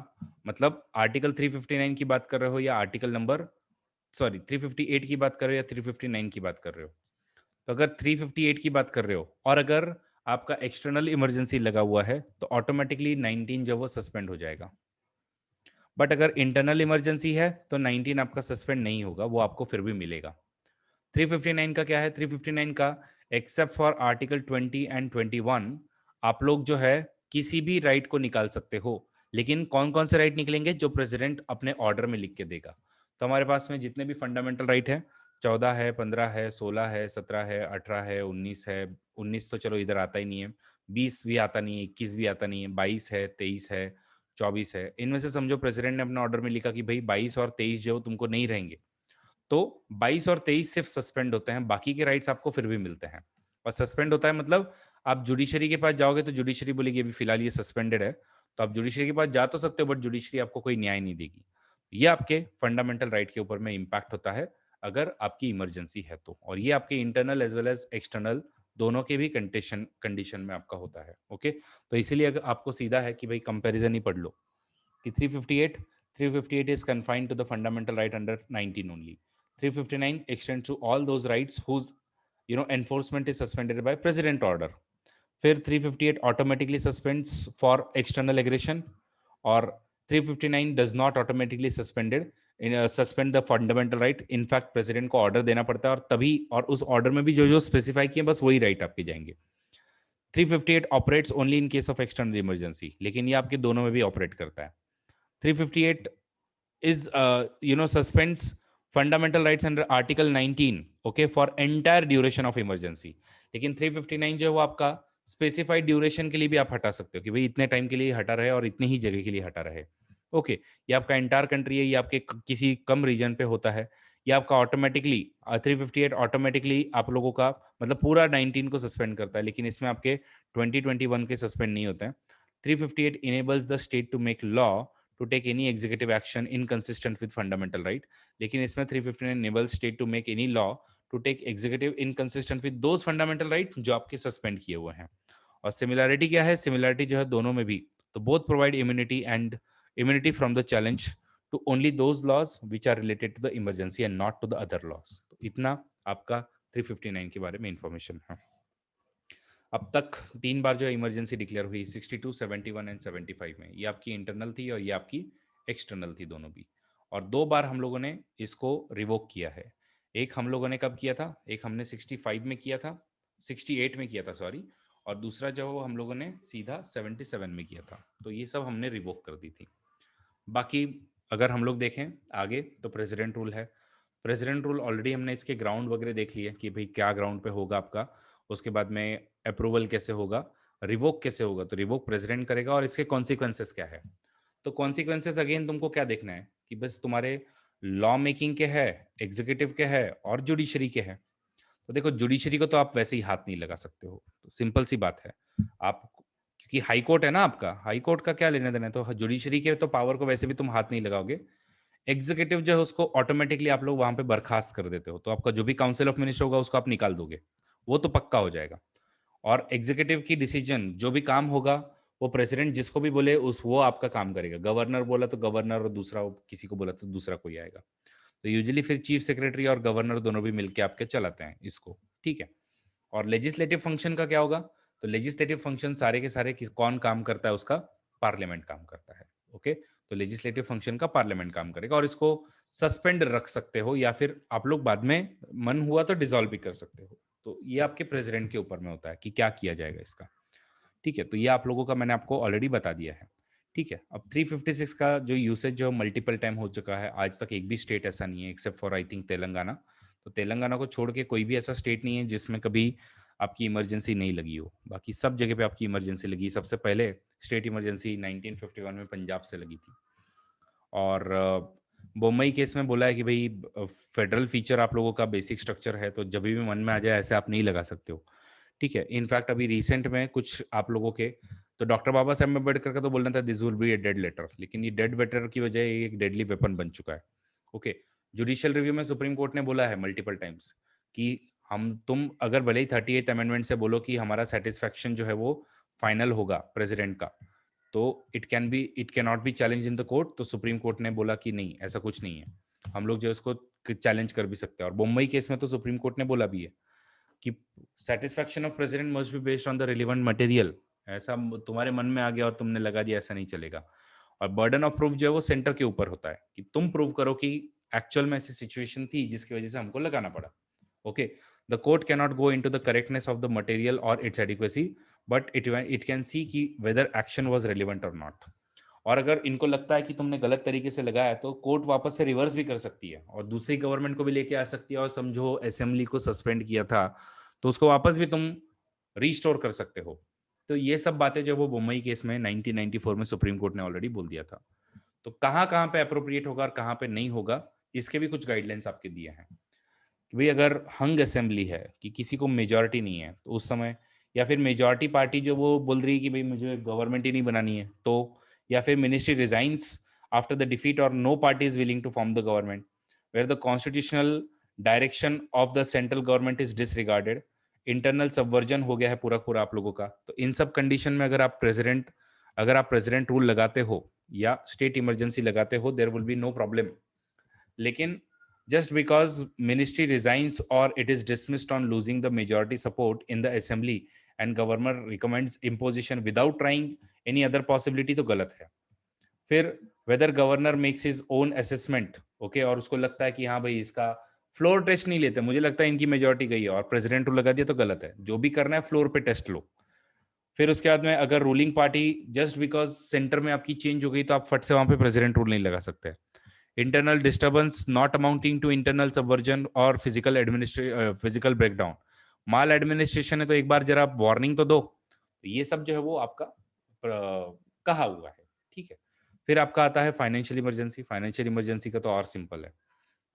मतलब आर्टिकल 359 की बात कर रहे हो या आर्टिकल नंबर 358 की बात कर रहे हो या 359 की बात कर रहे हो। तो अगर 358 की बात कर रहे हो और अगर आपका एक्सटर्नल इमरजेंसी लगा हुआ है तो ऑटोमेटिकली 19 जो वो सस्पेंड हो जाएगा। बट अगर इंटरनल इमरजेंसी है तो 19 आपका सस्पेंड नहीं होगा, वो आपको फिर भी मिलेगा। 359 का क्या है? 359 का एक्सेप्ट फॉर आर्टिकल 20 एंड 21 आप लोग जो है किसी भी राइट को निकाल सकते हो, लेकिन कौन कौन से राइट निकलेंगे? जो प्रेसिडेंट अपने ऑर्डर में लिख के देगा। तो हमारे पास में जितने भी फंडामेंटल राइट है, 14 है, 15 है, 16 है, 17 है, 18 है, 19 है। 19 तो चलो इधर आता ही नहीं है, 20 भी आता नहीं है, 21 भी आता नहीं है, 22 है, 23 है, 24 है। इनमें से समझो प्रेसिडेंट ने अपने ऑर्डर में लिखा कि भाई 22 और 23 जो तुमको नहीं रहेंगे, तो 22 और 23 सिर्फ सस्पेंड होते हैं, बाकी के राइट्स आपको फिर भी मिलते हैं। और सस्पेंड होता है मतलब आप जुडिशरी के पास जाओगे तो जुडिशरी बोलेगी अभी फिलहाल ये सस्पेंडेड है, तो आप जुडिशरी के पास जा तो सकते हो बट जुडिशरी आपको कोई न्याय नहीं देगी। ये आपके फंडामेंटल राइट के ऊपर में इम्पैक्ट होता है अगर आपकी इमरजेंसी है तो, और ये आपके internal as well as external दोनों के भी कंडीशन कंडीशन में आपका होता है। ओके, तो इसीलिए अगर आपको सीधा है कि भाई कंपैरिजन ही पढ़ लो कि 358 is confined to the fundamental right under 19 only. 359 extends to all those rights whose enforcement is suspended by president order. फिर 358 automatically suspends for external aggression, और 359 does not automatically suspend the fundamental right. In fact president को order देना पड़ता है, और तभी और उस order में भी जो जो specify किए बस वही right आपके जाएंगे। 358 operates only in case of external emergency, लेकिन ये आपके दोनों में भी ऑपरेट करता है। 358 is suspends fundamental rights under article 19, okay, for entire duration of emergency। लेकिन 359 जो है वो आपका स्पेसिफाइड ड्यूरेशन के लिए भी आप हटा सकते हो कि भाई इतने टाइम के लिए हटा रहे और इतनी ही जगह के लिए हटा रहे। ओके, ये आपका एंटायर कंट्री है, ये आपके किसी कम रीजन पे होता है, ये आपका ऑटोमेटिकली 358 ऑटोमेटिकली आप लोगों का मतलब पूरा 19 को सस्पेंड करता है, लेकिन इसमें आपके 2021 के सस्पेंड नहीं होते हैं। 358 enables the state to make law to take any executive action inconsistent with fundamental right, लेकिन इसमें 359 enables state to make any law to take executive inconsistent with those fundamental right जो आपके सस्पेंड किए हुए हैं। और सिमिलैरिटी क्या है? सिमिलैरिटी जो है दोनों में भी, तो both provide immunity and immunity from the challenge to only those laws which are related to the emergency and not to the other laws. तो इतना आपका 359 के बारे में इंफॉर्मेशन है। अब तक 3 बार जो इमरजेंसी डिक्लेयर हुई 62, 71 एंड 75 में, ये आपकी इंटरनल थी और ये आपकी एक्सटर्नल थी दोनों भी। और 2 बार हम लोगों ने इसको रिवोक किया है। एक हम लोगों ने कब किया था? एक हमने 65 में किया था, 68 में किया था सॉरी, और दूसरा जो हम लोगों ने सीधा 77 में किया था। तो ये सब हमने रिवोक कर दी थी। बाकी अगर हम लोग देखें आगे तो प्रेसिडेंट रूल है। प्रेसिडेंट रूल ऑलरेडी हमने इसके ग्राउंड वगैरह देख लिए कि भाई क्या ग्राउंड पे होगा आपका, उसके बाद में अप्रूवल कैसे होगा, रिवोक कैसे होगा। तो रिवोक प्रेसिडेंट करेगा और इसके कॉन्सिक्वेंसेस क्या है। तो कॉन्सिक्वेंसेस अगेन तुमको क्या देखना है कि बस तुम्हारे लॉ मेकिंग के है, एग्जीक्यूटिव के है और जुडिशरी के है। तो देखो जुडिशरी को तो आप वैसे ही हाथ नहीं लगा सकते हो, तो सिंपल सी बात है। आप क्योंकि हाई कोर्ट है ना आपका, हाई कोर्ट का क्या लेने देना है, तो जुडिशरी के तो पावर को वैसे भी तुम हाथ नहीं लगाओगे। एग्जीक्यूटिव जो है उसको ऑटोमेटिकली आप लोग वहां पे बर्खास्त कर देते हो, तो आपका जो भी काउंसिल ऑफ मिनिस्टर होगा उसको आप निकाल दोगे, वो तो पक्का हो जाएगा। और एग्जीक्यूटिव की डिसीजन जो भी काम होगा वो प्रेसिडेंट जिसको भी बोले उस वो आपका काम करेगा। गवर्नर बोला तो गवर्नर, और दूसरा किसी को बोला तो दूसरा कोई आएगा। तो यूजुअली फिर चीफ सेक्रेटरी और गवर्नर दोनों भी मिलके आपके चलाते हैं इसको, ठीक है। और लेजिस्लेटिव फंक्शन का क्या होगा? तो लेजिस्लेटिव फंक्शन सारे के सारे कौन काम करता है उसका? पार्लियामेंट काम करता है। ओके, तो लेजिस्लेटिव फंक्शन का पार्लियामेंट काम करेगा और इसको सस्पेंड रख सकते हो या फिर आप लोग बाद में मन हुआ तो डिसॉल्व भी कर सकते हो। तो ये आपके प्रेसिडेंट के ऊपर में होता है कि क्या किया जाएगा इसका। ठीक है, तो ये आप लोगों का मैंने आपको ऑलरेडी बता दिया है। ठीक है, अब 356 का जो यूसेज जो मल्टीपल टाइम हो चुका है, आज तक एक भी स्टेट ऐसा नहीं है except for I think Telangana. तो तेलंगाना को छोड़ के कोई भी ऐसा स्टेट नहीं है जिसमें कभी आपकी इमरजेंसी नहीं लगी हो। बाकी सब जगह पे आपकी इमरजेंसी लगी। सबसे पहले स्टेट इमरजेंसी 1951 में पंजाब से लगी थी। और बम्बई केस में बोला है कि भाई फेडरल फीचर आप लोगों का बेसिक स्ट्रक्चर है, तो जब भी मन में आ जाए ऐसे आप नहीं लगा सकते हो। ठीक है, इनफैक्ट अभी रिसेंट में कुछ आप लोगों के, तो डॉक्टर बाबा साहब अम्बेडकर का तो बोलना था this will be a dead letter, लेकिन ये डेड लेटर की वजह ये एक डेडली वेपन बन चुका है। ओके, जुडिशियल रिव्यू में सुप्रीम कोर्ट ने बोला है मल्टीपल टाइम्स कि तुम अगर भले ही 38 अमेंडमेंट से बोलो कि हमारा सेटिस्फैक्शन जो है वो फाइनल होगा प्रेसिडेंट का, तो it can not be challenge in the court. तो सुप्रीम कोर्ट ने बोला कि नहीं, ऐसा कुछ नहीं है, हम लोग जो है उसको चैलेंज कर भी सकते हैं। और मुंबई केस में तो सुप्रीम कोर्ट ने बोला भी है कि satisfaction of president must be based on the relevant material. ऐसा तुम्हारे मन में आ गया और तुमने लगा दिया, ऐसा नहीं चलेगा। और बर्डन ऑफ प्रूफ जो है वो सेंटर के ऊपर होता है कि तुम प्रूव करो कि एक्चुअल में ऐसी सिचुएशन थी जिसकी वजह से हमको लगाना पड़ा। Okay, the court can not go into the correctness of the material और its adequacy, but it can see कि वेदर एक्शन वाज रेलिवेंट और नॉट। और अगर इनको लगता है कि तुमने गलत तरीके से लगाया तो कोर्ट वापस से रिवर्स भी कर सकती है और दूसरी गवर्नमेंट को भी लेके आ सकती है। और समझो असेंबली को सस्पेंड किया था तो उसको वापस भी तुम रीस्टोर कर सकते हो। तो ये सब बातें जो वो मुंबई केस में 1994 में सुप्रीम कोर्ट ने ऑलरेडी बोल दिया था। तो कहाँ कहाँ पे अप्रोप्रिएट होगा और कहाँ पे नहीं होगा, इसके भी कुछ गाइडलाइंस आपके दिए हैं कि भाई अगर हंग असेंबली है कि किसी को मेजॉरिटी नहीं है तो उस समय, या फिर मेजॉरिटी पार्टी जो वो बोल रही है कि भाई मुझे गवर्नमेंट ही नहीं बनानी है, तो या फिर ministry resigns after the defeat और no party is willing to form the government, where the constitutional direction of the central government is disregarded, internal subversion हो गया है पूरा पूरा आप लोगों का। तो इन सब कंडीशन में अगर आप प्रेसिडेंट रूल लगाते हो या स्टेट इमरजेंसी लगाते हो, there will be no problem. लेकिन just because ministry resigns or it is dismissed on losing the majority support in the assembly and government recommends imposition without trying any other possibility, तो गलत है। फिर whether governor makes his own assessment, okay, और उसको लगता है कि हाँ भाई इसका फ्लोर टेस्ट नहीं लेते, मुझे लगता है इनकी मेजोरिटी गई है और प्रेसिडेंट को लगा दिया, तो गलत है। जो भी करना है फ्लोर पे टेस्ट लो। फिर उसके बाद में अगर ruling party just because centre में आपकी चेंज हो गई तो आप फट से वहां पे प्रेसिडेंट रूल नहीं लगा सकते। Internal disturbance not amounting to internal subversion और फिजिकल ब्रेकडाउन, माल एडमिनिस्ट्रेशन है तो एक बार जरा वार्निंग तो दो। तो ये सब जो है वो आपका कहा हुआ है। ठीक है, फिर आपका आता है फाइनेंशियल इमरजेंसी। फाइनेंशियल इमरजेंसी का तो और सिंपल है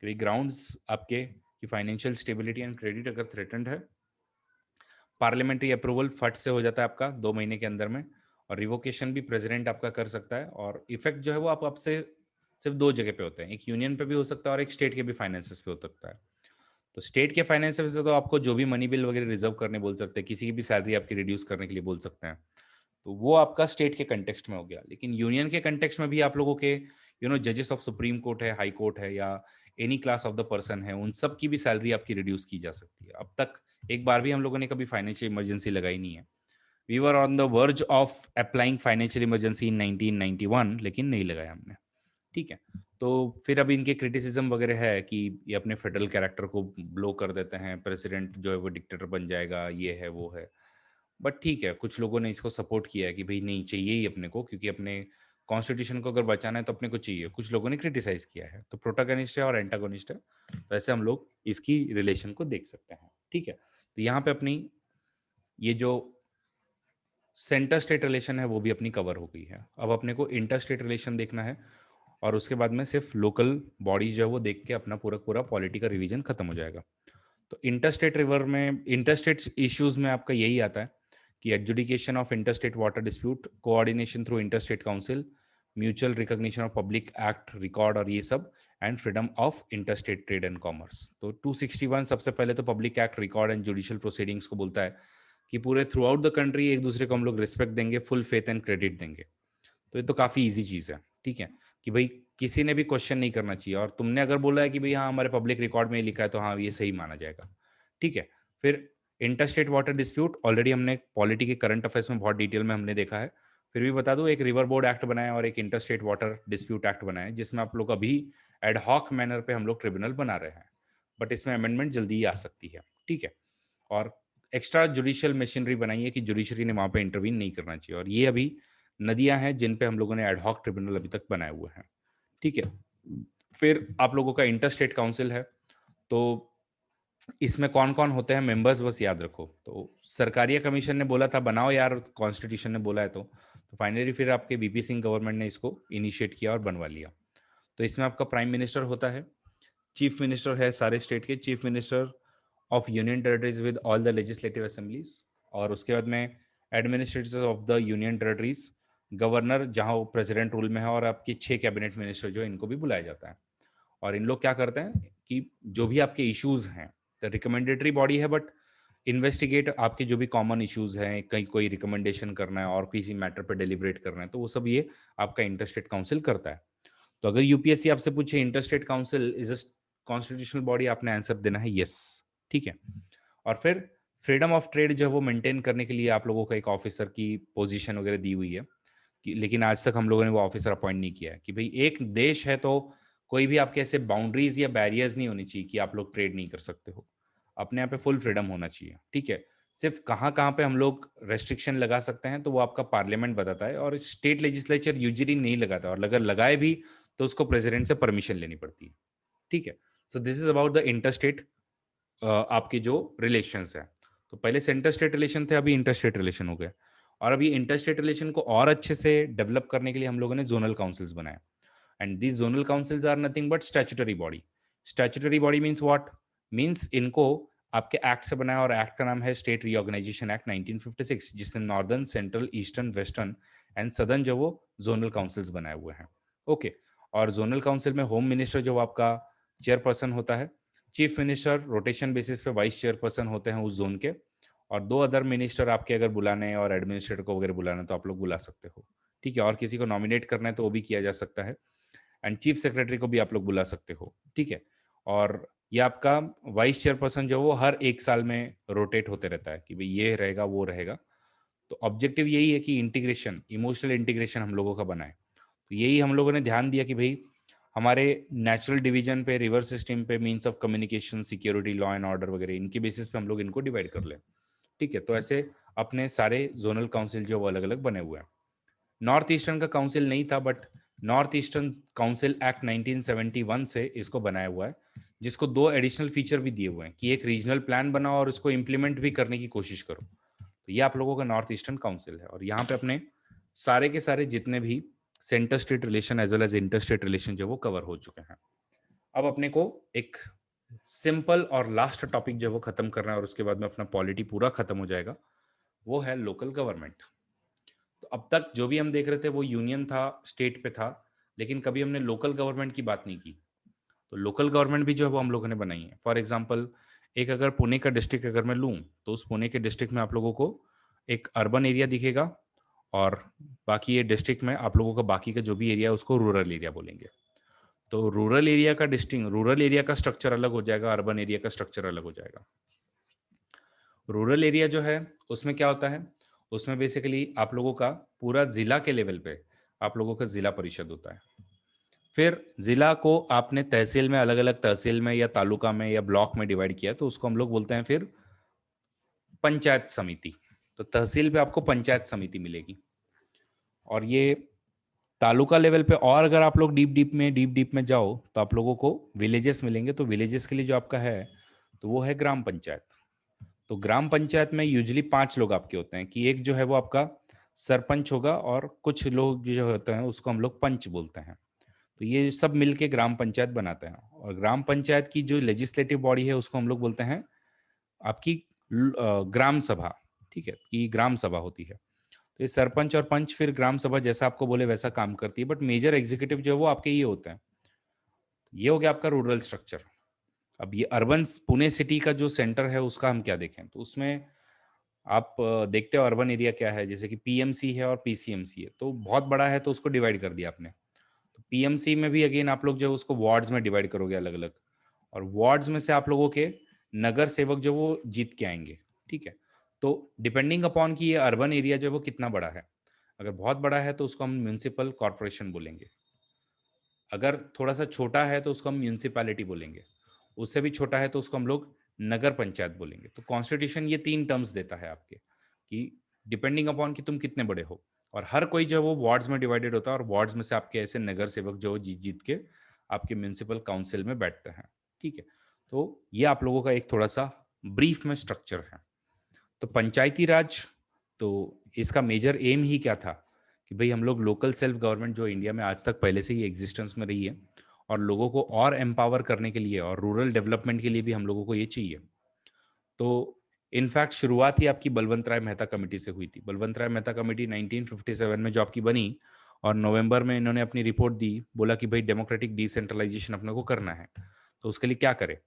कि ग्राउंड्स आपके कि फाइनेंशियल स्टेबिलिटी एंड क्रेडिट अगर थ्रेटन्ड है, पार्लियामेंट्री अप्रूवल फट से हो जाता है आपका 2 महीने के अंदर में, और रिवोकेशन भी प्रेसिडेंट आपका कर सकता है। और इफेक्ट जो है वो आप आपसे सिर्फ 2 जगह पे होते हैं, एक यूनियन पे भी हो सकता है और एक स्टेट के भी फाइनेंसेस पे हो सकता है। तो स्टेट के फाइनेंसेस से तो आपको जो भी मनी बिल वगैरह रिजर्व करने बोल सकते हैं, किसी की भी सैलरी आपकी रिड्यूस करने के लिए बोल सकते हैं, तो वो आपका स्टेट के कंटेक्स्ट में हो गया। लेकिन यूनियन के कंटेक्स्ट में भी आप लोगों के जजेस ऑफ सुप्रीम कोर्ट है, हाई कोर्ट है, या any class of the person है, उन सब की भी सैलरी आपकी रिड्यूस की जा सकती है। अब तक एक बार भी हम लोगों ने कभी फाइनेंशियल इमरजेंसी लगाई नहीं है। We were on the verge of applying financial emergency in 1991, लेकिन नहीं लगाया हमने। ठीक है, तो फिर अभी इनके क्रिटिसिज्म वगैरह है कि ये अपने फेडरल कैरेक्टर को ब्लो कर देते हैं, प्रेसिडेंट जो है वो डिक्टेटर बन जाएगा, ये है वो है। बट ठीक है, कुछ लोगों ने इसको सपोर्ट किया है कि भाई नहीं चाहिए ही अपने को, क्योंकि अपने कॉन्स्टिट्यूशन को अगर बचाना है तो अपने को चाहिए। कुछ लोगों ने क्रिटिसाइज किया है, तो प्रोटागनिस्ट है और एंटागोनिस्ट है, तो ऐसे हम लोग इसकी रिलेशन को देख सकते हैं। ठीक है, तो यहाँ पे अपनी ये जो सेंटर स्टेट रिलेशन है वो भी अपनी कवर हो गई है। अब अपने को इंटर स्टेट रिलेशन देखना है और उसके बाद में सिर्फ लोकल बॉडीज जो है वो देख के अपना पूरा पूरा पॉलिटी का रिवीजन खत्म हो जाएगा। तो इंटरस्टेट रिवर में इंटरस्टेट इश्यूज में आपका यही आता है कि adjudication of interstate water dispute, coordination through interstate council, mutual recognition of public act record और ये सब, and freedom of interstate trade and commerce. तो 261 सबसे पहले तो public act record and judicial proceedings को बोलता है कि पूरे थ्रू आउट द कंट्री एक दूसरे को हम लोग रिस्पेक्ट देंगे, फुल फेथ एंड क्रेडिट देंगे। तो ये तो काफ़ी इजी चीज़ है। ठीक है, कि भाई किसी ने भी क्वेश्चन नहीं करना चाहिए, और तुमने अगर बोला है कि भाई हाँ हमारे पब्लिक रिकॉर्ड में ही लिखा है तो हाँ ये सही माना जाएगा। ठीक है, फिर inter state water dispute already हमने पॉलिटी के करंट अफेयर्स में बहुत डिटेल में हमने देखा है। फिर भी बता दूं, एक रिवर बोर्ड एक्ट बनाया और एक inter state water dispute act बनाया, जिसमें आप लोग अभी एड हॉक मैनर पे हम लोग ट्रिब्यूनल बना रहे हैं, बट इसमें अमेंडमेंट जल्दी ही आ सकती है, ठीक है। और एक्स्ट्रा जुडिशियल मशीनरी बनाई है कि जुडिशरी ने वहां पे इंटरवीन नहीं करना चाहिए, और ये अभी नदियां हैं जिन पे हम लोगों ने एड हॉक ट्रिब्यूनल अभी तक बनाए हुए हैं, ठीक है। फिर आप लोगों का इंटर स्टेट काउंसिल है, तो इसमें कौन कौन होते हैं मेंबर्स बस याद रखो। तो सरकारिया कमीशन ने बोला था बनाओ यार, कॉन्स्टिट्यूशन ने बोला है, तो फाइनली फिर आपके वीपी सिंह गवर्नमेंट ने इसको इनिशिएट किया और बनवा लिया। तो इसमें आपका प्राइम मिनिस्टर होता है, चीफ मिनिस्टर है सारे स्टेट के, chief minister of union territories with all the legislative assemblies, और उसके बाद में administrators of the union territories, governor जहां वो प्रेसिडेंट रूल में है, और आपके 6 कैबिनेट मिनिस्टर जो इनको भी बुलाया जाता है। और इन लोग क्या करते हैं कि जो भी आपके इश्यूज हैं, तो रिकमेंडेटरी बॉडी है, बट इन्वेस्टिगेट आपके जो भी कॉमन इश्यूज हैं, कहीं कोई रिकमेंडेशन करना है और किसी मैटर पर डिलिब्रेट करना है, तो वो सब ये आपका इंटरस्टेट काउंसिल करता है। तो अगर यूपीएससी आपसे पूछे interstate council is a constitutional body, आपने आंसर देना है यस, ठीक है। और फिर फ्रीडम ऑफ ट्रेड जो है वो मेंटेन करने के लिए आप लोगों का एक ऑफिसर की पोजीशन वगैरह दी हुई है, कि लेकिन आज तक हम लोगों ने वो ऑफिसर अपॉइंट नहीं किया है, कि भाई एक देश है तो कोई भी आपके ऐसे बाउंड्रीज या बैरियर्स नहीं होनी चाहिए कि आप लोग ट्रेड नहीं कर सकते हो, अपने यहाँ पे फुल फ्रीडम होना चाहिए, ठीक है। सिर्फ कहाँ कहाँ पे हम लोग रेस्ट्रिक्शन लगा सकते हैं तो वो आपका पार्लियामेंट बताता है, और स्टेट लेजिस्लेचर यूजुअली नहीं लगाता, और अगर लगाए भी तो उसको प्रेसिडेंट से परमिशन लेनी पड़ती है, ठीक है। So this is about the inter state आपके जो रिलेशंस है। तो पहले सेंटर स्टेट रिलेशन थे, अभी इंटर स्टेट रिलेशन हो गए, और अभी इंटर स्टेट रिलेशन को और अच्छे से डेवलप करने के लिए हम लोगों ने जोनल काउंसिल्स बनाए, and these zonal councils are nothing but statutory body. Statutory body means what, means इनको आपके एक्ट से बनाया, और एक्ट का नाम है स्टेट रीऑर्गेनाइजेशन एक्ट 1956, जिसने northern, central, eastern, western and southern जो वो जोनल काउंसिल्स बनाए हुए हैं, ओके। और जोनल काउंसिल में होम मिनिस्टर जो आपका चेयरपर्सन होता है, चीफ मिनिस्टर रोटेशन बेसिस पे वाइस चेयरपर्सन होते हैं उस जोन के, और 2 अदर मिनिस्टर आपके अगर बुलाने हैं और एडमिनिस्ट्रेटर को वगैरह बुलाना है तो आप लोग बुला सकते हो, ठीक है। और किसी को नॉमिनेट करना है तो वो भी किया जा सकता है, एंड चीफ सेक्रेटरी को भी आप लोग बुला सकते हो, ठीक है। और ये आपका वाइस चेयरपर्सन जो वो हर 1 साल में रोटेट होते रहता है, कि भाई ये रहेगा वो रहेगा। तो ऑब्जेक्टिव यही है कि इंटीग्रेशन, इमोशनल इंटीग्रेशन हम लोगों का बनाए। तो यही हम लोगों ने ध्यान दिया कि भाई हमारे नेचुरल डिवीजन पे, रिवर सिस्टम पे, means of communication, security, law and order वगैरह, इनके बेसिस पे हम लोग इनको डिवाइड कर लें, ठीक है। तो ऐसे अपने सारे जोनल काउंसिल जो वो अलग अलग बने हुए हैं। नॉर्थ ईस्टर्न का काउंसिल नहीं था, but north eastern council act 1971 से इसको बनाया हुआ है, जिसको 2 एडिशनल फीचर भी दिए हुए हैं, कि एक रीजनल प्लान बनाओ और उसको इम्प्लीमेंट भी करने की कोशिश करो। तो ये आप लोगों का नॉर्थ ईस्टर्न काउंसिल है, और यहाँ पे अपने सारे के सारे जितने भी centre state relation as well as inter state relation जो वो कवर हो चुके हैं। अब अपने को एक सिंपल और लास्ट टॉपिक जो वो खत्म करना है, और उसके बाद में अपना पॉलिटी पूरा खत्म हो जाएगा, वो है लोकल गवर्नमेंट। तो अब तक जो भी हम देख रहे थे वो यूनियन था, स्टेट पे था, लेकिन कभी हमने लोकल गवर्नमेंट की बात नहीं की। तो लोकल गवर्नमेंट भी जो है वो हम लोगों ने बनाई है। फॉर एग्जांपल, एक अगर पुणे का डिस्ट्रिक्ट अगर मैं लूँ, तो उस पुणे के डिस्ट्रिक्ट में आप लोगों को एक अर्बन एरिया दिखेगा, और बाकी ये डिस्ट्रिक्ट में आप लोगों का बाकी का जो भी एरिया है उसको रूरल एरिया बोलेंगे। तो रूरल एरिया का डिस्टिंग, रूरल एरिया का स्ट्रक्चर अलग हो जाएगा, अर्बन एरिया का स्ट्रक्चर अलग हो जाएगा। रूरल एरिया जो है उसमें क्या होता है, उसमें बेसिकली आप लोगों का पूरा जिला के लेवल पे आप लोगों का जिला परिषद होता है। फिर जिला को आपने तहसील में, अलग अलग तहसील में या तालुका में या ब्लॉक में डिवाइड किया, तो उसको हम लोग बोलते हैं फिर पंचायत समिति। तो तहसील पे आपको पंचायत समिति मिलेगी। और ये तालुका लेवल पे, और अगर आप लोग डीप डीप में जाओ तो आप लोगों को विलेजेस मिलेंगे। तो विलेजेस के लिए जो आपका है तो वो है ग्राम पंचायत। तो ग्राम पंचायत में यूजुअली 5 लोग आपके होते हैं, कि एक जो है वो आपका सरपंच होगा, और कुछ लोग जो होते हैं उसको हम लोग पंच बोलते हैं। तो ये सब मिलके ग्राम पंचायत बनाते हैं, और ग्राम पंचायत की जो लेजिस्लेटिव बॉडी है उसको हम लोग बोलते हैं आपकी ग्राम सभा, ठीक है, कि ग्राम सभा होती है। तो ये सरपंच और पंच फिर ग्राम सभा जैसा आपको बोले वैसा काम करती है, बट मेजर एग्जीक्यूटिव जो है वो आपके ये होते हैं। ये हो गया आपका रूरल स्ट्रक्चर। अब ये अर्बन, पुणे सिटी का जो सेंटर है उसका हम क्या देखें, तो उसमें आप देखते हो अर्बन एरिया क्या है, जैसे कि पीएमसी है और पीसीएमसी है, तो बहुत बड़ा है तो उसको डिवाइड कर दिया आपने। तो पीएमसी में भी अगेन आप लोग जो है उसको वार्ड्स में डिवाइड करोगे अलग अलग, और वार्ड्स में से आप लोगों के नगर सेवक जो वो जीत के आएंगे। ठीक है। तो डिपेंडिंग अपॉन कि ये अर्बन एरिया जो है वो कितना बड़ा है, अगर बहुत बड़ा है तो उसको हम म्यूनिसिपल कॉर्पोरेशन बोलेंगे, अगर थोड़ा सा छोटा है तो उसको हम म्यूनिसिपैलिटी बोलेंगे, उससे भी छोटा है तो उसको हम लोग नगर पंचायत बोलेंगे। तो कॉन्स्टिट्यूशन ये 3 टर्म्स देता है आपके, कि डिपेंडिंग अपॉन कि तुम कितने बड़े हो, और हर कोई जो है वो वार्ड्स में डिवाइडेड होता है, और वार्ड्स में से आपके ऐसे नगर सेवक जो जीत जीत के आपके म्यूनिसिपल काउंसिल में बैठते हैं। ठीक है। तो ये आप लोगों का एक थोड़ा सा ब्रीफ में स्ट्रक्चर है। तो पंचायती राज, तो इसका मेजर एम ही क्या था कि भाई हम लोग लोकल सेल्फ गवर्नमेंट जो इंडिया में आज तक पहले से ही एग्जिस्टेंस में रही है, और लोगों को और एम्पावर करने के लिए और रूरल डेवलपमेंट के लिए भी हम लोगों को ये चाहिए। तो इनफैक्ट शुरुआत ही आपकी बलवंत राय मेहता कमेटी से हुई थी। बलवंत राय मेहता कमेटी 1957 में जो आपकी बनी, और नवंबर में इन्होंने अपनी रिपोर्ट दी, बोला कि भाई डेमोक्रेटिक डिसेंट्रलाइजेशन अपने को करना है, तो उसके लिए क्या करें।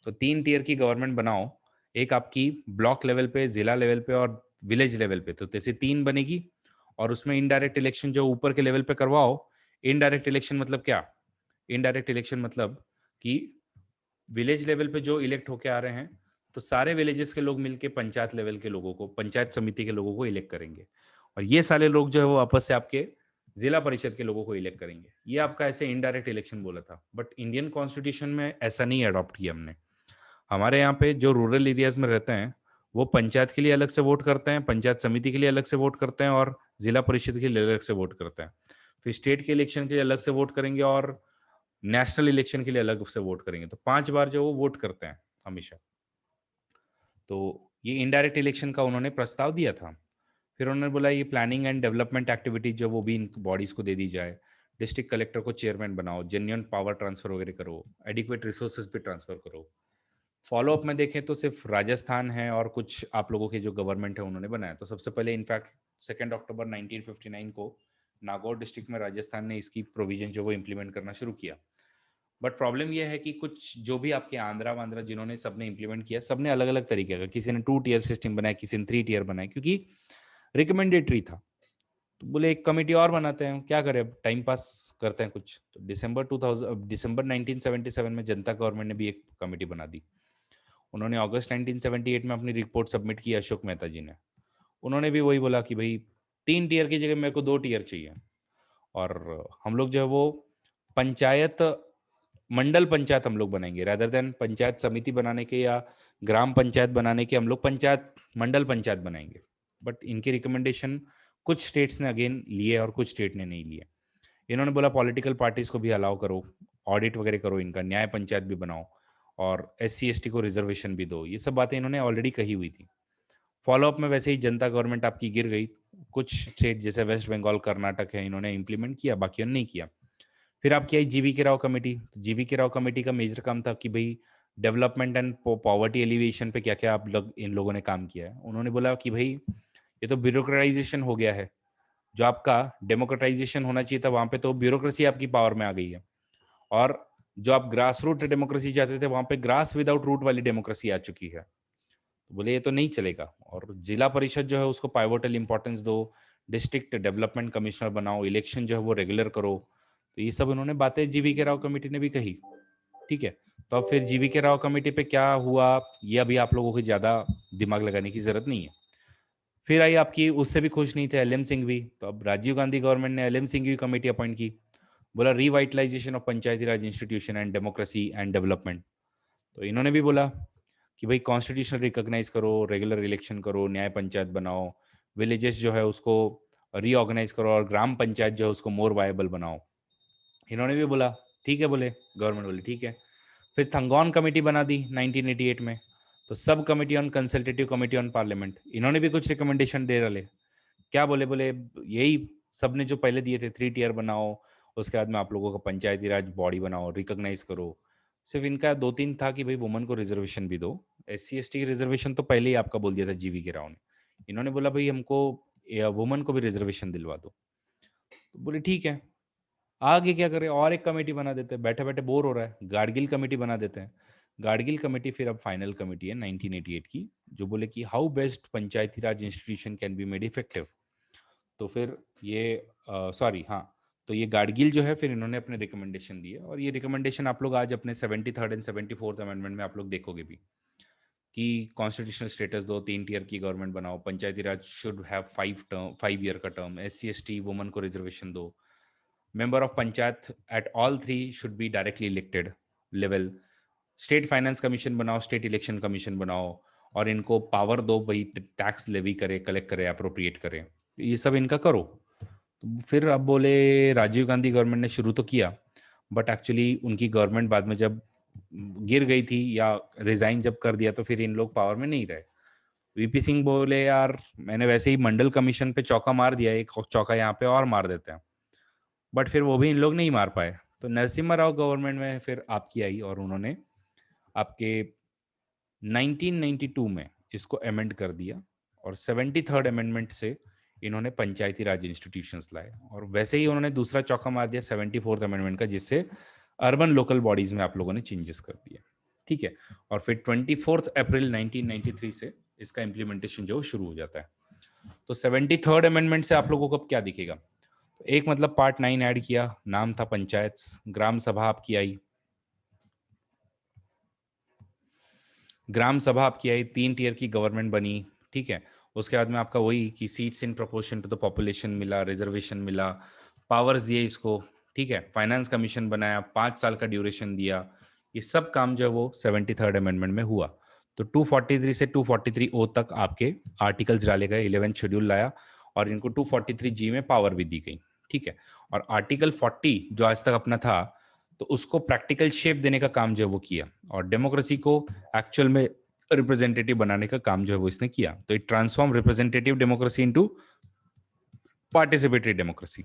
तो 3 टियर की गवर्नमेंट बनाओ, एक आपकी ब्लॉक लेवल पे, जिला लेवल पे और विलेज लेवल पे, तो जैसे 3 बनेगी। और उसमें इनडायरेक्ट इलेक्शन जो ऊपर के लेवल पे करवाओ। इनडायरेक्ट इलेक्शन मतलब क्या? इनडायरेक्ट इलेक्शन मतलब कि विलेज लेवल पे जो इलेक्ट होके आ रहे हैं, तो सारे विलेजेस के लोग मिलके पंचायत लेवल के लोगों को, पंचायत समिति के लोगों को इलेक्ट करेंगे, और ये सारे लोग जो है वो आपस से आपके जिला परिषद के लोगों को इलेक्ट करेंगे। ये आपका ऐसे इनडायरेक्ट इलेक्शन बोला था, बट इंडियन कॉन्स्टिट्यूशन में ऐसा नहीं अडॉप्ट किया हमने। हमारे यहाँ पे जो रूरल एरियाज में रहते हैं, वो पंचायत के लिए अलग से वोट करते हैं, पंचायत समिति के लिए अलग से वोट करते हैं, और जिला परिषद के लिए अलग से वोट करते हैं। फिर स्टेट के इलेक्शन के लिए अलग से वोट करेंगे, और नेशनल इलेक्शन के लिए अलग से वोट करेंगे। तो 5 बार जो वो वोट करते हैं हमेशा। तो ये इनडायरेक्ट इलेक्शन का उन्होंने प्रस्ताव दिया था। फिर उन्होंने बोला ये प्लानिंग एंड डेवलपमेंट एक्टिविटीज जो वो भी इन बॉडीज को दे दी जाए। डिस्ट्रिक्ट कलेक्टर को चेयरमैन बनाओ, जेन्युइन पावर ट्रांसफर वगैरह करो, एडिक्वेट रिसोर्सेज भी ट्रांसफर करो। फॉलो अप में देखें तो सिर्फ राजस्थान है और कुछ आप लोगों के जो गवर्नमेंट है उन्होंने बनाया। तो सबसे पहले इनफैक्ट 2 अक्टूबर 1959 को नागौर डिस्ट्रिक्ट में राजस्थान ने इसकी प्रोविजन जो वो इम्प्लीमेंट करना शुरू किया। बट प्रॉब्लम यह है कि कुछ जो भी आपके आंध्रा वांद्रा जिन्होंने सबने इंप्लीमेंट किया, सबने अलग अलग तरीके का, किसी ने 2 टियर सिस्टम बनाया, किसी ने 3 टियर बनाया, क्योंकि रिकमेंडेटरी था। तो बोले एक कमेटी और बनाते हैं, क्या करें अब, टाइम पास करते हैं कुछ। तो दिसंबर 1977 में जनता गवर्नमेंट ने भी एक कमेटी बना दी। उन्होंने अगस्त 1978 में अपनी रिपोर्ट सबमिट की अशोक मेहता जी ने। उन्होंने भी वही बोला कि भाई 3 टियर की जगह मेरे को 2 टियर चाहिए, और हम लोग जो है वो पंचायत, मंडल पंचायत हम लोग बनाएंगे, रादर देन पंचायत समिति बनाने के या ग्राम पंचायत बनाने के, हम लोग पंचायत, मंडल पंचायत बनाएंगे। बट इनके रिकमेंडेशन कुछ स्टेट्स ने अगेन लिए और कुछ स्टेट ने नहीं लिए। इन्होंने बोला पॉलिटिकल पार्टीज को भी अलाउ करो, ऑडिट वगैरह करो इनका, न्याय पंचायत भी बनाओ, और SC ST को रिजर्वेशन भी दो। ये सब बातें इन्होंने ऑलरेडी कही हुई थी। फॉलोअप में वैसे ही जनता गवर्नमेंट आपकी गिर गई। कुछ स्टेट जैसे वेस्ट बंगाल, कर्नाटक है, इन्होंने इंप्लीमेंट किया, बाकी ने नहीं किया। फिर आपकी आई GV के राव कमेटी। GV के राव कमेटी का मेजर काम था कि भाई डेवलपमेंट एंड पॉवर्टी एलिवेशन पे क्या क्या आप लोग, इन लोगों ने काम किया है। उन्होंने बोला कि भाई ये तो ब्यूरोक्रेटाइजेशन हो गया है, जो आपका डेमोक्रेटाइजेशन होना चाहिए था वहां पे तो ब्यूरोक्रेसी आपकी पावर में आ गई है, और जो आप ग्रास रूट डेमोक्रेसी चाहते थे वहां पे ग्रास विदाउट रूट वाली डेमोक्रेसी आ चुकी है। तो बोले ये तो नहीं चलेगा, और जिला परिषद जो है उसको पाइवोटल इंपॉर्टेंस दो, डिस्ट्रिक्ट डेवलपमेंट कमिश्नर बनाओ, इलेक्शन जो है वो रेगुलर करो। तो ये सब उन्होंने बातें GV के राव कमेटी ने भी कही। ठीक है। तो अब फिर GV के राव कमेटी पे क्या हुआ, ये अभी आप लोगों को ज्यादा दिमाग लगाने की जरूरत नहीं है। फिर आई आपकी, उससे भी खुश नहीं थे LM सिंघवी। तो अब राजीव गांधी गवर्नमेंट ने LM सिंघवी कमेटी अपॉइंट की। बोला revitalisation of Panchayati Raj institution and democracy and development. तो इन्होंने भी बोला कि भाई कॉन्स्टिट्यूशन रिकॉग्नाइज करो, रेगुलर इलेक्शन करो, न्याय पंचायत बनाओ, विलेजेस जो है उसको रीऑर्गेनाइज करो, और ग्राम पंचायत जो है उसको मोर वायबल बनाओ। इन्होंने भी बोला ठीक है, बोले गवर्नमेंट बोले ठीक है। फिर थंगौन कमेटी बना दी 1988 में। तो sub committee on consultative committee on parliament, इन्होंने भी कुछ रिकमेंडेशन दे रहे। क्या बोले, बोले यही सबने जो पहले दिए थे, 3 टियर बनाओ, उसके बाद में आप लोगों का पंचायती राज बॉडी बनाओ, रिकॉग्नाइज करो। सिर्फ इनका 2-3 था कि भाई वुमन को रिजर्वेशन भी दो। SC ST की रिजर्वेशन तो पहले ही आपका बोल दिया था GV के राव ने। इन्होंने बोला भाई हमको वुमन को भी रिजर्वेशन दिलवा दो। तो बोले ठीक है, आगे क्या करें, और एक कमेटी बना देते हैं, बैठे बैठे बोर हो रहा है, गाडगिल कमेटी बना देते हैं। गाडगिल कमेटी फिर अब फाइनल कमेटी है 1988 की, जो बोले कि how best Panchayati Raj institution can be made effective. तो फिर ये सॉरी हाँ, तो ये गाडगिल जो है फिर इन्होंने अपने रिकमेंडेशन दिए, और ये रिकमेंडेशन आप लोग आज अपने 73rd एंड 74th अमेंडमेंट में आप लोग देखोगे भी कि कॉन्स्टिट्यूशनल स्टेटस दो, 3 टियर की गवर्नमेंट बनाओ, पंचायती राज शुड हैव 5 ईयर का टर्म, SC ST वुमन को रिजर्वेशन दो, member of panchayat at all 3 should be directly elected level, state finance commission बनाओ, स्टेट इलेक्शन कमीशन बनाओ, और इनको पावर दो भाई टैक्स लेवी करे, कलेक्ट करे, अप्रोप्रिएट करे, ये सब इनका करो। तो फिर अब बोले राजीव गांधी गवर्नमेंट ने शुरू तो किया, बट एक्चुअली उनकी गवर्नमेंट बाद में जब गिर गई थी या रिजाइन जब कर दिया तो फिर इन लोग पावर में नहीं रहे। VP सिंह बोले यार मैंने वैसे ही मंडल कमीशन पे चौका मार दिया, एक चौका यहाँ पे और मार देते हैं, बट फिर वो भी इन लोग नहीं मार पाए। तो नरसिम्हा राव गवर्नमेंट में फिर आपकी आई और उन्होंने आपके 1992 में इसको अमेंड कर दिया और 73rd अमेंडमेंट से इन्होंने पंचायती राज इंस्टीट्यूशंस लाए, और वैसे ही उन्होंने दूसरा चौका मार दिया 74th अमेंडमेंट का, जिससे अर्बन लोकल बॉडीज में आप लोगों ने चेंजेस कर दिए। ठीक है, और फिर 24 अप्रैल 1993 से इसका इम्प्लीमेंटेशन जो शुरू हो जाता है। तो 73rd अमेंडमेंट से आप लोगों को अब क्या दिखेगा, तो एक मतलब पार्ट 9 ऐड किया, नाम था पंचायत, ग्राम सभा आपकी आई, ग्राम सभा आपकी आई, 3 टियर की गवर्नमेंट बनी। ठीक है, उसके बाद में आपका वही कि seats in proportion to the population मिला, रिजर्वेशन मिला, पावर्स दिए इसको। ठीक है, फाइनेंस कमीशन बनाया, 5 साल का ड्यूरेशन दिया, ये सब काम जो है वो 73rd अमेंडमेंट में हुआ। तो 243 से 243O तक आपके आर्टिकल्स डाले गए, 11 शेड्यूल लाया, और इनको 243G में पावर भी दी गई। ठीक है, और आर्टिकल 40 जो आज तक अपना था, तो उसको प्रैक्टिकल शेप देने का काम जो है वो किया, और डेमोक्रेसी को एक्चुअल में रिप्रेजेंटेटिव बनाने का काम जो है वो इसने किया। तो it transform representative democracy into participatory democracy.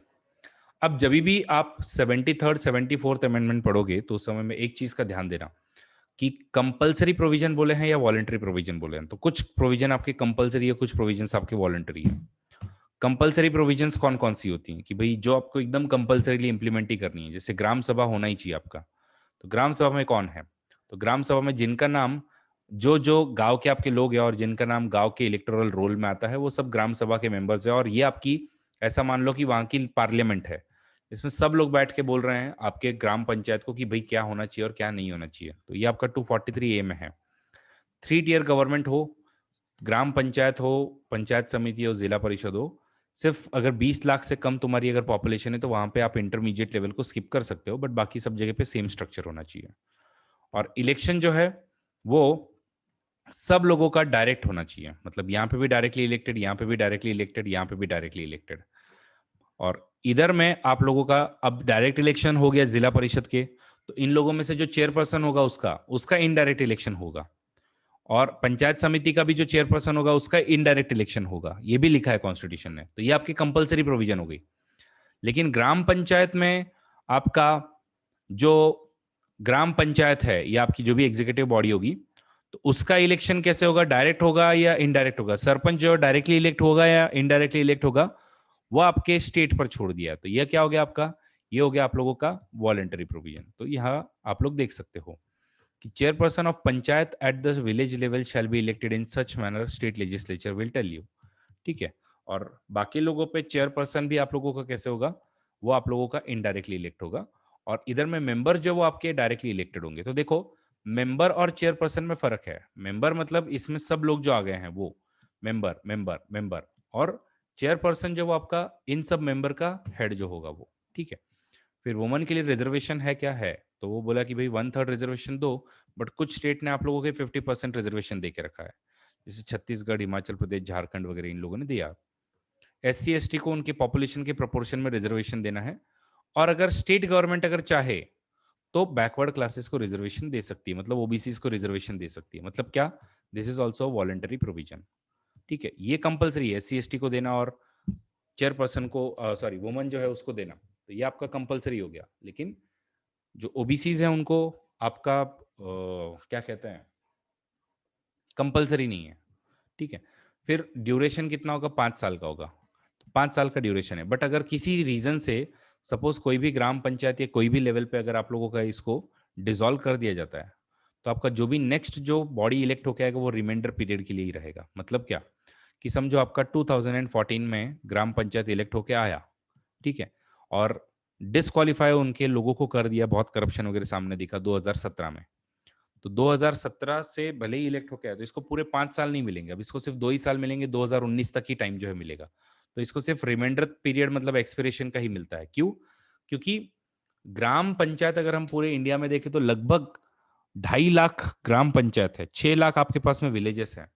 अब जब भी आप 73rd 74th अमेंडमेंट पढ़ोगे तो उस समय में एक चीज का ध्यान देना कि कंपलसरी प्रोविजन बोले हैं या वॉलंटरी प्रोविजन बोले हैं। तो कुछ प्रोविजन आपके कंपलसरी है, कुछ प्रोविजन आपके वॉलंटरी है। कंपलसरी प्रोविजंस कौन कौन सी होती हैं कि भाई जो आपको एकदम कंपलसरीली इंप्लीमेंट ही करनी है, जैसे ग्राम सभा होना ही चाहिए आपका। तो ग्राम सभा में कौन है, तो ग्राम सभा में जिनका नाम जो जो गांव के आपके लोग हैं और जिनका नाम गांव के इलेक्टोरल रोल में आता है वो सब ग्राम सभा के मेंबर्स है। और ये आपकी ऐसा मान लो कि वहां की पार्लियामेंट है, इसमें सब लोग बैठ के बोल रहे हैं आपके ग्राम पंचायत को कि भाई क्या होना चाहिए और क्या नहीं होना चाहिए। तो ये आपका 243A में है। 3 टियर गवर्नमेंट हो, ग्राम पंचायत हो, पंचायत समिति हो, जिला परिषद हो, सिर्फ अगर 20 लाख से कम तुम्हारी अगर पॉपुलेशन है तो वहां पे आप इंटरमीडिएट लेवल को स्किप कर सकते हो, बट बाकी सब जगह पे सेम स्ट्रक्चर होना चाहिए। और इलेक्शन जो है वो सब लोगों का डायरेक्ट होना चाहिए, मतलब यहाँ पे भी डायरेक्टली इलेक्टेड, यहाँ पे भी डायरेक्टली इलेक्टेड, यहाँ पे भी डायरेक्टली इलेक्टेड। और इधर में आप लोगों का अब डायरेक्ट इलेक्शन हो गया जिला परिषद के, तो इन लोगों में से जो चेयरपर्सन होगा उसका उसका इनडायरेक्ट इलेक्शन होगा, और पंचायत समिति का भी जो चेयरपर्सन होगा उसका इनडायरेक्ट इलेक्शन होगा, ये भी लिखा है कॉन्स्टिट्यूशन ने। तो ये आपकी कंपलसरी प्रोविजन हो गई। लेकिन ग्राम पंचायत में आपका जो ग्राम पंचायत है या आपकी जो भी एग्जीक्यूटिव बॉडी होगी, तो उसका इलेक्शन कैसे होगा, डायरेक्ट होगा या इनडायरेक्ट होगा, सरपंच जो डायरेक्टली इलेक्ट होगा या इनडायरेक्टली इलेक्ट होगा, वो आपके स्टेट पर छोड़ दिया। तो यह क्या हो गया आपका, ये हो गया आप लोगों का वॉलेंटरी प्रोविजन। तो यहाँ आप लोग देख सकते हो कि chairperson of panchayat at the village level shall be elected in such manner state legislature will tell you. ठीक है, और बाकी लोगों पे चेयरपर्सन भी आप लोगों का कैसे होगा, वो आप लोगों का इनडायरेक्टली इलेक्ट होगा, और इधर में मेंबर जो वो आपके डायरेक्टली इलेक्टेड होंगे। तो देखो मेंबर और चेयरपर्सन में फर्क है। मेंबर मतलब इसमें सब लोग जो आ गए हैं वो मेंबर मेंबर मेंबर, और चेयरपर्सन जो वो आपका इन सब मेंबर का हेड जो होगा वो। ठीक है, फिर वुमन के लिए रिजर्वेशन है क्या है, तो वो बोला कि भाई 1/3 रिजर्वेशन दो, बट कुछ स्टेट ने आप लोगों के 50% रिजर्वेशन दे के रखा है, जैसे छत्तीसगढ़, हिमाचल प्रदेश, झारखंड वगैरह इन लोगों ने दिया। SC ST को उनके पॉपुलेशन के प्रोपोर्शन में रिजर्वेशन देना है, और अगर स्टेट गवर्नमेंट अगर चाहे तो बैकवर्ड क्लासेस को रिजर्वेशन दे सकती है, मतलब ओबीसी को रिजर्वेशन दे सकती है। मतलब क्या, this is also voluntary provision. ठीक है, ये कंपलसरी है SC ST को देना, और चेयरपर्सन को सॉरी वुमन जो है उसको देना, तो ये आपका कंपलसरी हो गया। लेकिन जो ओबीसीज हैं उनको आपका क्या कहते हैं, कंपलसरी नहीं है। ठीक है, फिर ड्यूरेशन कितना होगा, 5 साल का होगा, तो 5 साल का ड्यूरेशन है। बट अगर किसी रीजन से सपोज कोई भी ग्राम पंचायत या कोई भी लेवल पे अगर आप लोगों का इसको डिसॉल्व कर दिया जाता है, तो आपका जो भी नेक्स्ट जो बॉडी इलेक्ट होकर आएगा वो रिमाइंडर पीरियड के लिए ही रहेगा। मतलब क्या कि समझो आपका 2014 में ग्राम पंचायत इलेक्ट होके आया, ठीक है, और डिसक्वालीफाई उनके लोगों को कर दिया, बहुत करप्शन वगैरह सामने दिखा 2017 में, तो 2017 से भले ही इलेक्ट होके आया तो इसको पूरे 5 साल नहीं मिलेंगे, अब इसको सिर्फ 2 ही साल मिलेंगे, 2019 तक ही टाइम जो है मिलेगा। तो इसको सिर्फ रिमाइंडर पीरियड मतलब एक्सपिरेशन का ही मिलता है। क्यों? क्योंकि ग्राम पंचायत अगर हम पूरे इंडिया में देखें तो लगभग 2.5 लाख ग्राम पंचायत है, 6 लाख आपके पास में विलेजेस हैं।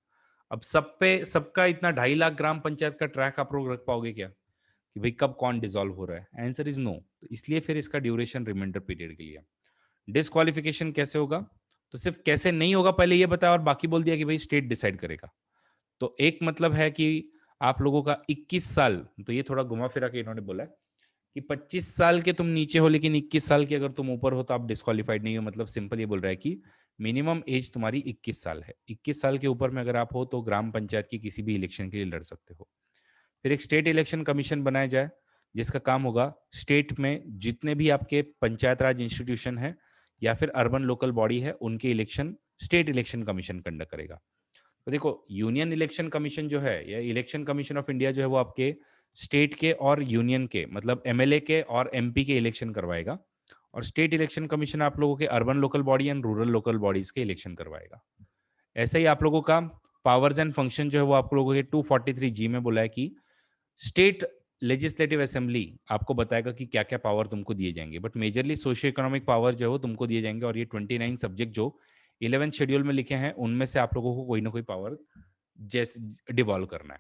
अब सब पे सबका इतना 2.5 लाख ग्राम पंचायत का ट्रैक आप लोग रख पाओगे क्या कि भाई कब कौन डिसॉल्व हो रहा है? Answer is no. तो इसलिए फिर इसका ड्यूरेशन रिमाइंडर पीरियड के लिए। डिस्क्वालिफिकेशन कैसे होगा? तो सिर्फ कैसे नहीं होगा पहले ये बताया और बाकी बोल दिया कि भाई स्टेट डिसाइड करेगा। तो एक मतलब है कि आप लोगों का 21 साल, तो ये थोड़ा घुमा फिरा के इन्होंने बोला है कि 25 साल के तुम नीचे हो लेकिन 21 साल के अगर तुम ऊपर हो तो आप डिस्क्वालीफाइड नहीं हो। मतलब सिंपल ये बोल रहा है कि मिनिमम एज तुम्हारी 21 साल है। 21 साल के ऊपर में अगर आप हो तो ग्राम पंचायत की किसी भी इलेक्शन के लिए लड़ सकते हो। फिर एक स्टेट इलेक्शन कमीशन बनाया जाए जिसका काम होगा स्टेट में जितने भी आपके पंचायत राज इंस्टीट्यूशन है या फिर अर्बन लोकल बॉडी है उनके election state election commission conduct करेगा। तो देखो यूनियन इलेक्शन कमीशन जो है या इलेक्शन कमीशन ऑफ इंडिया जो है वो आपके स्टेट के और यूनियन के मतलब एमएलए के और एमपी के इलेक्शन करवाएगा, और स्टेट इलेक्शन कमीशन आप लोगों के urban local body and rural local bodies के इलेक्शन करवाएगा। ऐसे ही आप लोगों का पावर्स एंड फंक्शन जो है वो आप लोगों के 243 जी में बोला है कि स्टेट लेजिस्लेटिव असेंबली आपको बताएगा कि क्या क्या पावर तुमको दिए जाएंगे, but majorly socio economic power जो है वो तुमको दिए जाएंगे। और ये 29 सब्जेक्ट जो 11th शेड्यूल में लिखे हैं उनमें से आप लोगों को कोई ना कोई पावर जैसे डिवॉल्व करना है।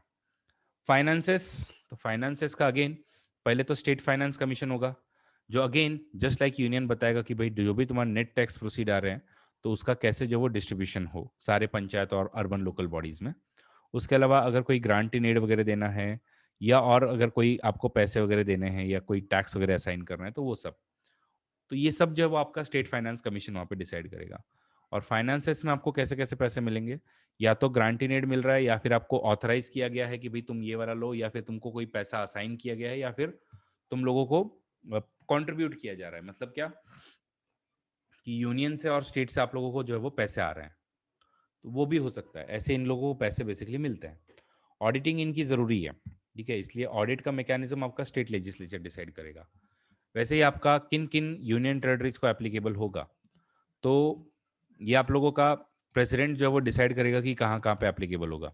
फाइनेंसेस, तो फाइनेंसेस का अगेन पहले तो स्टेट फाइनेंस कमीशन होगा जो अगेन जस्ट लाइक यूनियन बताएगा कि भाई जो भी तुम्हारे नेट टैक्स प्रोसीड आ रहे हैं तो उसका कैसे जो वो डिस्ट्रीब्यूशन हो सारे पंचायत और अर्बन लोकल बॉडीज में। उसके अलावा अगर कोई ग्रांट इन एड वगैरह देना है या और अगर कोई आपको पैसे वगैरह देने हैं या कोई टैक्स वगैरह असाइन करना है तो वो सब, तो ये सब जो है वो आपका स्टेट फाइनेंस कमीशन वहाँ पे डिसाइड करेगा। और फाइनेंसेस में आपको कैसे कैसे पैसे मिलेंगे, या तो ग्रांट इन एड मिल रहा है या फिर आपको ऑथराइज किया गया है कि भाई तुम ये वाला लो, या फिर तुमको कोई पैसा असाइन किया गया है, या फिर तुम लोगों को कंट्रीब्यूट किया जा रहा है। मतलब क्या कि यूनियन से और स्टेट से आप लोगों को जो है वो पैसे आ रहे हैं, तो वो भी हो सकता है। ऐसे इन लोगों को पैसे बेसिकली मिलते हैं। ऑडिटिंग इनकी ज़रूरी है, ठीक है, इसलिए ऑडिट का मैकेनिज्म आपका स्टेट लेजिस्लेचर डिसाइड करेगा। वैसे ही आपका किन किन यूनियन टेरिटरीज को एप्लीकेबल होगा, तो ये आप लोगों का प्रेसिडेंट जो है वो डिसाइड करेगा कि कहाँ कहाँ पे एप्लीकेबल होगा।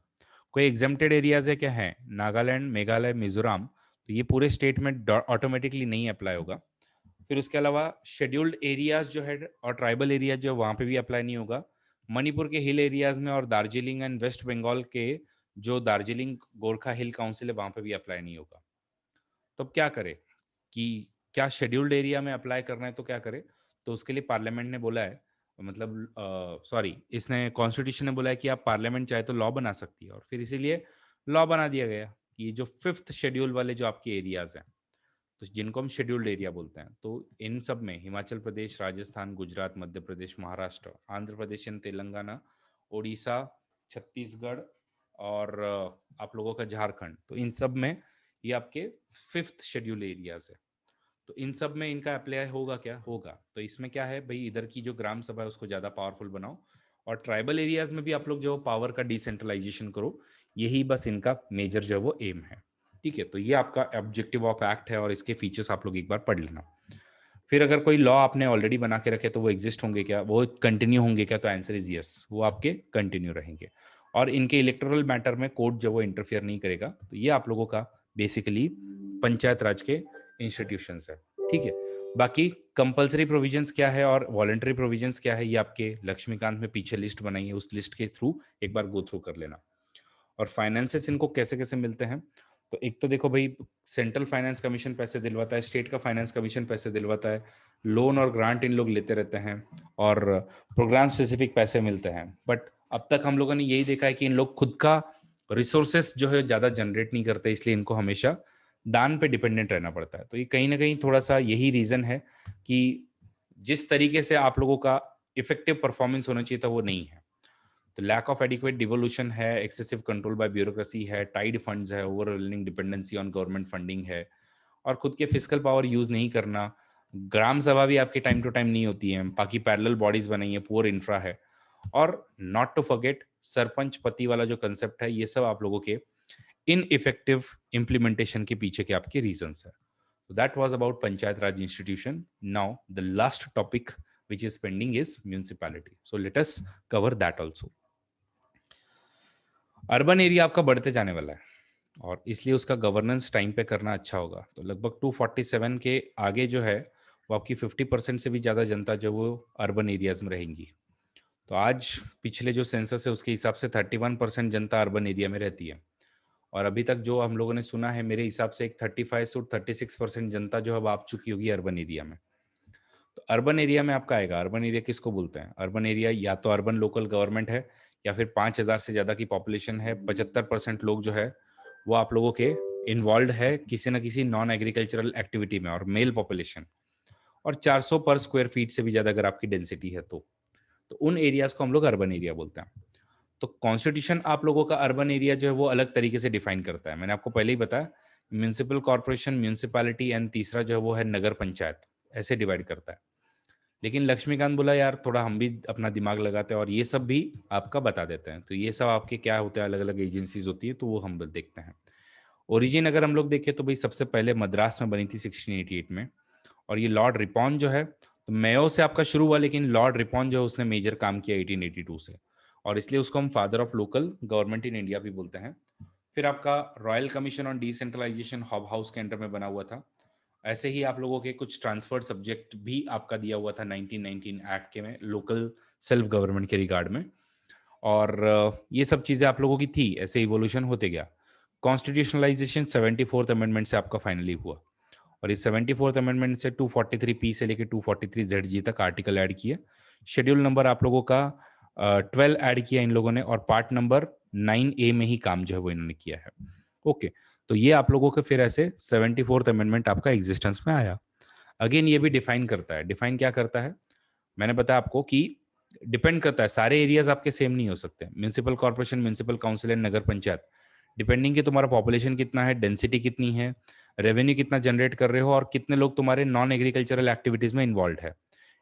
कोई एग्जेम्प्टेड एरियाज है क्या? है नागालैंड, मेघालय, मिजोरम, तो ये पूरे स्टेट में ऑटोमेटिकली नहीं अप्लाई होगा। फिर उसके अलावा शेड्यूल्ड एरियाज जो है और ट्राइबल एरियाज जो वहाँ पे भी अप्लाई नहीं होगा। मणिपुर के हिल एरियाज में और दार्जिलिंग एंड वेस्ट बंगाल के जो दार्जिलिंग गोरखा हिल काउंसिल है वहाँ पे भी अप्लाई नहीं होगा। तो अब क्या करे कि क्या शेड्यूल्ड एरिया में अप्लाई करना है तो क्या करे? तो उसके लिए पार्लियामेंट ने बोला है, मतलब सॉरी इसने कॉन्स्टिट्यूशन ने बोला है कि आप पार्लियामेंट चाहे तो लॉ बना सकती है, और फिर इसीलिए लॉ बना दिया गया कि ये जो 5th शेड्यूल वाले जो आपके एरियाज हैं तो जिनको हम शेड्यूल्ड एरिया बोलते हैं, तो इन सब में हिमाचल प्रदेश, राजस्थान, गुजरात, मध्य प्रदेश, महाराष्ट्र, आंध्र प्रदेश एंड तेलंगाना, उड़ीसा, छत्तीसगढ़ और आप लोगों का झारखंड, तो इन सब में ये आपके 5th शेड्यूल एरियाज है। तो इन सब में इनका अप्लाई होगा क्या? होगा। तो इसमें क्या है भाई, इधर की जो ग्राम सभा है उसको ज़्यादा पावरफुल बनाओ, और ट्राइबल एरियाज में भी आप लोग जो पावर का डिसेंट्रलाइजेशन करो, यही बस इनका मेजर जो है वो एम है। ठीक है, तो ये आपका ऑब्जेक्टिव ऑफ एक्ट है और इसके फीचर्स आप लोग एक बार पढ़ लेना। फिर अगर कोई लॉ आपने ऑलरेडी बना के रखे तो वो एग्जिस्ट होंगे क्या, वो कंटिन्यू होंगे क्या? तो आंसर इज यस, वो आपके कंटिन्यू रहेंगे और इनके इलेक्टोरल मैटर में कोर्ट जो वो इंटरफियर नहीं करेगा। तो ये आप लोगों का बेसिकली पंचायत राज के इंस्टीट्यूशंस है। ठीक है, बाकी कंपलसरी प्रोविजंस क्या है और वॉलंटरी प्रोविजंस क्या है, ये आपके लक्ष्मीकांत में पीछे लिस्ट बनाई है, उस लिस्ट के थ्रू एक बार गो थ्रू कर लेना। और फाइनेंसेस इनको कैसे कैसे मिलते हैं, तो एक तो देखो भाई सेंट्रल फाइनेंस कमीशन पैसे दिलवाता है, स्टेट का फाइनेंस कमीशन पैसे दिलवाता है, लोन और ग्रांट इन लोग लेते रहते हैं और प्रोग्राम स्पेसिफिक पैसे मिलते हैं। बट अब तक हम लोगों ने यही देखा है कि इन लोग खुद का रिसोर्सेस जो है ज़्यादा जनरेट नहीं करते, इसलिए इनको हमेशा दान पे डिपेंडेंट रहना पड़ता है। तो ये कहीं ना कहीं थोड़ा सा यही रीज़न है कि जिस तरीके से आप लोगों का इफेक्टिव परफॉर्मेंस होना चाहिए था वो नहीं है। तो लैक ऑफ एडिक्वेट डिवोल्यूशन है, एक्सेसिव कंट्रोल बाय ब्यूरोक्रेसी है, टाइड फंड्स है, overwhelming dependency on government funding है, और खुद के फिजिकल पावर यूज नहीं करना। ग्राम सभा भी आपके टाइम टू टाइम नहीं होती है, बाकी पैरेलल बॉडीज बनाई है, पुअर इंफ्रा है, और नॉट टू फॉरगेट सरपंच पति वाला जो कंसेप्ट है, ये सब आप लोगों के इनइफेक्टिव इंप्लीमेंटेशन के पीछे के आपके रीजंस है। So that was about Panchayat Raj institution. Now the last topic which is pending is municipality. So let us cover that also. Urban area आपका बढ़ते जाने वाला है और इसलिए उसका गवर्नेंस टाइम पे करना अच्छा होगा। तो लगभग 247 के आगे जो है वो आपकी 50% से भी ज़्यादा जनता जो वो अर्बन एरियाज में रहेंगी। तो आज पिछले जो सेंसस है उसके हिसाब से 31% जनता अर्बन एरिया में रहती है और अभी तक जो हम लोगों ने सुना है मेरे हिसाब से एक 35 से 36% जनता जो अब आ चुकी होगी अर्बन एरिया में। तो अर्बन एरिया में आपका आएगा, अर्बन एरिया किसको बोलते हैं? अर्बन एरिया या तो अर्बन लोकल गवर्नमेंट है या फिर 5,000 से ज़्यादा की पॉपुलेशन है, 75% लोग जो है वो आप लोगों के इन्वॉल्व है किसी न किसी नॉन एग्रीकल्चरल एक्टिविटी में और मेल पॉपुलेशन और 400 पर स्क्वायर फीट से भी ज़्यादा अगर आपकी डेंसिटी है तो उन एरियाज को हम लोग अर्बन एरिया बोलते हैं। तो कॉन्स्टिट्यूशन आप लोगों का अर्बन एरिया जो है वो अलग तरीके से डिफाइन करता है। मैंने आपको पहले ही बताया म्यूनिसिपल कॉर्पोरेशन, म्यूनिसिपैलिटी एंड तीसरा जो है वो है नगर पंचायत, ऐसे डिवाइड करता है। लेकिन लक्ष्मीकांत बोला यार थोड़ा हम भी अपना दिमाग लगाते हैं और ये सब भी आपका बता देते हैं। तो ये सब आपके क्या होते हैं, अलग अलग एजेंसीज होती है, तो वो हम देखते हैं। ओरिजिन अगर हम लोग देखें तो भाई सबसे पहले मद्रास में बनी थी 1688 में और ये लॉर्ड रिपॉन जो है तो मेयो से आपका शुरू हुआ, लेकिन लॉर्ड रिपॉन जो है उसने मेजर काम किया 1882 से और इसलिए उसको हम father of local government in India भी बोलते हैं। फिर आपका royal commission on decentralisation Hobhouse के अंडर में बना हुआ था। ऐसे ही आप लोगों के कुछ ट्रांसफर्ड सब्जेक्ट भी आपका दिया हुआ था 1919 एक्ट के में लोकल सेल्फ गवर्नमेंट के रिगार्ड में और ये सब चीज़ें आप लोगों की थी, ऐसे इवोल्यूशन होते गया। कॉन्स्टिट्यूशनलाइजेशन 74th अमेंडमेंट से आपका फाइनली हुआ और इस 74th अमेंडमेंट से 243 से लेकर 243 ZG तक आर्टिकल ऐड किए। शेड्यूल नंबर आप लोगों का 12 ऐड किया इन लोगों ने और पार्ट नंबर 9A में ही काम जो है वो इन्होंने किया है। ओके, तो ये आप लोगों के फिर ऐसे 74th अमेंडमेंट आपका एग्जिस्टेंस में आया। अगेन ये भी डिफाइन करता है, डिफाइन क्या करता है मैंने बताया आपको कि डिपेंड करता है, सारे एरियाज आपके सेम नहीं हो सकते। Municipal corporation, municipal council and Nagar panchayat depending कि तुम्हारा पॉपुलेशन कितना है, डेंसिटी कितनी है, रेवेन्यू कितना जनरेट कर रहे हो और कितने लोग तुम्हारे नॉन एग्रीकल्चरल एक्टिविटीज में इन्वॉल्व है,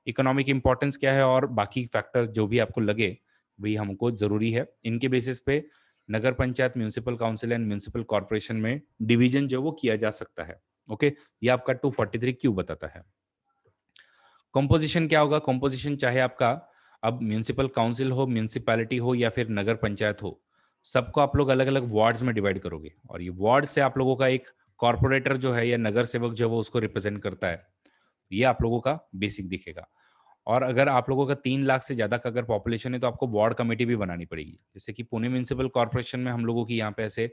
इकोनॉमिक इंपॉर्टेंस क्या है और बाकी फैक्टर जो भी आपको लगे वही हमको जरूरी है। इनके बेसिस पे nagar panchayat, municipal council and municipal corporation में डिवीजन जो वो किया जा सकता है। ओके, ये आपका 243 क्यों बताता है। कॉम्पोजिशन क्या होगा? कॉम्पोजिशन चाहे आपका अब म्यूनिसिपल काउंसिल हो, म्यूनिसिपैलिटी हो या फिर नगर पंचायत हो, सबको आप लोग अलग अलग वार्ड्स में डिवाइड करोगे और ये वार्ड से आप लोगों का एक कॉर्पोरेटर जो है या नगर सेवक जो है वो उसको रिप्रेजेंट करता है। ये आप लोगों का बेसिक दिखेगा। और अगर आप लोगों का 3 लाख से ज्यादा का अगर पॉपुलेशन है तो आपको वार्ड कमेटी भी बनानी पड़ेगी। जैसे कि पुणे म्यूनिसिपल कॉर्पोरेशन में हम लोगों की यहाँ पे ऐसे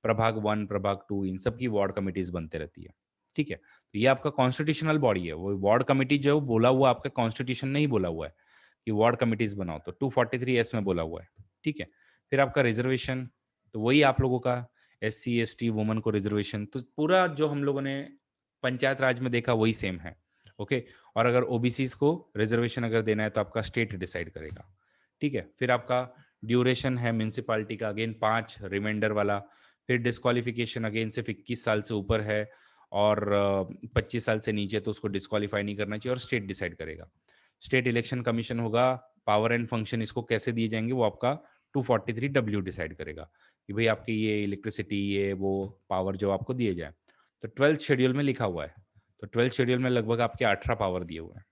प्रभाग 1, प्रभाग 2 इन सब की वार्ड कमेटीज बनते रहती है। ठीक है, तो ये आपका कॉन्स्टिट्यूशनल बॉडी है। वो वार्ड कमेटी जो है वो बोला हुआ आपका कॉन्स्टिट्यूशन नहीं बोला हुआ है कि वार्ड कमिटीज बनाओ, तो 243 में बोला हुआ है। ठीक है, फिर आपका रिजर्वेशन, तो वही आप लोगों का SC ST वुमन को रिजर्वेशन, तो पूरा जो हम लोगों ने पंचायत राज में देखा वही सेम है। ओके, और अगर ओबीसीज को रिजर्वेशन अगर देना है तो आपका स्टेट डिसाइड करेगा। ठीक है, फिर आपका ड्यूरेशन है म्यूनिसिपालिटी का अगेन 5 रिमाइंडर वाला। फिर डिस्क्वालिफिकेशन अगेन सिर्फ 21 साल से ऊपर है और 25 साल से नीचे तो उसको डिस्क्वालीफाई नहीं करना चाहिए और स्टेट डिसाइड करेगा। स्टेट इलेक्शन कमीशन होगा, पावर एंड फंक्शन इसको कैसे दिए जाएंगे वो आपका 243W डिसाइड करेगा कि भाई आपकी ये इलेक्ट्रिसिटी ये वो पावर जो आपको दिए जाए। तो 12th शेड्यूल में लिखा हुआ है, तो 12th शेड्यूल में लगभग आपके 18 पावर दिए हुए हैं।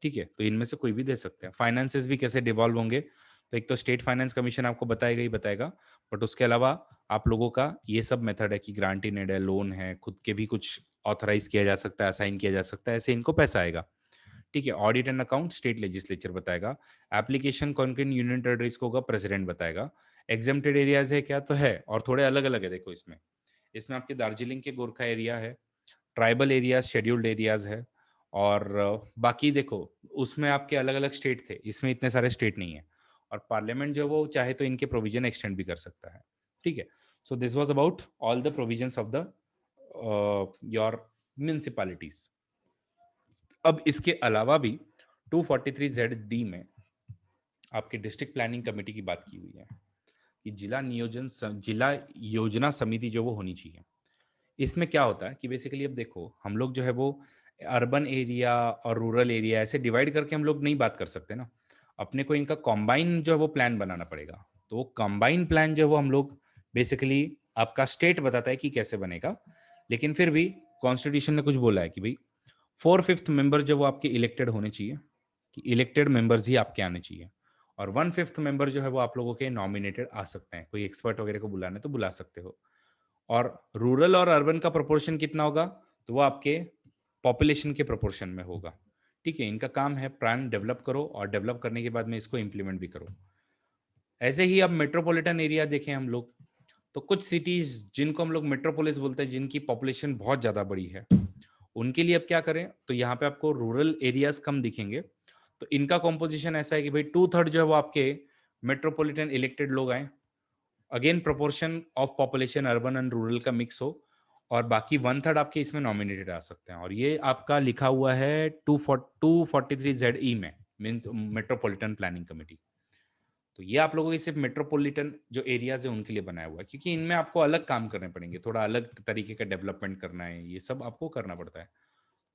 ठीक है, तो इनमें से कोई भी दे सकते हैं। फाइनेंसेस भी कैसे डिवॉल्व होंगे, तो एक तो स्टेट फाइनेंस कमीशन आपको बताएगा ही बताएगा, बट उसके अलावा आप लोगों का ये सब मेथड है कि ग्रांट इन एड है, लोन है, खुद के भी कुछ ऑथराइज किया जा सकता है, असाइन किया जा सकता है, ऐसे इनको पैसा आएगा। ठीक है, audit and account state legislature बताएगा। एप्लीकेशन कौन किन यूनियन टेरिटरीज को होगा प्रेसिडेंट बताएगा। एग्जेम्प्टेड एरियाज है क्या, तो है और थोड़े अलग अलग है। देखो इसमें इसमें आपके दार्जिलिंग के गोरखा एरिया है, ट्राइबल एरियाज, शेड्यूल्ड एरियाज है और बाकी देखो उसमें आपके अलग अलग स्टेट थे, इसमें इतने सारे स्टेट नहीं है और पार्लियामेंट जो वो चाहे तो इनके प्रोविजन एक्सटेंड भी कर सकता है। ठीक है, so this was about all the provisions of the your municipalities. अब इसके अलावा भी 243ZD में आपके डिस्ट्रिक्ट प्लानिंग कमेटी की बात की हुई है कि जिला योजना समिति जो वो होनी चाहिए। इसमें क्या होता है कि बेसिकली अब देखो हम लोग जो है वो अर्बन एरिया और रूरल एरिया ऐसे डिवाइड करके हम लोग नहीं बात कर सकते ना, अपने को इनका कॉम्बाइन जो है वो प्लान बनाना पड़ेगा। तो वो कॉम्बाइन प्लान जो है वो हम लोग बेसिकली आपका स्टेट बताता है कि कैसे बनेगा, लेकिन फिर भी कॉन्स्टिट्यूशन ने कुछ बोला है कि भाई 4/5 मेंबर जो वो आपके इलेक्टेड होने चाहिए। कि इलेक्टेड मेंबर्स ही आपके आने चाहिए, और 1/5 मेंबर जो है वो आप लोगों के नॉमिनेटेड आ सकते हैं। कोई एक्सपर्ट वगैरह को बुलाना है तो बुला सकते हो। और रूरल और अर्बन का प्रोपोर्शन कितना होगा, तो वो आपके पॉपुलेशन के प्रोपोर्शन में होगा। ठीक है, इनका काम है प्लान डेवलप करो और डेवलप करने के बाद में इसको इम्प्लीमेंट भी करो। ऐसे ही अब मेट्रोपॉलिटन एरिया देखें हम लोग, तो कुछ सिटीज जिनको हम लोग मेट्रोपोलिस बोलते हैं, जिनकी पॉपुलेशन बहुत ज़्यादा बड़ी है, उनके लिए अब क्या करें, तो यहाँ पे आपको रूरल एरियाज कम दिखेंगे। तो इनका कॉम्पोजिशन ऐसा है कि भाई 2/3 जो है वो आपके मेट्रोपॉलिटन इलेक्टेड लोग आए, again proportion of population urban and rural का मिक्स हो, और बाकी 1/3 आपके इसमें नॉमिनेटेड आ सकते हैं। और ये आपका लिखा हुआ है 243 ZE में, मीन्स मेट्रोपॉलिटन प्लानिंग कमेटी। तो ये आप लोगों के सिर्फ मेट्रोपॉलिटन जो एरियाज है उनके लिए बनाया हुआ है, क्योंकि इनमें आपको अलग काम करने पड़ेंगे, थोड़ा अलग तरीके का डेवलपमेंट करना है, ये सब आपको करना पड़ता है।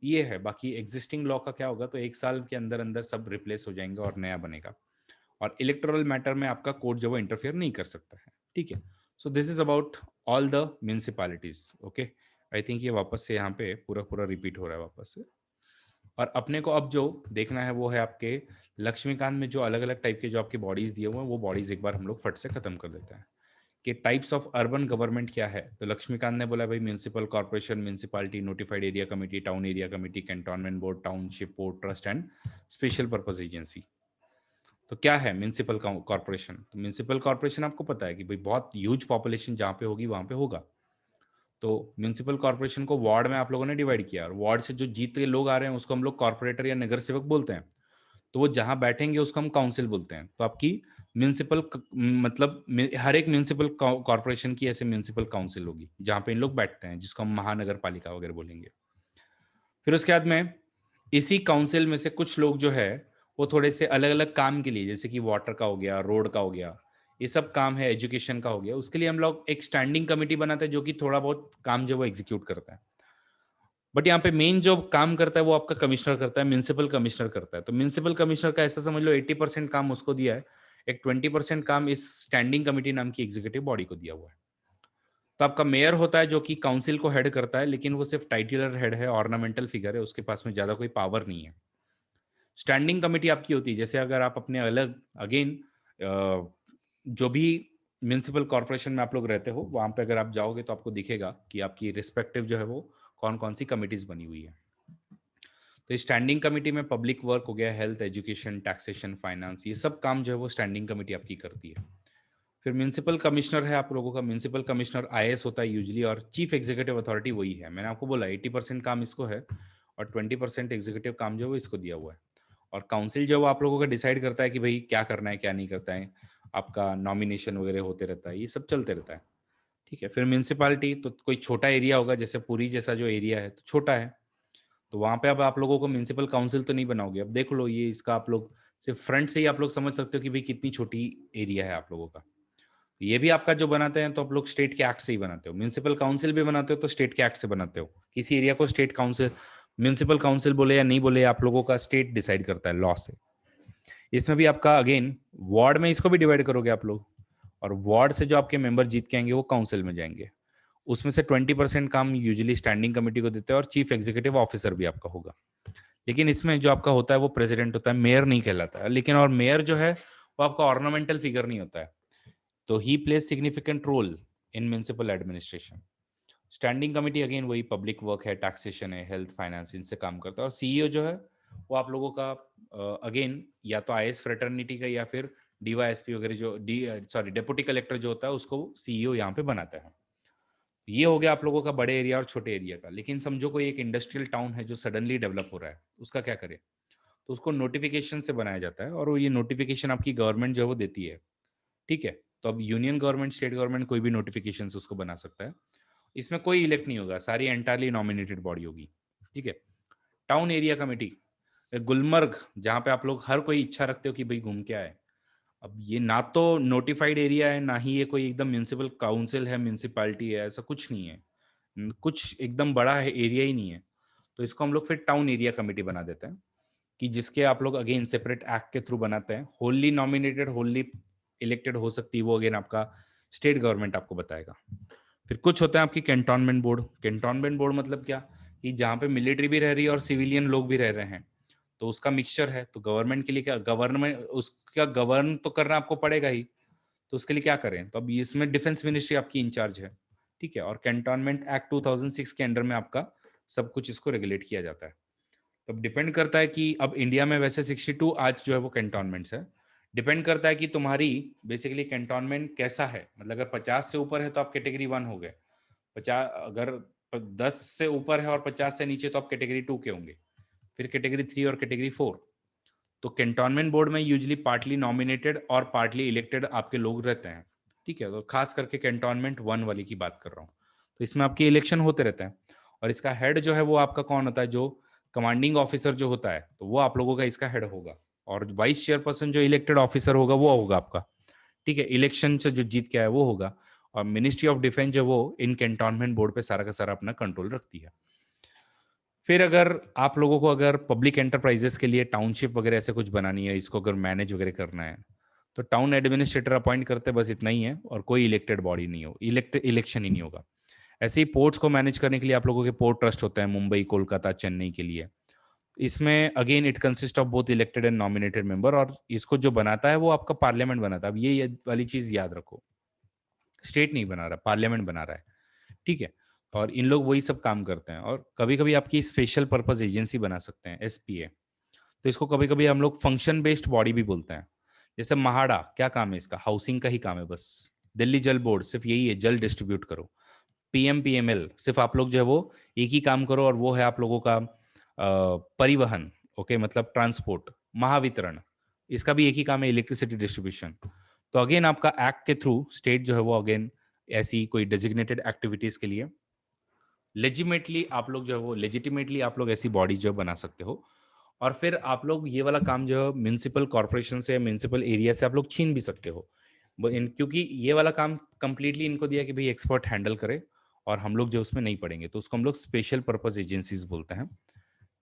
ये है, बाकी एग्जिस्टिंग लॉ का क्या होगा, तो 1 साल के अंदर अंदर सब रिप्लेस हो जाएंगे और नया बनेगा। और इलेक्टोरल मैटर में आपका कोर्ट जो वो इंटरफेयर नहीं कर सकता है। ठीक है, so this is about all the municipalities. Okay, I think ये वापस से यहाँ पे पूरा पूरा रिपीट हो रहा है वापस से। और अपने को अब जो देखना है वो है आपके लक्ष्मीकांत में जो अलग अलग टाइप के जो आपके बॉडीज दिए हुए हैं, वो बॉडीज एक बार हम लोग फट से खत्म कर देते हैं कि टाइप्स ऑफ अर्बन गवर्नमेंट क्या है। तो लक्ष्मीकांत ने बोला भाई municipal corporation, municipality, notified area committee, town area committee, cantonment board, township board, trust and special purpose agency. तो क्या है म्यूनिसिपल कॉर्पोरेशन? तो म्यूनिसिपल कॉर्पोरेशन आपको पता है कि भाई बहुत ह्यूज पॉपुलेशन जहाँ पे होगी वहां पे होगा। तो म्यूनिसिपल कॉर्पोरेशन को वार्ड में आप लोगों ने डिवाइड किया, और वार्ड से जो जीत के लोग आ रहे हैं उसको हम लोग कॉर्पोरेटर या नगर सेवक बोलते हैं। तो वो जहां बैठेंगे उसको हम काउंसिल बोलते हैं। तो आपकी म्यूनिसिपल मतलब हर एक म्यूनिसिपल कॉर्पोरेशन की ऐसे म्यूनिसिपल काउंसिल होगी जहां पे इन लोग बैठते हैं, जिसको हम महानगर पालिका वगैरह बोलेंगे। फिर उसके बाद में इसी काउंसिल में से कुछ लोग जो है वो थोड़े से अलग अलग काम के लिए, जैसे कि वाटर का हो गया, रोड का हो गया, ये सब काम है, एजुकेशन का हो गया, उसके लिए हम लोग एक स्टैंडिंग कमेटी बनाते हैं जो कि थोड़ा बहुत काम जो वो एग्जीक्यूट करता है। बट यहाँ पे मेन जो काम करता है वो आपका कमिश्नर करता है, म्यूनिसिपल कमिश्नर करता है। तो म्यूनिसिपल कमिश्नर का ऐसा समझ लो 80% काम उसको दिया है, एक 20% काम इस स्टैंडिंग कमेटी नाम की एग्जीक्यूटिव बॉडी को दिया हुआ है। तो आपका मेयर होता है जो कि काउंसिल को हेड करता है, लेकिन वो सिर्फ टाइटलर हेड है, ऑर्नामेंटल फिगर है, उसके पास में ज्यादा कोई पावर नहीं है। स्टैंडिंग कमेटी आपकी होती है, जैसे अगर आप अपने अलग अगेन जो भी म्यूनिसिपल कॉर्पोरेशन में आप लोग रहते हो वहां पे अगर आप जाओगे तो आपको दिखेगा कि आपकी रिस्पेक्टिव जो है वो कौन कौन सी कमिटीज बनी हुई है। तो स्टैंडिंग कमेटी में पब्लिक वर्क हो गया, हेल्थ, एजुकेशन, टैक्सेशन, फाइनेंस, ये सब काम जो है वो स्टैंडिंग कमेटी आपकी करती है। फिर म्यूनिसिपल कमिश्नर है आप लोगों का, म्यूनिसिपल कमिश्नर आईएएस होता है यूजुअली, और चीफ एग्जीक्यूटिव अथॉरिटी वही है। मैंने आपको बोला 80% काम इसको है और 20% एग्जीक्यूटिव काम जो है वो इसको दिया हुआ है। और काउंसिल जो है वो आप लोगों का डिसाइड करता है कि भाई क्या करना है क्या नहीं करता है, आपका नॉमिनेशन वगैरह होते रहता है, ये सब चलते रहता है। ठीक है, फिर म्यूनिसिपालिटी तो कोई छोटा एरिया होगा, जैसे पुरी जैसा जो एरिया है तो छोटा है, तो वहां पे अब आप लोगों को म्यूनिसिपल काउंसिल तो नहीं बनाओगे। अब देख लो ये इसका आप लोग सिर्फ फ्रंट से ही आप लोग समझ सकते हो कि भाई कितनी छोटी एरिया है आप लोगों का। ये भी आपका जो बनाते हैं तो आप लोग स्टेट के एक्ट से ही बनाते हो, म्यूनिसिपल काउंसिल भी बनाते हो तो स्टेट के एक्ट से बनाते हो। किसी एरिया को स्टेट काउंसिल, म्यूनिसिपल काउंसिल बोले या नहीं बोले, आप लोगों का स्टेट डिसाइड करता है लॉ से। इसमें भी आपका अगेन वार्ड में इसको भी डिवाइड करोगे आप लोग, और वार्ड से जो आपके मेंबर जीत के आएंगे वो काउंसिल में जाएंगे। उसमें से 20% काम यूजुअली स्टैंडिंग कमेटी को देते हैं, और चीफ एग्जीक्यूटिव ऑफिसर भी आपका होगा। लेकिन इसमें जो आपका होता है वो प्रेसिडेंट होता है, मेयर नहीं कहलाता है। लेकिन और मेयर जो है वो आपका ऑर्नामेंटल फिगर नहीं होता है, तो ही plays significant role in municipal administration. Standing committee again वही पब्लिक वर्क है, टैक्सेशन है, हेल्थ, फाइनेंस, इनसे काम करता है। और सीईओ जो है वो आप लोगों का अगेन या तो आईएएस फ्रेटर्निटी का या फिर डीवाईएसपी वगैरह जो डेप्यूटी कलेक्टर जो होता है उसको सीईओ यहाँ पे बनाता है। ये हो गया आप लोगों का बड़े एरिया और छोटे एरिया का। लेकिन समझो कोई एक इंडस्ट्रियल टाउन है जो सडनली डेवलप हो रहा है, उसका क्या करे? तो उसको नोटिफिकेशन से बनाया जाता है, और वो ये नोटिफिकेशन आपकी गवर्नमेंट जो है वो देती है। ठीक है, तो अब यूनियन गवर्नमेंट, स्टेट गवर्नमेंट कोई भी नोटिफिकेशन उसको बना सकता है। इसमें कोई इलेक्ट नहीं होगा, सारी एंटायरली नॉमिनेटेड बॉडी होगी। ठीक है, टाउन एरिया कमेटी, गुलमर्ग, जहाँ पे आप लोग हर कोई इच्छा रखते हो कि भाई घूम के आए। अब ये ना तो नोटिफाइड एरिया है, ना ही ये कोई एकदम म्यूनिसिपल काउंसिल है, म्यूनिसिपैलिटी है, ऐसा कुछ नहीं है। कुछ एकदम बड़ा है एरिया ही नहीं है। तो इसको हम लोग फिर टाउन एरिया कमेटी बना देते हैं, कि जिसके आप लोग अगेन सेपरेट एक्ट के थ्रू बनाते हैं। होली नॉमिनेटेड, होली इलेक्टेड हो सकती है, वो अगेन आपका स्टेट गवर्नमेंट आपको बताएगा। फिर कुछ होता है आपकी कैंटोनमेंट बोर्ड। कैंटोनमेंट बोर्ड मतलब क्या, कि जहाँ पे मिलिट्री भी रह रही है और सिविलियन लोग भी रह रहे हैं, तो उसका मिक्सचर है, तो गवर्नमेंट के लिए क्या, गवर्नमेंट उसका गवर्न तो करना आपको पड़ेगा ही, तो उसके लिए क्या करें, तो अब इसमें डिफेंस मिनिस्ट्री आपकी इंचार्ज है, ठीक है, और कैंटोनमेंट एक्ट 2006 के अंडर में आपका सब कुछ इसको रेगुलेट किया जाता है। तो डिपेंड करता है कि अब इंडिया में वैसे 62 आज जो है वो कैंटोनमेंट्स है, डिपेंड करता है कि तुम्हारी बेसिकली कैंटोनमेंट कैसा है, मतलब अगर 50 से ऊपर है तो आप कैटेगरी 1 हो गए, 50 अगर 10 से ऊपर है और 50 से नीचे तो आप कैटेगरी 2 के होंगे, फिर कैटेगरी 3 और कैटेगरी 4। तो कैंटोनमेंट बोर्ड में यूजली पार्टली नॉमिनेटेड और पार्टली इलेक्टेड आपके लोग रहते हैं, ठीक है, तो खास करके कैंटोनमेंट 1 वाली की बात कर रहा हूँ, तो इसमें आपके इलेक्शन होते रहते हैं, और इसका हेड जो है वो आपका कौन होता है, जो कमांडिंग ऑफिसर जो होता है, तो वो आप लोगों का इसका हेड होगा, और वाइस चेयरपर्सन जो इलेक्टेड ऑफिसर होगा वो होगा आपका, ठीक है, इलेक्शन से जो जीत के आया वो होगा, और मिनिस्ट्री ऑफ डिफेंस जो वो इन कैंटोनमेंट बोर्ड पे सारा का सारा अपना कंट्रोल रखती है। फिर अगर आप लोगों को अगर पब्लिक एंटरप्राइजेस के लिए टाउनशिप वगैरह ऐसे कुछ बनानी है, इसको अगर मैनेज वगैरह करना है, तो टाउन एडमिनिस्ट्रेटर अपॉइंट करते हैं, बस इतना ही है, और कोई इलेक्टेड बॉडी नहीं हो, इलेक्शन ही नहीं होगा। ऐसे ही पोर्ट्स को मैनेज करने के लिए आप लोगों के पोर्ट ट्रस्ट होते हैं, मुंबई, कोलकाता, चेन्नई के लिए। इसमें again it consist of both elected and nominated member, और इसको जो बनाता है वो आपका पार्लियामेंट बनाता है। अब ये वाली चीज याद रखो, स्टेट नहीं बना रहा, पार्लियामेंट बना रहा है, ठीक है, और इन लोग वही सब काम करते हैं, और कभी कभी आपकी स्पेशल पर्पज एजेंसी बना सकते हैं, एसपीए, तो इसको कभी कभी हम लोग फंक्शन बेस्ड बॉडी भी बोलते हैं। जैसे महाड़ा, क्या काम है इसका, हाउसिंग का ही काम है बस। दिल्ली जल बोर्ड सिर्फ यही है, जल डिस्ट्रीब्यूट करो। पीएमपीएमएल सिर्फ आप लोग जो है वो एक ही काम करो, और वो है आप लोगों का परिवहन, ओके, मतलब ट्रांसपोर्ट। महावितरण, इसका भी एक ही काम है, इलेक्ट्रिसिटी डिस्ट्रीब्यूशन। तो अगेन आपका एक्ट के थ्रू स्टेट जो है वो अगेन ऐसी कोई डेजिग्नेटेड एक्टिविटीज के लिए लेजिमेटली आप लोग जो है वो लेजिटिमेटली आप लोग ऐसी बॉडी जो बना सकते हो। और फिर आप लोग ये वाला काम जो है म्यूनसिपल कॉर्पोरेशन से, म्यूनसिपल एरिया से आप लोग छीन भी सकते हो, क्योंकि ये वाला काम कंप्लीटली इनको दिया कि भाई एक्सपर्ट हैंडल करे, और हम लोग जो उसमें नहीं पड़ेंगे, तो उसको हम लोग स्पेशल पर्पज एजेंसीज बोलते हैं,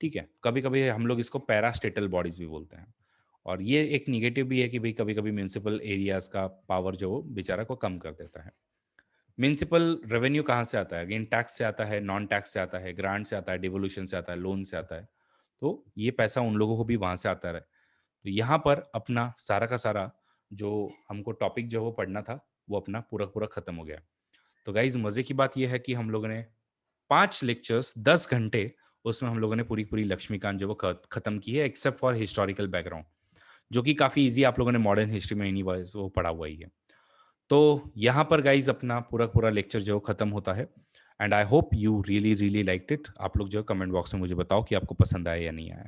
ठीक है। कभी कभी हम लोग इसको पैरास्टेटल बॉडीज भी बोलते हैं। और ये एक निगेटिव भी है कि भाई कभी कभी म्यूनसिपल एरियाज का पावर जो वो बेचारा को कम कर देता है। म्यूनसिपल रेवेन्यू कहाँ से आता है, अगेन टैक्स से आता है, नॉन टैक्स से आता है, ग्रांट से आता है, डिवोल्यूशन से आता है, लोन से आता है, तो ये पैसा उन लोगों को भी वहां से आता है। तो यहाँ पर अपना सारा का सारा जो हमको टॉपिक जो वो पढ़ना था वो अपना पूरा पूरा खत्म हो गया। तो गाइज मजे की बात यह है कि हम लोगों ने 5 लेक्चर्स 10 घंटे, उसमें हम लोगों ने पूरी पूरी लक्ष्मीकांत जो वो खत्म की है, एक्सेप्ट फॉर हिस्टोरिकल बैकग्राउंड, जो कि काफी इजी आप लोगों ने मॉडर्न हिस्ट्री में इन्हीं वाइज वो पढ़ा हुआ ही है। तो यहाँ पर गाइज अपना पूरा पूरा लेक्चर जो खत्म होता है, and I hope you really really liked it. आप लोग जो कमेंट बॉक्स में मुझे बताओ कि आपको पसंद आया या नहीं आया।